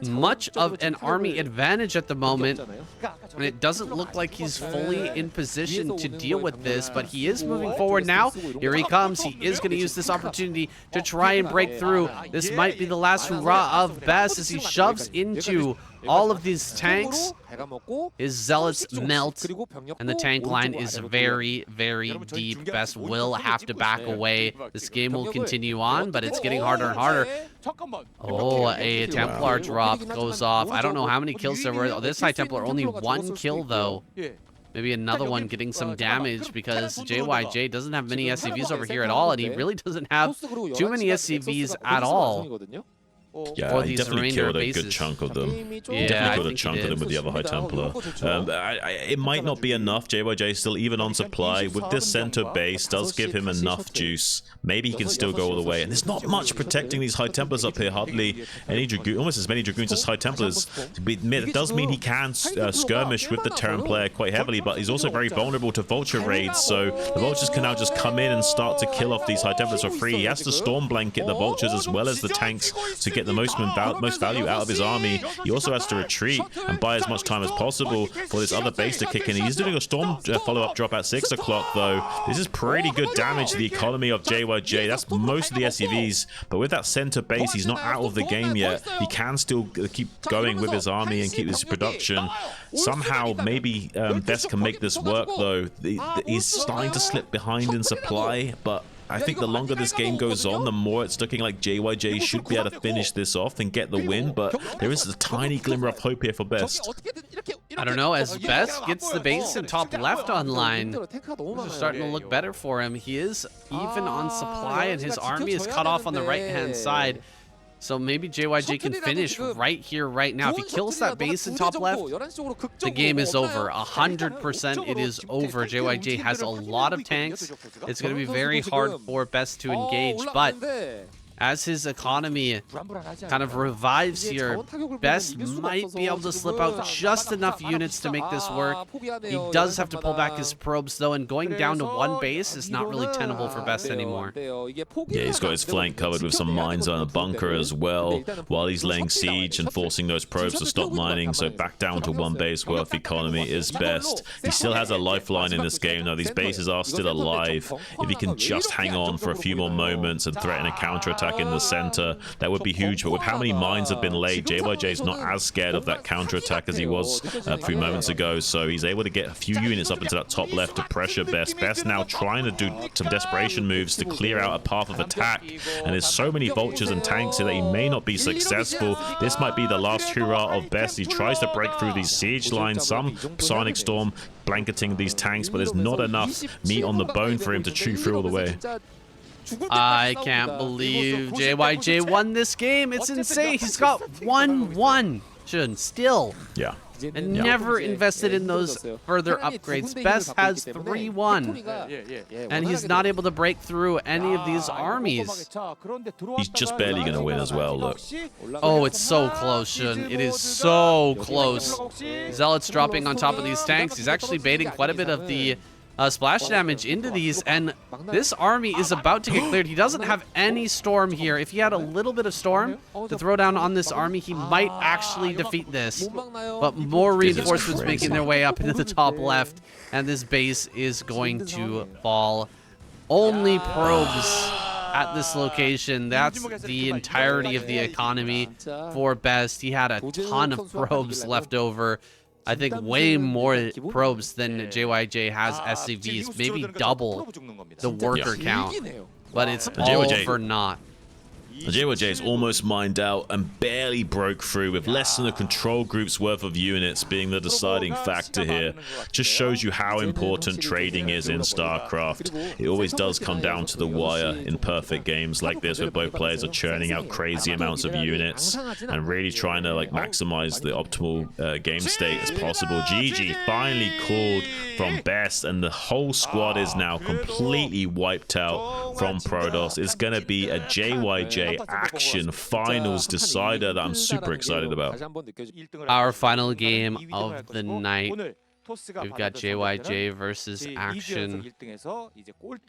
much of an army advantage at the moment, and it doesn't look like he's fully in position to deal with this, but he is moving forward now. Here he comes. He is going to use this opportunity to try and break through. This might be the last hurrah of Best as he shoves into all of these tanks, his zealots melt, and the tank line is very, very deep. Best will have to back away. This game will continue on, but it's getting harder and harder. Oh, a Templar drop goes off. I don't know how many kills there were. Oh, this High Templar, only 1 kill, though. Maybe another one getting some damage because JYJ doesn't have many SCVs over here at all, and he really doesn't have too many SCVs at all. Yeah, he definitely killed a good chunk of them. Yeah, definitely killed a chunk of them with the other High Templar. It might not be enough. JYJ still even on supply. With this center base, does give him enough juice. Maybe he can still go all the way. And there's not much protecting these High Templars up here. Hardly any Dragoon, almost as many Dragoons as High Templars. It does mean he can skirmish with the Terran player quite heavily, but he's also very vulnerable to Vulture raids. So the Vultures can now just come in and start to kill off these High Templars for free. He has to Storm Blanket the Vultures as well as the tanks to get the most value out of his army. He also has to retreat and buy as much time as possible for this other base to kick in. He's doing a Storm follow-up drop at 6 o'clock, though. This is pretty good damage to the economy of JYJ. That's most of the SCVs, but with that center base, he's not out of the game yet. He can still keep going with his army and keep his production. Somehow, maybe Best can make this work, though. He's starting to slip behind in supply, but I think the longer this game goes on, the more it's looking like JYJ should be able to finish this off and get the win, but there is a tiny glimmer of hope here for Best. I don't know, as Best gets the base in top left online, things are starting to look better for him. He is even on supply, and his army is cut off on the right-hand side. So maybe JYJ can finish right here, right now. If he kills that base in top left, the game is over. 100% it is over. JYJ has a lot of tanks. It's going to be very hard for Best to engage, but as his economy kind of revives here, Best might be able to slip out just enough units to make this work. He does have to pull back his probes, though, and going down to 1 base is not really tenable for Best anymore. Yeah, he's got his flank covered with some mines on a bunker as well, while he's laying siege and forcing those probes to stop mining, so back down to 1 base worth economy is Best. He still has a lifeline in this game, though. These bases are still alive. If he can just hang on for a few more moments and threaten a counterattack in the center, that would be huge. But with how many mines have been laid, JYJ is not as scared of that counterattack as he was a few moments ago, so he's able to get a few units up into that top left to pressure Best. Best now trying to do some desperation moves to clear out a path of attack, and there's so many Vultures and tanks here that he may not be successful. This might be the last hurrah of Best. He tries to break through these siege lines, some Sonic Storm blanketing these tanks, but there's not enough meat on the bone for him to chew through all the way. I can't believe JYJ won this game. It's insane. He's got 1-1 still. Yeah. And never invested in those further upgrades. Best has 3-1. And he's not able to break through any of these armies. He's just barely going to win as well, look. Oh, it's so close, Shun. It is so close. Zealots dropping on top of these tanks. He's actually baiting quite a bit of the splash damage into these, and this army is about to get cleared. He doesn't have any storm here. If he had a little bit of storm to throw down on this army, he might actually defeat this. But more reinforcements making their way up into the top left, and this base is going to fall. Only probes at this location. That's the entirety of the economy for Best. He had a ton of probes left over. I think way more probes than JYJ has SCVs, maybe double the worker count, but it's all for naught. JYJ is almost mined out and barely broke through, with less than a control group's worth of units being the deciding factor here. Just shows you how important trading is in StarCraft. It always does come down to the wire in perfect games like this, where both players are churning out crazy amounts of units and really trying to maximize the optimal game state as possible. GG finally called from Best, and the whole squad is now completely wiped out from Protoss. It's going to be a JYJ Action Finals decider that I'm super excited about. Our final game of the night. We've got JYJ versus Action,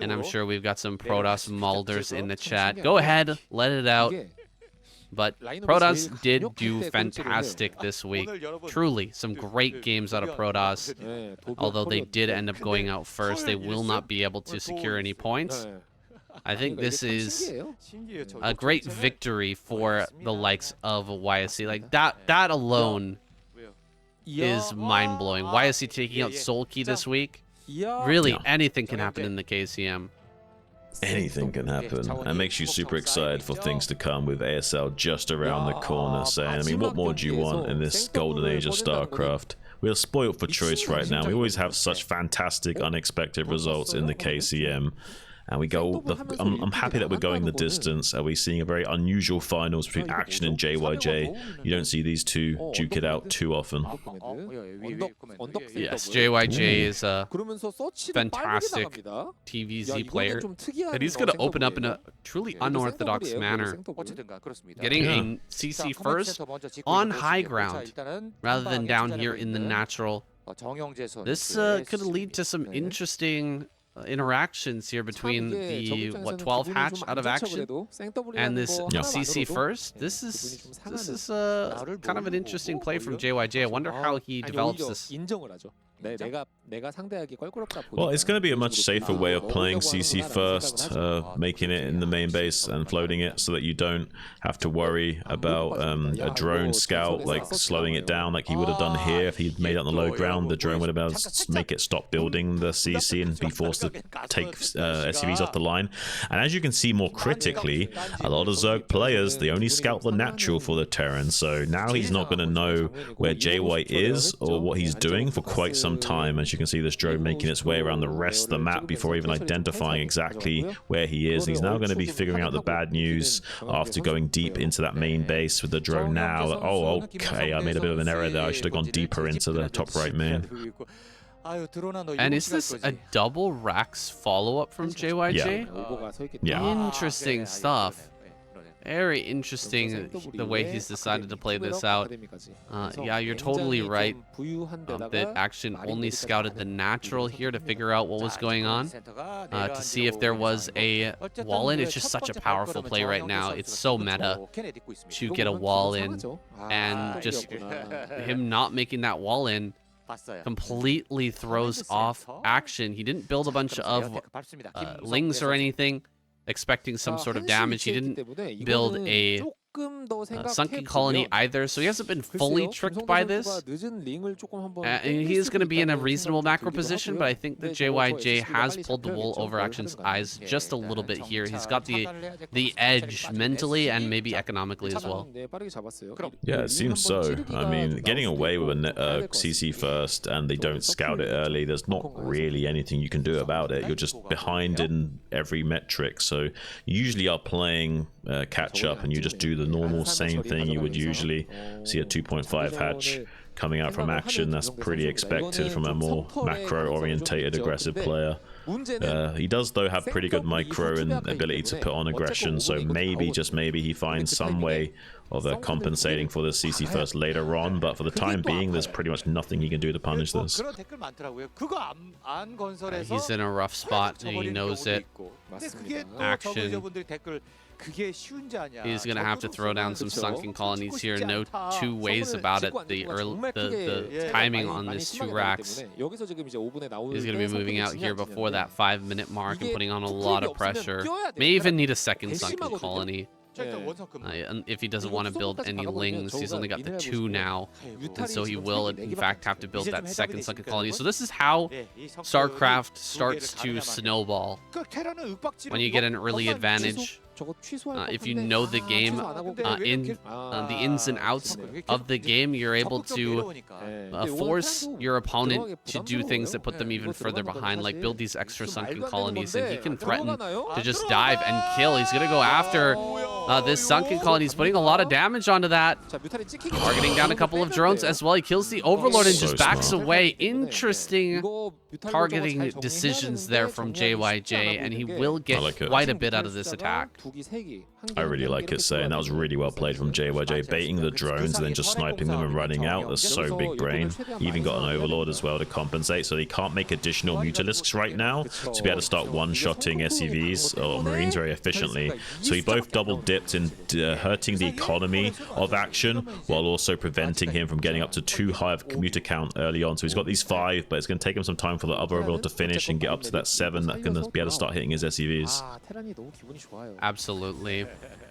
and I'm sure we've got some Protoss Mulders in the chat. Go ahead, let it out. But Protoss did do fantastic this week. Truly, some great games out of Protoss. Although they did end up going out first, they will not be able to secure any points. I think this is a great victory for the likes of YSC. Like that alone is mind-blowing. Why is he taking out Solkey this week? Really, anything can happen in the KCM. Anything can happen. It makes you super excited for things to come with ASL just around the corner. Saying, I mean, what more do you want in this golden age of StarCraft? We're spoiled for choice right now. We always have such fantastic, unexpected results in the KCM. And we go. I'm happy that we're going the distance. Are we seeing a very unusual finals between Action and JYJ? You don't see these two duke it out too often. Yes, JYJ is a fantastic TVZ player, and he's going to open up in a truly unorthodox manner, getting a CC first on high ground rather than down here in the natural. This could lead to some interesting interactions here between the 12 hatch out of Action and this CC first. This is kind of an interesting play from JYJ. I wonder how he develops this. Well, it's going to be a much safer way of playing CC first, making it in the main base and floating it so that you don't have to worry about a drone scout like slowing it down like he would have done here. If he'd made it on the low ground, the drone would have been able to make it stop building the CC and be forced to take SCVs off the line. And as you can see more critically, a lot of Zerg players, they only scout the natural for the Terran, so now he's not going to know where JY is or what he's doing for quite some time. As you can see, this drone making its way around the rest of the map before even identifying exactly where he is. And he's now going to be figuring out the bad news after going deep into that main base with the drone now. Oh, okay, I made a bit of an error there. I should have gone deeper into the top right main. And is this a double Rax follow-up from JYJ? Yeah. Interesting stuff. Very interesting the way he's decided to play this out. Yeah, you're totally right that Action only scouted the natural here to figure out what was going on, to see if there was a wall in. It's just such a powerful play right now. It's so meta to get a wall in, and just him not making that wall in completely throws off Action. He didn't build a bunch of lings or anything expecting some sort of damage. He didn't build a sunken colony either, so he hasn't been fully tricked by this. He is going to be in a reasonable macro position, but I think that JYJ has pulled the wool over Action's eyes just a little bit here. He's got the edge mentally and maybe economically as well. Yeah, it seems so. I mean, getting away with a CC first and they don't scout it early, there's not really anything you can do about it. You're just behind in every metric, so you usually are playing catch up and you just do the normal same thing you would usually see. A 2.5 hatch coming out from Action, that's pretty expected from a more macro orientated aggressive player. He does though have pretty good micro and ability to put on aggression, so maybe, just maybe, he finds some way of compensating for the CC first later on, but for the time being there's pretty much nothing he can do to punish this. He's in a rough spot and he knows it. Action, he's going to have to throw down some sunken colonies here. No two ways about it. The timing on this 2 racks is going to be moving out here before that 5-minute mark and putting on a lot of pressure. May even need a second sunken colony. If he doesn't want to build any lings, he's only got the 2 now, and so he will in fact have to build that second sunken colony. So this is how StarCraft starts to snowball. When you get an early advantage, if you know the game the ins and outs of the game, you're able to force your opponent to do things that put them even further behind, like build these extra sunken colonies, and he can threaten to just dive and kill. He's gonna go after this sunken colony. He's putting a lot of damage onto that, targeting down a couple of drones as well. He kills the Overlord and just backs away. Interesting targeting decisions there from JYJ, and he will get quite a bit out of this attack. I really like it, saying that was really well played from JYJ, baiting the drones and then just sniping them and running out. That's so big brain. He even got an Overlord as well to compensate, so he can't make additional Mutalisks right now to be able to start one-shotting SCVs or Marines very efficiently. So he both double dipped in hurting the economy of Action while also preventing him from getting up to too high of a commuter count early on. So he's got these 5, but it's going to take him some time for the other Overlord to finish and get up to that 7 that can be able to start hitting his SCVs. Absolutely.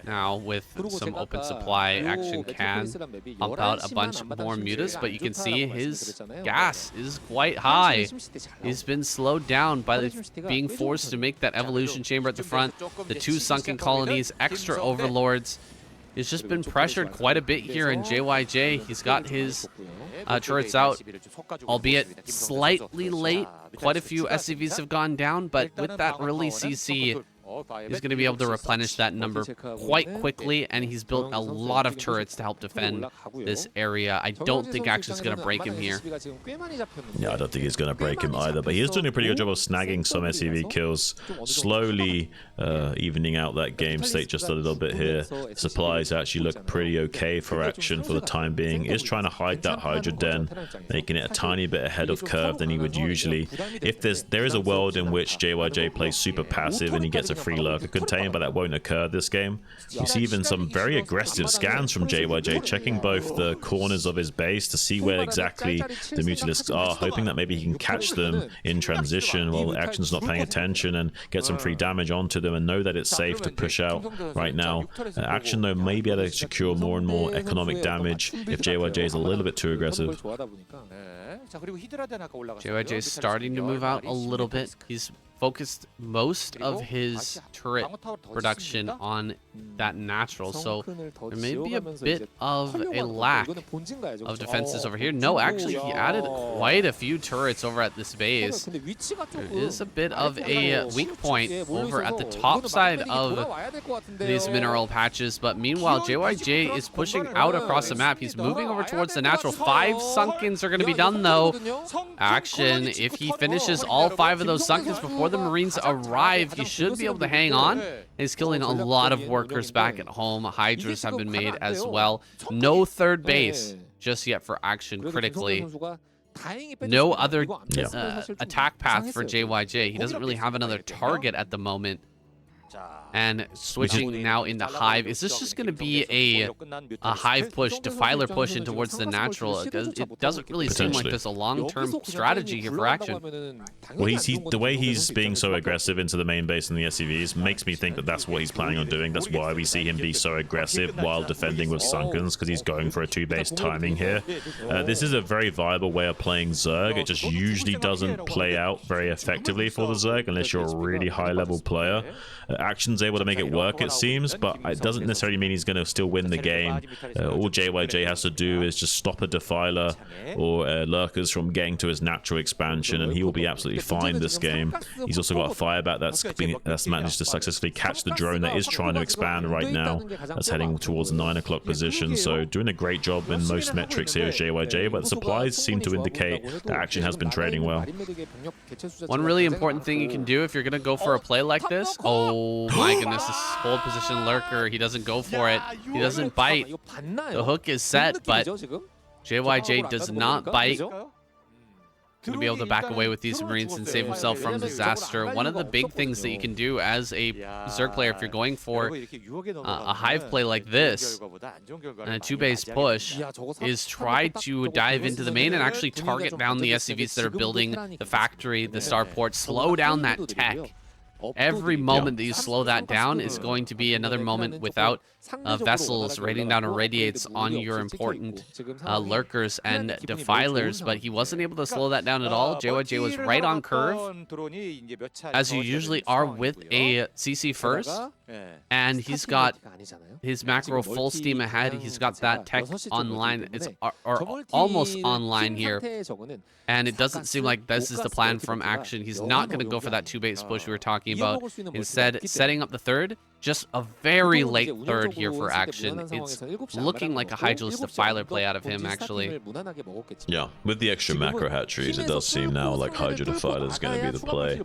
Now, with some open supply, Action can pump out a bunch more mutas, but you can see his gas is quite high. He's been slowed down by being forced to make that evolution chamber at the front, the 2 sunken colonies, extra overlords. He's just been pressured quite a bit here in JYJ. He's got his turrets out, albeit slightly late. Quite a few SCVs have gone down, but with that early CC, he's going to be able to replenish that number quite quickly, and he's built a lot of turrets to help defend this area. I don't think Action's going to break him here. Yeah, I don't think he's going to break him either, but he is doing a pretty good job of snagging some SCV kills, slowly evening out that game state just a little bit here. Supplies actually look pretty okay for Action for the time being. Is trying to hide that Hydra Den, making it a tiny bit ahead of curve than he would usually. If there is a world in which JYJ plays super passive and he gets a free lurker contain, but that won't occur this game. You see even some very aggressive scans from JYJ, checking both the corners of his base to see where exactly the Mutalisks are, hoping that maybe he can catch them in transition while Action's not paying attention and get some free damage onto them and know that it's safe to push out right now. Action, though, may be able to secure more and more economic damage if JYJ is a little bit too aggressive. JYJ is starting to move out a little bit. He's focused most of his turret production on that natural, so there may be a bit of a lack of defenses over here. No, actually, he added quite a few turrets over at this base. There is a bit of a weak point over at the top side of these mineral patches, but meanwhile, JYJ is pushing out across the map. He's moving over towards the natural. 5 sunkens are going to be done, though. Action, if he finishes all 5 of those sunkens before the Marines arrive, he should be able to hang on. He's killing a lot of workers back at home. Hydras have been made as well. No third base just yet for Action critically. No other attack path for JYJ. He doesn't really have another target at the moment. And switching now into Hive. Is this just going to be a Hive push, Defiler push in towards the natural? It doesn't really seem like there's a long-term strategy here for Action. Well, the way he's being so aggressive into the main base and the SCVs makes me think that that's what he's planning on doing. That's why we see him be so aggressive while defending with Sunkens, because he's going for a 2-base timing here. This is a very viable way of playing Zerg. It just usually doesn't play out very effectively for the Zerg unless you're a really high-level player. Action's able to make it work, it seems, but it doesn't necessarily mean he's going to still win the game. All JYJ has to do is just stop a Defiler or Lurkers from getting to his natural expansion, and he will be absolutely fine this game. He's also got a Firebat that's managed to successfully catch the drone that is trying to expand right now. That's heading towards 9 o'clock position, so doing a great job in most metrics here is JYJ, but the supplies seem to indicate that Action has been trading well. One really important thing you can do if you're going to go for a play like this, oh my goodness, this hold position Lurker, he doesn't go for it. He doesn't bite. The hook is set, but JYJ does not bite. Going to be able to back away with these Marines and save himself from disaster. One of the big things that you can do as a Zerg player, if you're going for a Hive play like this, and a 2-base push, is try to dive into the main and actually target down the SCVs that are building the factory, the starport, slow down that tech. Every moment that you slow that down is going to be another moment without vessels raining down irradiates on your important lurkers and defilers, but he wasn't able to slow that down at all. JYJ was right on curve, as you usually are with a CC first, and he's got his macro full steam ahead. He's got that tech online. It's almost online here, and it doesn't seem like this is the plan from Action. He's not going to go for that 2-base push we were talking about. Instead, setting up the third, just a very late third here for Action. It's looking like a Hydralist Defiler play out of him, actually. Yeah, with the extra macro hatcheries, it does seem now like Hydra Defiler is going to be the play.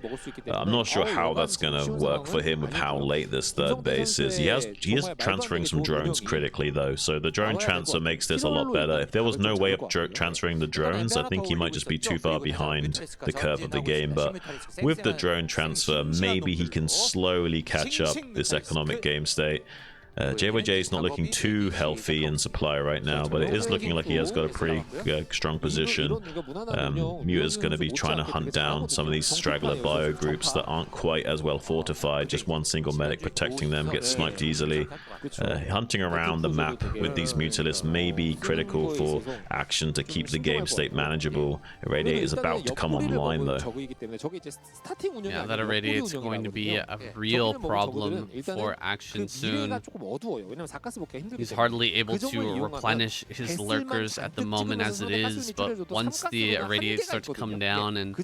I'm not sure how that's going to work for him with how late this third base is. He is transferring some drones critically, though, so the drone transfer makes this a lot better. If there was no way of transferring the drones, I think he might just be too far behind the curve of the game, but with the drone transfer, maybe he can slowly catch up this economic game state. JYJ is not looking too healthy in supply right now, but it is looking like he has got a pretty strong position. Muta's going to be trying to hunt down some of these straggler bio groups that aren't quite as well fortified. Just one single medic protecting them, gets sniped easily. Hunting around the map with these Mutalisks may be critical for Action to keep the game state manageable. Irradiate is about to come online though. Yeah, that Irradiate's going to be a real problem for Action soon. He's hardly able to replenish his lurkers at the moment as it is, but once the Irradiate starts to come down and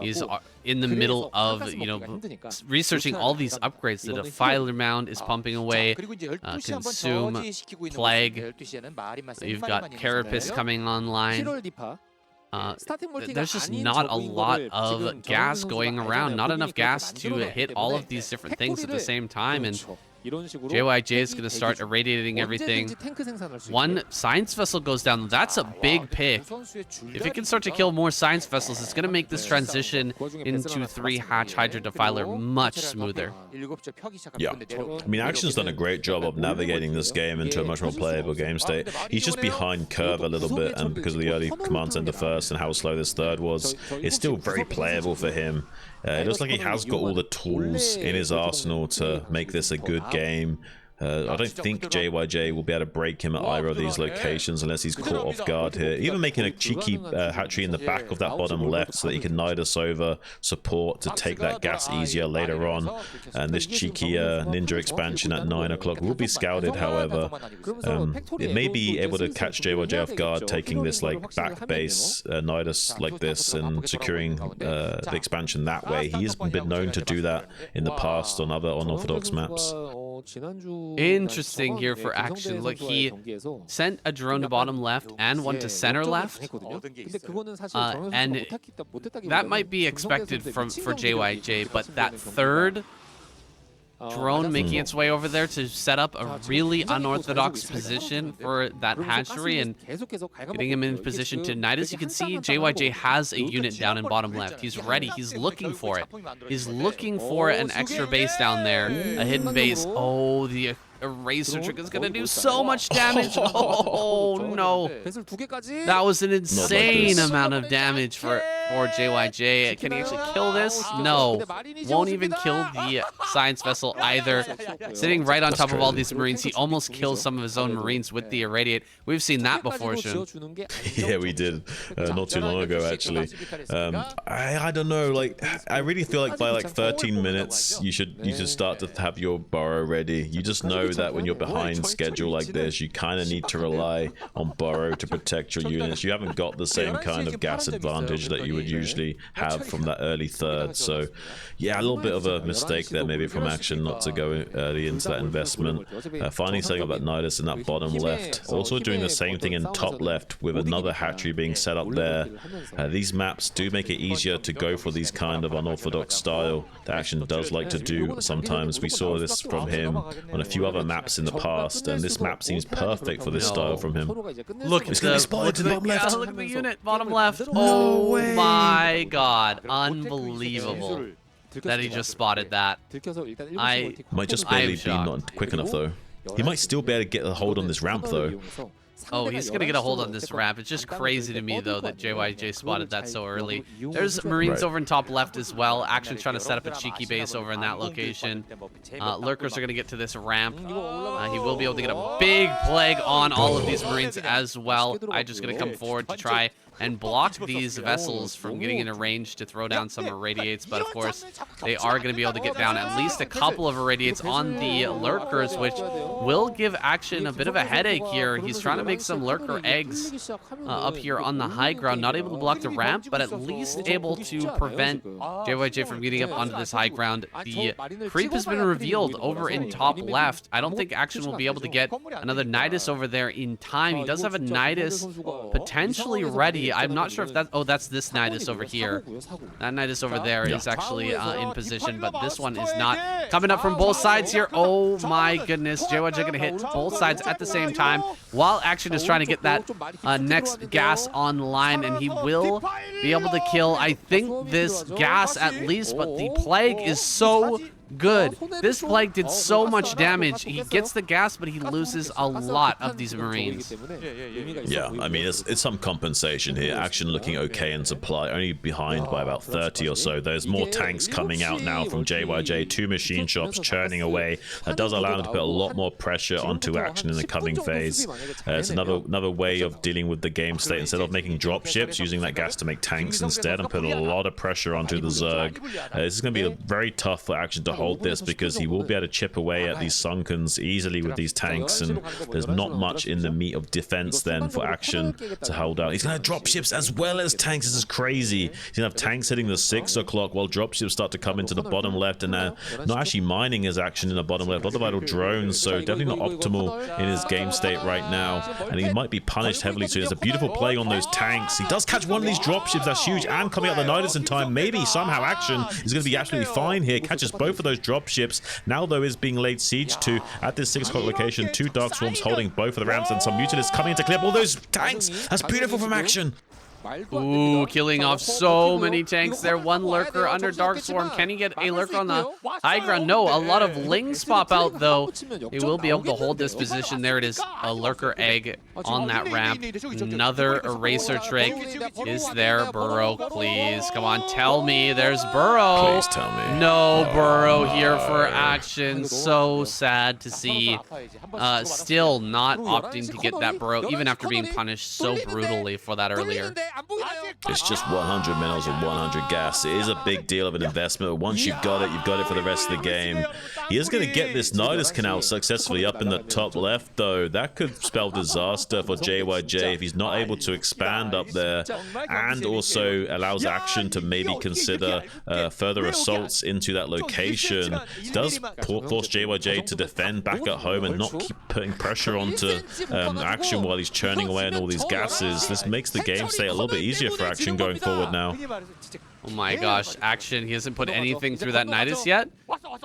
he's in the middle of, you know, researching all these upgrades, the Defiler Mound is pumping away, Consume, Plague, you've got Carapace coming online. There's just not a lot of gas going around, not enough gas to hit all of these different things at the same time, and JYJ is going to start irradiating everything. One science vessel goes down. That's a big pick. If it can start to kill more science vessels, it's going to make this transition into 3-hatch Hydra Defiler much smoother. Yeah, I mean, Action's done a great job of navigating this game into a much more playable game state. He's just behind curve a little bit, and because of the early command center first and how slow this third was, it's still very playable for him. It looks like he has got all the tools in his arsenal to make this a good game. I don't think JYJ will be able to break him at either of these locations unless he's caught off guard here. Even making a cheeky hatchery in the back of that bottom left so that he can Nidus over support to take that gas easier later on. And this cheeky ninja expansion at 9 o'clock will be scouted, however. It may be able to catch JYJ off guard taking this like back base Nidus like this and securing the expansion that way. He has been known to do that in the past on other unorthodox maps. Interesting here for Action. Look, he sent a drone to bottom left and one to center left, and that might be expected for JYJ, but that third drone making its way over there to set up a really unorthodox position for that hatchery and getting him in position to ignite. As you can see, JYJ has a unit down in bottom left. He's ready. He's looking for it. He's looking for an extra base down there, a hidden base. Oh, the Eraser trick is going to do so much damage. Oh, no. That was an insane amount of damage for JYJ. Can he actually kill this? No. Won't even kill the science vessel either. Sitting right on top of all these Marines, he almost kills some of his own Marines with the Irradiate. We've seen that before, Shun. Yeah, we did. Not too long ago, actually. I don't know. Like, I really feel like by like 13 minutes, you should start to have your burrow ready. You just know that when you're behind schedule like this, you kind of need to rely on burrow to protect your units. You haven't got the same kind of gas advantage that you would usually have from that early third. So yeah, a little bit of a mistake there maybe from Action not to go early into that investment. Finally setting up that Nidus in that bottom left. Also doing the same thing in top left with another hatchery being set up there. These maps do make it easier to go for these kind of unorthodox style that Action does like to do sometimes. We saw this from him on a few other maps in the past, and this map seems perfect for this style from him. Look, it's going to be spotted to the bottom left. Look at the unit, bottom left. Oh my god, unbelievable that he just spotted that. I might just barely be not quick enough though. He might still be able to get a hold on this ramp though. Oh, he's going to get a hold on this ramp. It's just crazy to me, though, that JYJ spotted that so early. There's Marines over in top left as well. Action trying to set up a cheeky base over in that location. Lurkers are going to get to this ramp. He will be able to get a big plague on all of these Marines as well. I'm just going to come forward to try and block these vessels from getting into range to throw down some Irradiates, but of course they are going to be able to get down at least a couple of Irradiates on the Lurkers, which will give Action a bit of a headache here. He's trying to make some Lurker eggs up here on the high ground, not able to block the ramp, but at least able to prevent JYJ from getting up onto this high ground. The creep has been revealed over in top left. I don't think Action will be able to get another Nidus over there in time. He does have a Nidus potentially ready. I'm not sure if that... Oh, that's this Nidus over here. That Nidus over there is actually in position, but this one is not. Coming up from both sides here. Oh my goodness. JYJ going to hit both sides at the same time while Action is trying to get that next gas online, and he will be able to kill, I think, this gas at least, but the plague is so good. This plague did so much damage. He gets the gas, but he loses a lot of these Marines. Yeah, I mean, it's some compensation here. Action looking okay in supply, only behind by about 30 or so. There's more tanks coming out now from JYJ, 2 machine shops churning away. That does allow them to put a lot more pressure onto Action in the coming phase. It's another way of dealing with the game state. Instead of making drop ships, using that gas to make tanks instead and put a lot of pressure onto the Zerg. This is going to be very tough for Action to hold this, because he will be able to chip away at these Sunkens easily with these tanks, and there's not much in the meat of defense then for Action to hold out. He's going to have drop ships as well as tanks. This is crazy. He's going to have tanks hitting the 6 o'clock while drop ships start to come into the bottom left, and now not actually mining his Action in the bottom left. A lot of idle drones, so definitely not optimal in his game state right now, and he might be punished heavily. So he has a beautiful play on those tanks. He does catch one of these drop ships. That's huge, and coming out the Nidus in time. Maybe somehow Action is going to be absolutely fine here. Catches both of those drop ships. Now, though, is being laid siege to at this 6 o'clock location. 2 Dark Swarms holding both of the ramps, and some Mutalists coming in to clear up all those tanks. That's beautiful from Action. Ooh, killing off so many tanks there. 1 lurker under Dark Swarm. Can he get a lurker on the high ground? No, a lot of lings pop out, though. He will be able to hold this position. There it is, a lurker egg on that ramp. Another eraser trick is there. Burrow, please. Come on, tell me there's Burrow. Please tell me. No Burrow here for Action. So sad to see. Still not opting to get that Burrow, even after being punished so brutally for that earlier. It's just 100 minerals and 100 gas. It is a big deal of an investment, but once you've got it for the rest of the game. He is going to get this Nidus Canal successfully up in the top left, though. That could spell disaster for JYJ if he's not able to expand up there, and also allows Action to maybe consider further assaults into that location. It does force JYJ to defend back at home and not keep putting pressure onto Action while he's churning away on all these gases. This makes the game stay a little bit easier for Action going forward now. Oh my gosh, Action, he hasn't put anything through that Nidus yet?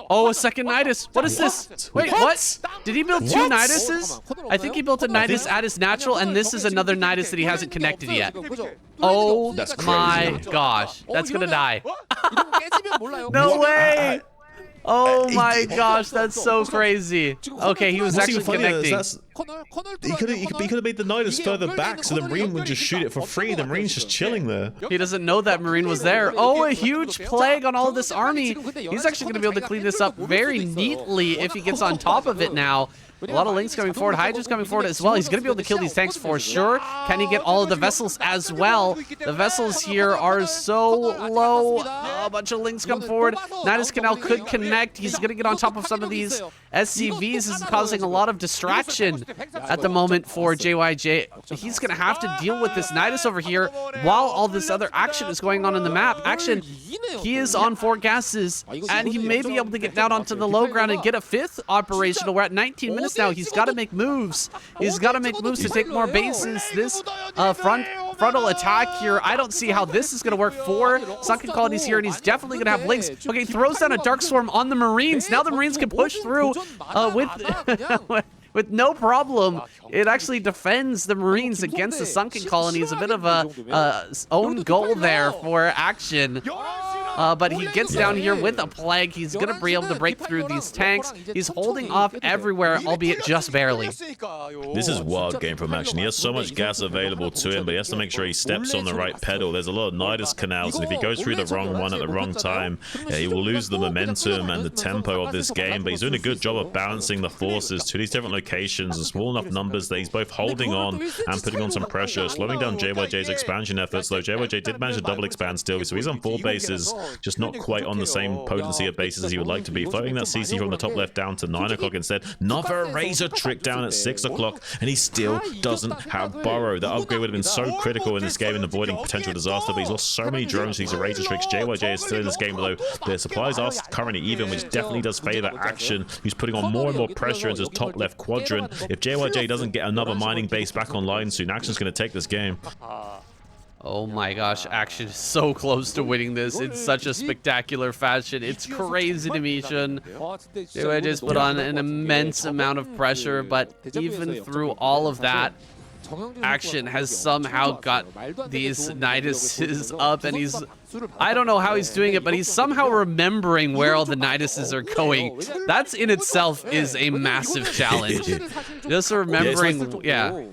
Oh, a second Nidus. What is this? Wait, what? Did he build 2 Niduses? I think he built a Nidus at his natural, and this is another Nidus that he hasn't connected yet. Oh my gosh, that's gonna die. No way! Oh my gosh, that's so crazy. Okay, he was actually connecting. He could have made the Nidus further back so the Marine would just shoot it for free. The Marine's just chilling there. He doesn't know that Marine was there. Oh, a huge plague on all of this army. He's actually going to be able to clean this up very neatly if he gets on top of it now. A lot of links coming forward. Hydra's coming forward as well. He's going to be able to kill these tanks for sure. Can he get all of the vessels as well? The vessels here are so low. A bunch of links come forward. Nidus Canal could connect. He's going to get on top of some of these SCVs. This is causing a lot of distraction at the moment for JYJ. He's going to have to deal with this Nidus over here while all this other action is going on in the map. Action, he is on 4 gases, and he may be able to get down onto the low ground and get a 5th operational. We're at 19 minutes now. He's got to make moves. He's got to make moves to take more bases. This frontal attack here, I don't see how this is going to work for Sunken Colonies here, and he's definitely going to have links. Okay, throws down a Dark Swarm on the Marines. Now the Marines can push through with no problem. It actually defends the Marines against the Sunken Colonies. A bit of a own goal there for Action. But he gets down here with a plague. He's going to be able to break through these tanks. He's holding off everywhere, albeit just barely. This is wild game from Action. He has so much gas available to him, but he has to make sure he steps on the right pedal. There's a lot of Nidus Canals, and if he goes through the wrong one at the wrong time, he will lose the momentum and the tempo of this game. But he's doing a good job of balancing the forces to these different locations in small enough numbers that he's both holding on and putting on some pressure, slowing down JYJ's expansion efforts, though JYJ did manage to double expand still, so he's on 4 bases, just not quite on the same potency of bases as he would like to be. Floating that CC from the top left down to 9 o'clock instead. Another razor trick down at 6 o'clock, and he still doesn't have Burrow. That upgrade would have been so critical in this game in avoiding potential disaster, but he's lost so many drones to these razor tricks. JYJ is still in this game, although their supplies are currently even, which definitely does favor Action. He's putting on more and more pressure into his top left quadrant. If JYJ doesn't get another mining base back online soon, Action's going to take this game. Oh my gosh, Action is so close to winning this in such a spectacular fashion. It's crazy to me, Shun. JYJ's put on an immense amount of pressure, but even through all of that, Action has somehow got these Niduses up, and he's, I don't know how he's doing it, but he's somehow remembering where all the Niduses are going. That's in itself is a massive challenge. Just remembering, yeah.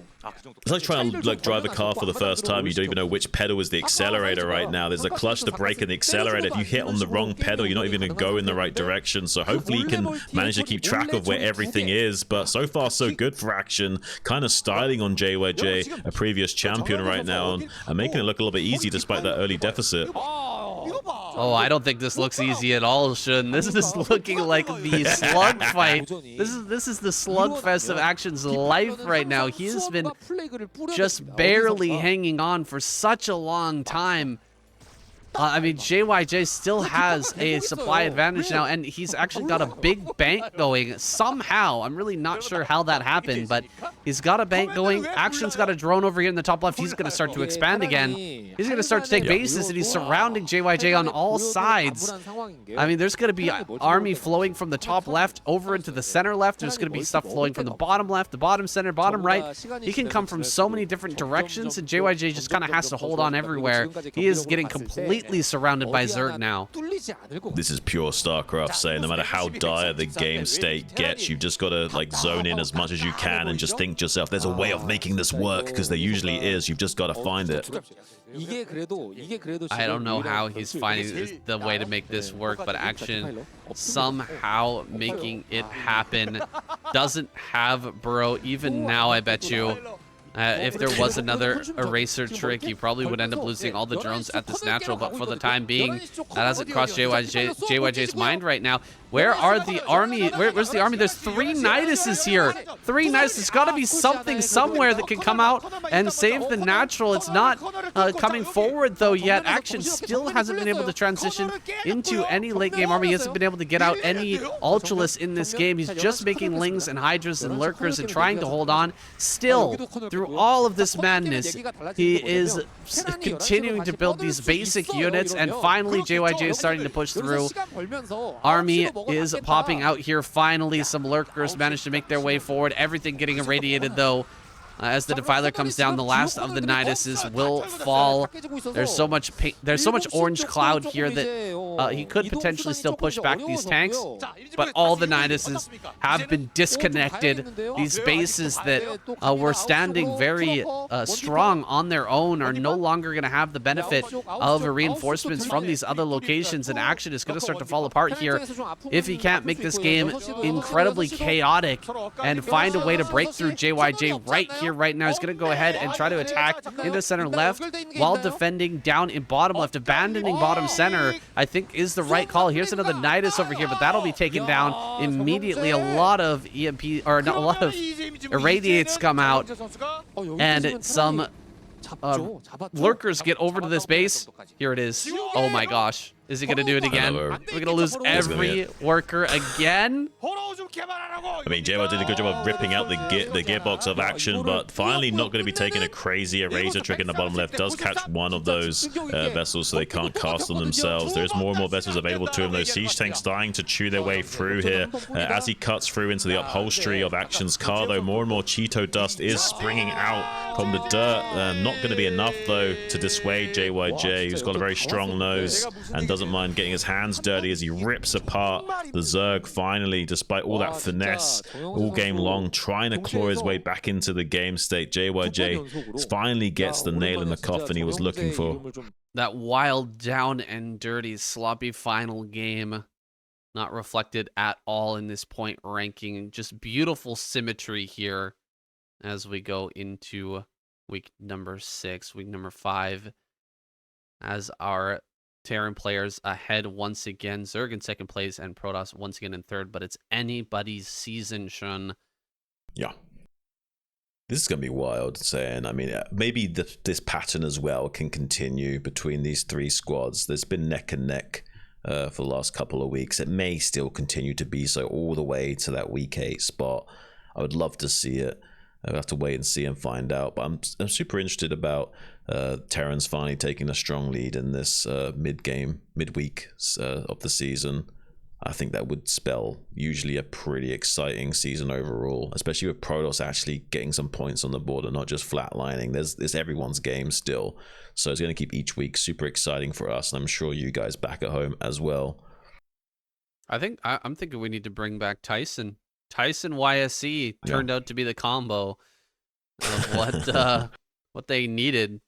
It's like trying to drive a car for the first time. You don't even know which pedal is the accelerator right now. There's a clutch, the brake, and the accelerator. If you hit on the wrong pedal, you're not even going to go in the right direction. So hopefully you can manage to keep track of where everything is. But so far, so good for Action. Kind of styling on JYJ, a previous champion right now, and making it look a little bit easy despite that early deficit. Oh, I don't think this looks easy at all, Shun. This is looking like the slug fight. This is the slugfest of Action's life right now. He has been just barely hanging on for such a long time. I mean, JYJ still has a supply advantage now, and he's actually got a big bank going somehow. I'm really not sure how that happened, but he's got a bank going. Action's got a drone over here in the top left. He's going to start to expand again. He's going to start to take bases, and he's surrounding JYJ on all sides. I mean, there's going to be army flowing from the top left over into the center left. There's going to be stuff flowing from the bottom left, the bottom center, bottom right. He can come from so many different directions, and JYJ just kind of has to hold on everywhere. He is getting completely surrounded by Zerg now. This is pure Starcraft saying no matter how dire the game state gets, you've just got to like zone in as much as you can and just think to yourself, there's a way of making this work, because there usually is. You've just got to find it. I don't know how he's finding the way to make this work, but Action somehow making it happen. Doesn't have Burrow even now, I bet you. If there was another eraser trick, he probably would end up losing all the drones at this natural, but for the time being, that hasn't crossed JYJ's mind right now. Where are the army? Where's the army? There's 3 Niduses here. 3 Niduses. There's got to be something somewhere that can come out and save the natural. It's not coming forward, though, yet. Action still hasn't been able to transition into any late-game army. He hasn't been able to get out any Ultralists in this game. He's just making Lings and Hydras and Lurkers and trying to hold on. Still, through all of this madness, he is continuing to build these basic units, and finally, JYJ is starting to push through. Army is popping out here. Finally, some Lurkers managed to make their way forward. Everything getting irradiated, though. As the Defiler comes down, the last of the Niduses will fall. There's so much orange cloud here that he could potentially still push back these tanks, but all the Niduses have been disconnected. These bases that were standing very strong on their own are no longer going to have the benefit of reinforcements from these other locations, and Action is going to start to fall apart here if he can't make this game incredibly chaotic and find a way to break through JYJ right here. Right now, he's going to go ahead and try to attack into center left while defending down in bottom left. Abandoning bottom center, I think, is the right call. Here's another Nidus over here, but that'll be taken down immediately. A lot of EMP, or not, a lot of irradiates come out, and some Lurkers get over to this base. Here it is. Oh my gosh. Is he going to do it again? We're going to lose every worker again? I mean, JYJ did a good job of ripping out the gearbox of Action, but finally not going to be taking a crazy eraser trick in the bottom left. Does catch one of those vessels, so they can't cast them themselves. There's more and more vessels available to him. Those siege tanks dying to chew their way through here. As he cuts through into the upholstery of Action's car, though, more and more Cheeto dust is springing out from the dirt. Not going to be enough, though, to dissuade JYJ, who's got a very strong nose and doesn't mind getting his hands dirty as he rips apart the Zerg finally, despite all that finesse all game long, trying to claw his way back into the game state. JYJ finally gets the nail in the coffin he was looking for. That wild, down and dirty, sloppy final game, not reflected at all in this point ranking. Just beautiful symmetry here as we go into week number 6, week number 5, as our Terran players ahead once again. Zerg in second place and Protoss once again in third, but it's anybody's season, Shun. Yeah. This is going to be wild, saying. I mean, maybe this pattern as well can continue between these 3 squads. There's been neck and neck for the last couple of weeks. It may still continue to be so all the way to that week 8 spot. I would love to see it. I'll have to wait and see and find out. But I'm super interested about Terran's finally taking a strong lead in this midweek of the season. I think that would spell usually a pretty exciting season overall, especially with Protoss actually getting some points on the board and not just flatlining. There's everyone's game still. So it's going to keep each week super exciting for us, and I'm sure you guys back at home as well. I'm thinking we need to bring back Tyson. Tyson YSC turned out to be the combo of what they needed.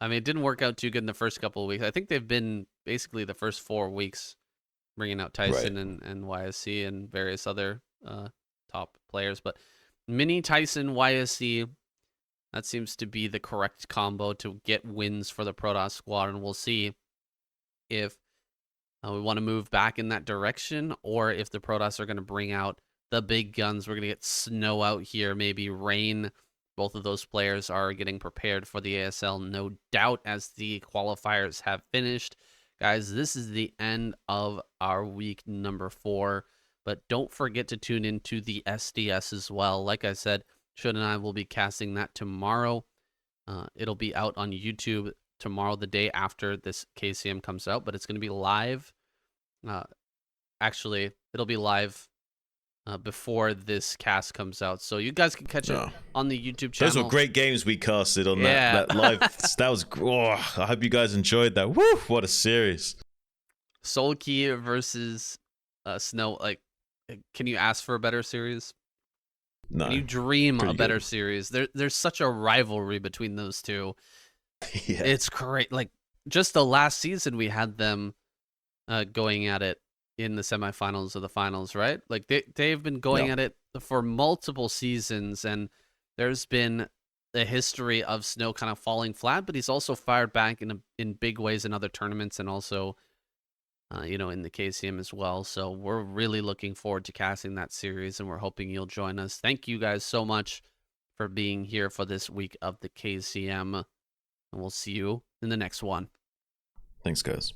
I mean, it didn't work out too good in the first couple of weeks. I think they've been basically the first 4 weeks bringing out Tyson and YSC and various other top players. But mini Tyson YSC, that seems to be the correct combo to get wins for the Protoss squad. And we'll see if we want to move back in that direction, or if the Protoss are going to bring out the big guns. We're going to get Snow out here, maybe Rain. Both of those players are getting prepared for the ASL, no doubt, as the qualifiers have finished. Guys, this is the end of our week number 4, but don't forget to tune into the SDS as well. Like I said, Shud and I will be casting that tomorrow. It'll be out on YouTube tomorrow, the day after this KCM comes out, but it's going to be live. Actually, it'll be live before this cast comes out, so you guys can catch it on the YouTube channel. Those were great games we casted on that live. That was, I hope you guys enjoyed that. Woo, what a series. Soulkey versus Snow. Like, can you ask for a better series? No. Can you dream a better series? There's such a rivalry between those two. Yeah. It's great. Like, just the last season we had them going at it in the semifinals of the finals, right? Like, they've been going at it for multiple seasons, and there's been a history of Snow kind of falling flat, but he's also fired back in big ways in other tournaments, and also in the KCM as well. So we're really looking forward to casting that series, and we're hoping you'll join us. Thank you guys so much for being here for this week of the KCM, and we'll see you in the next one. Thanks, guys.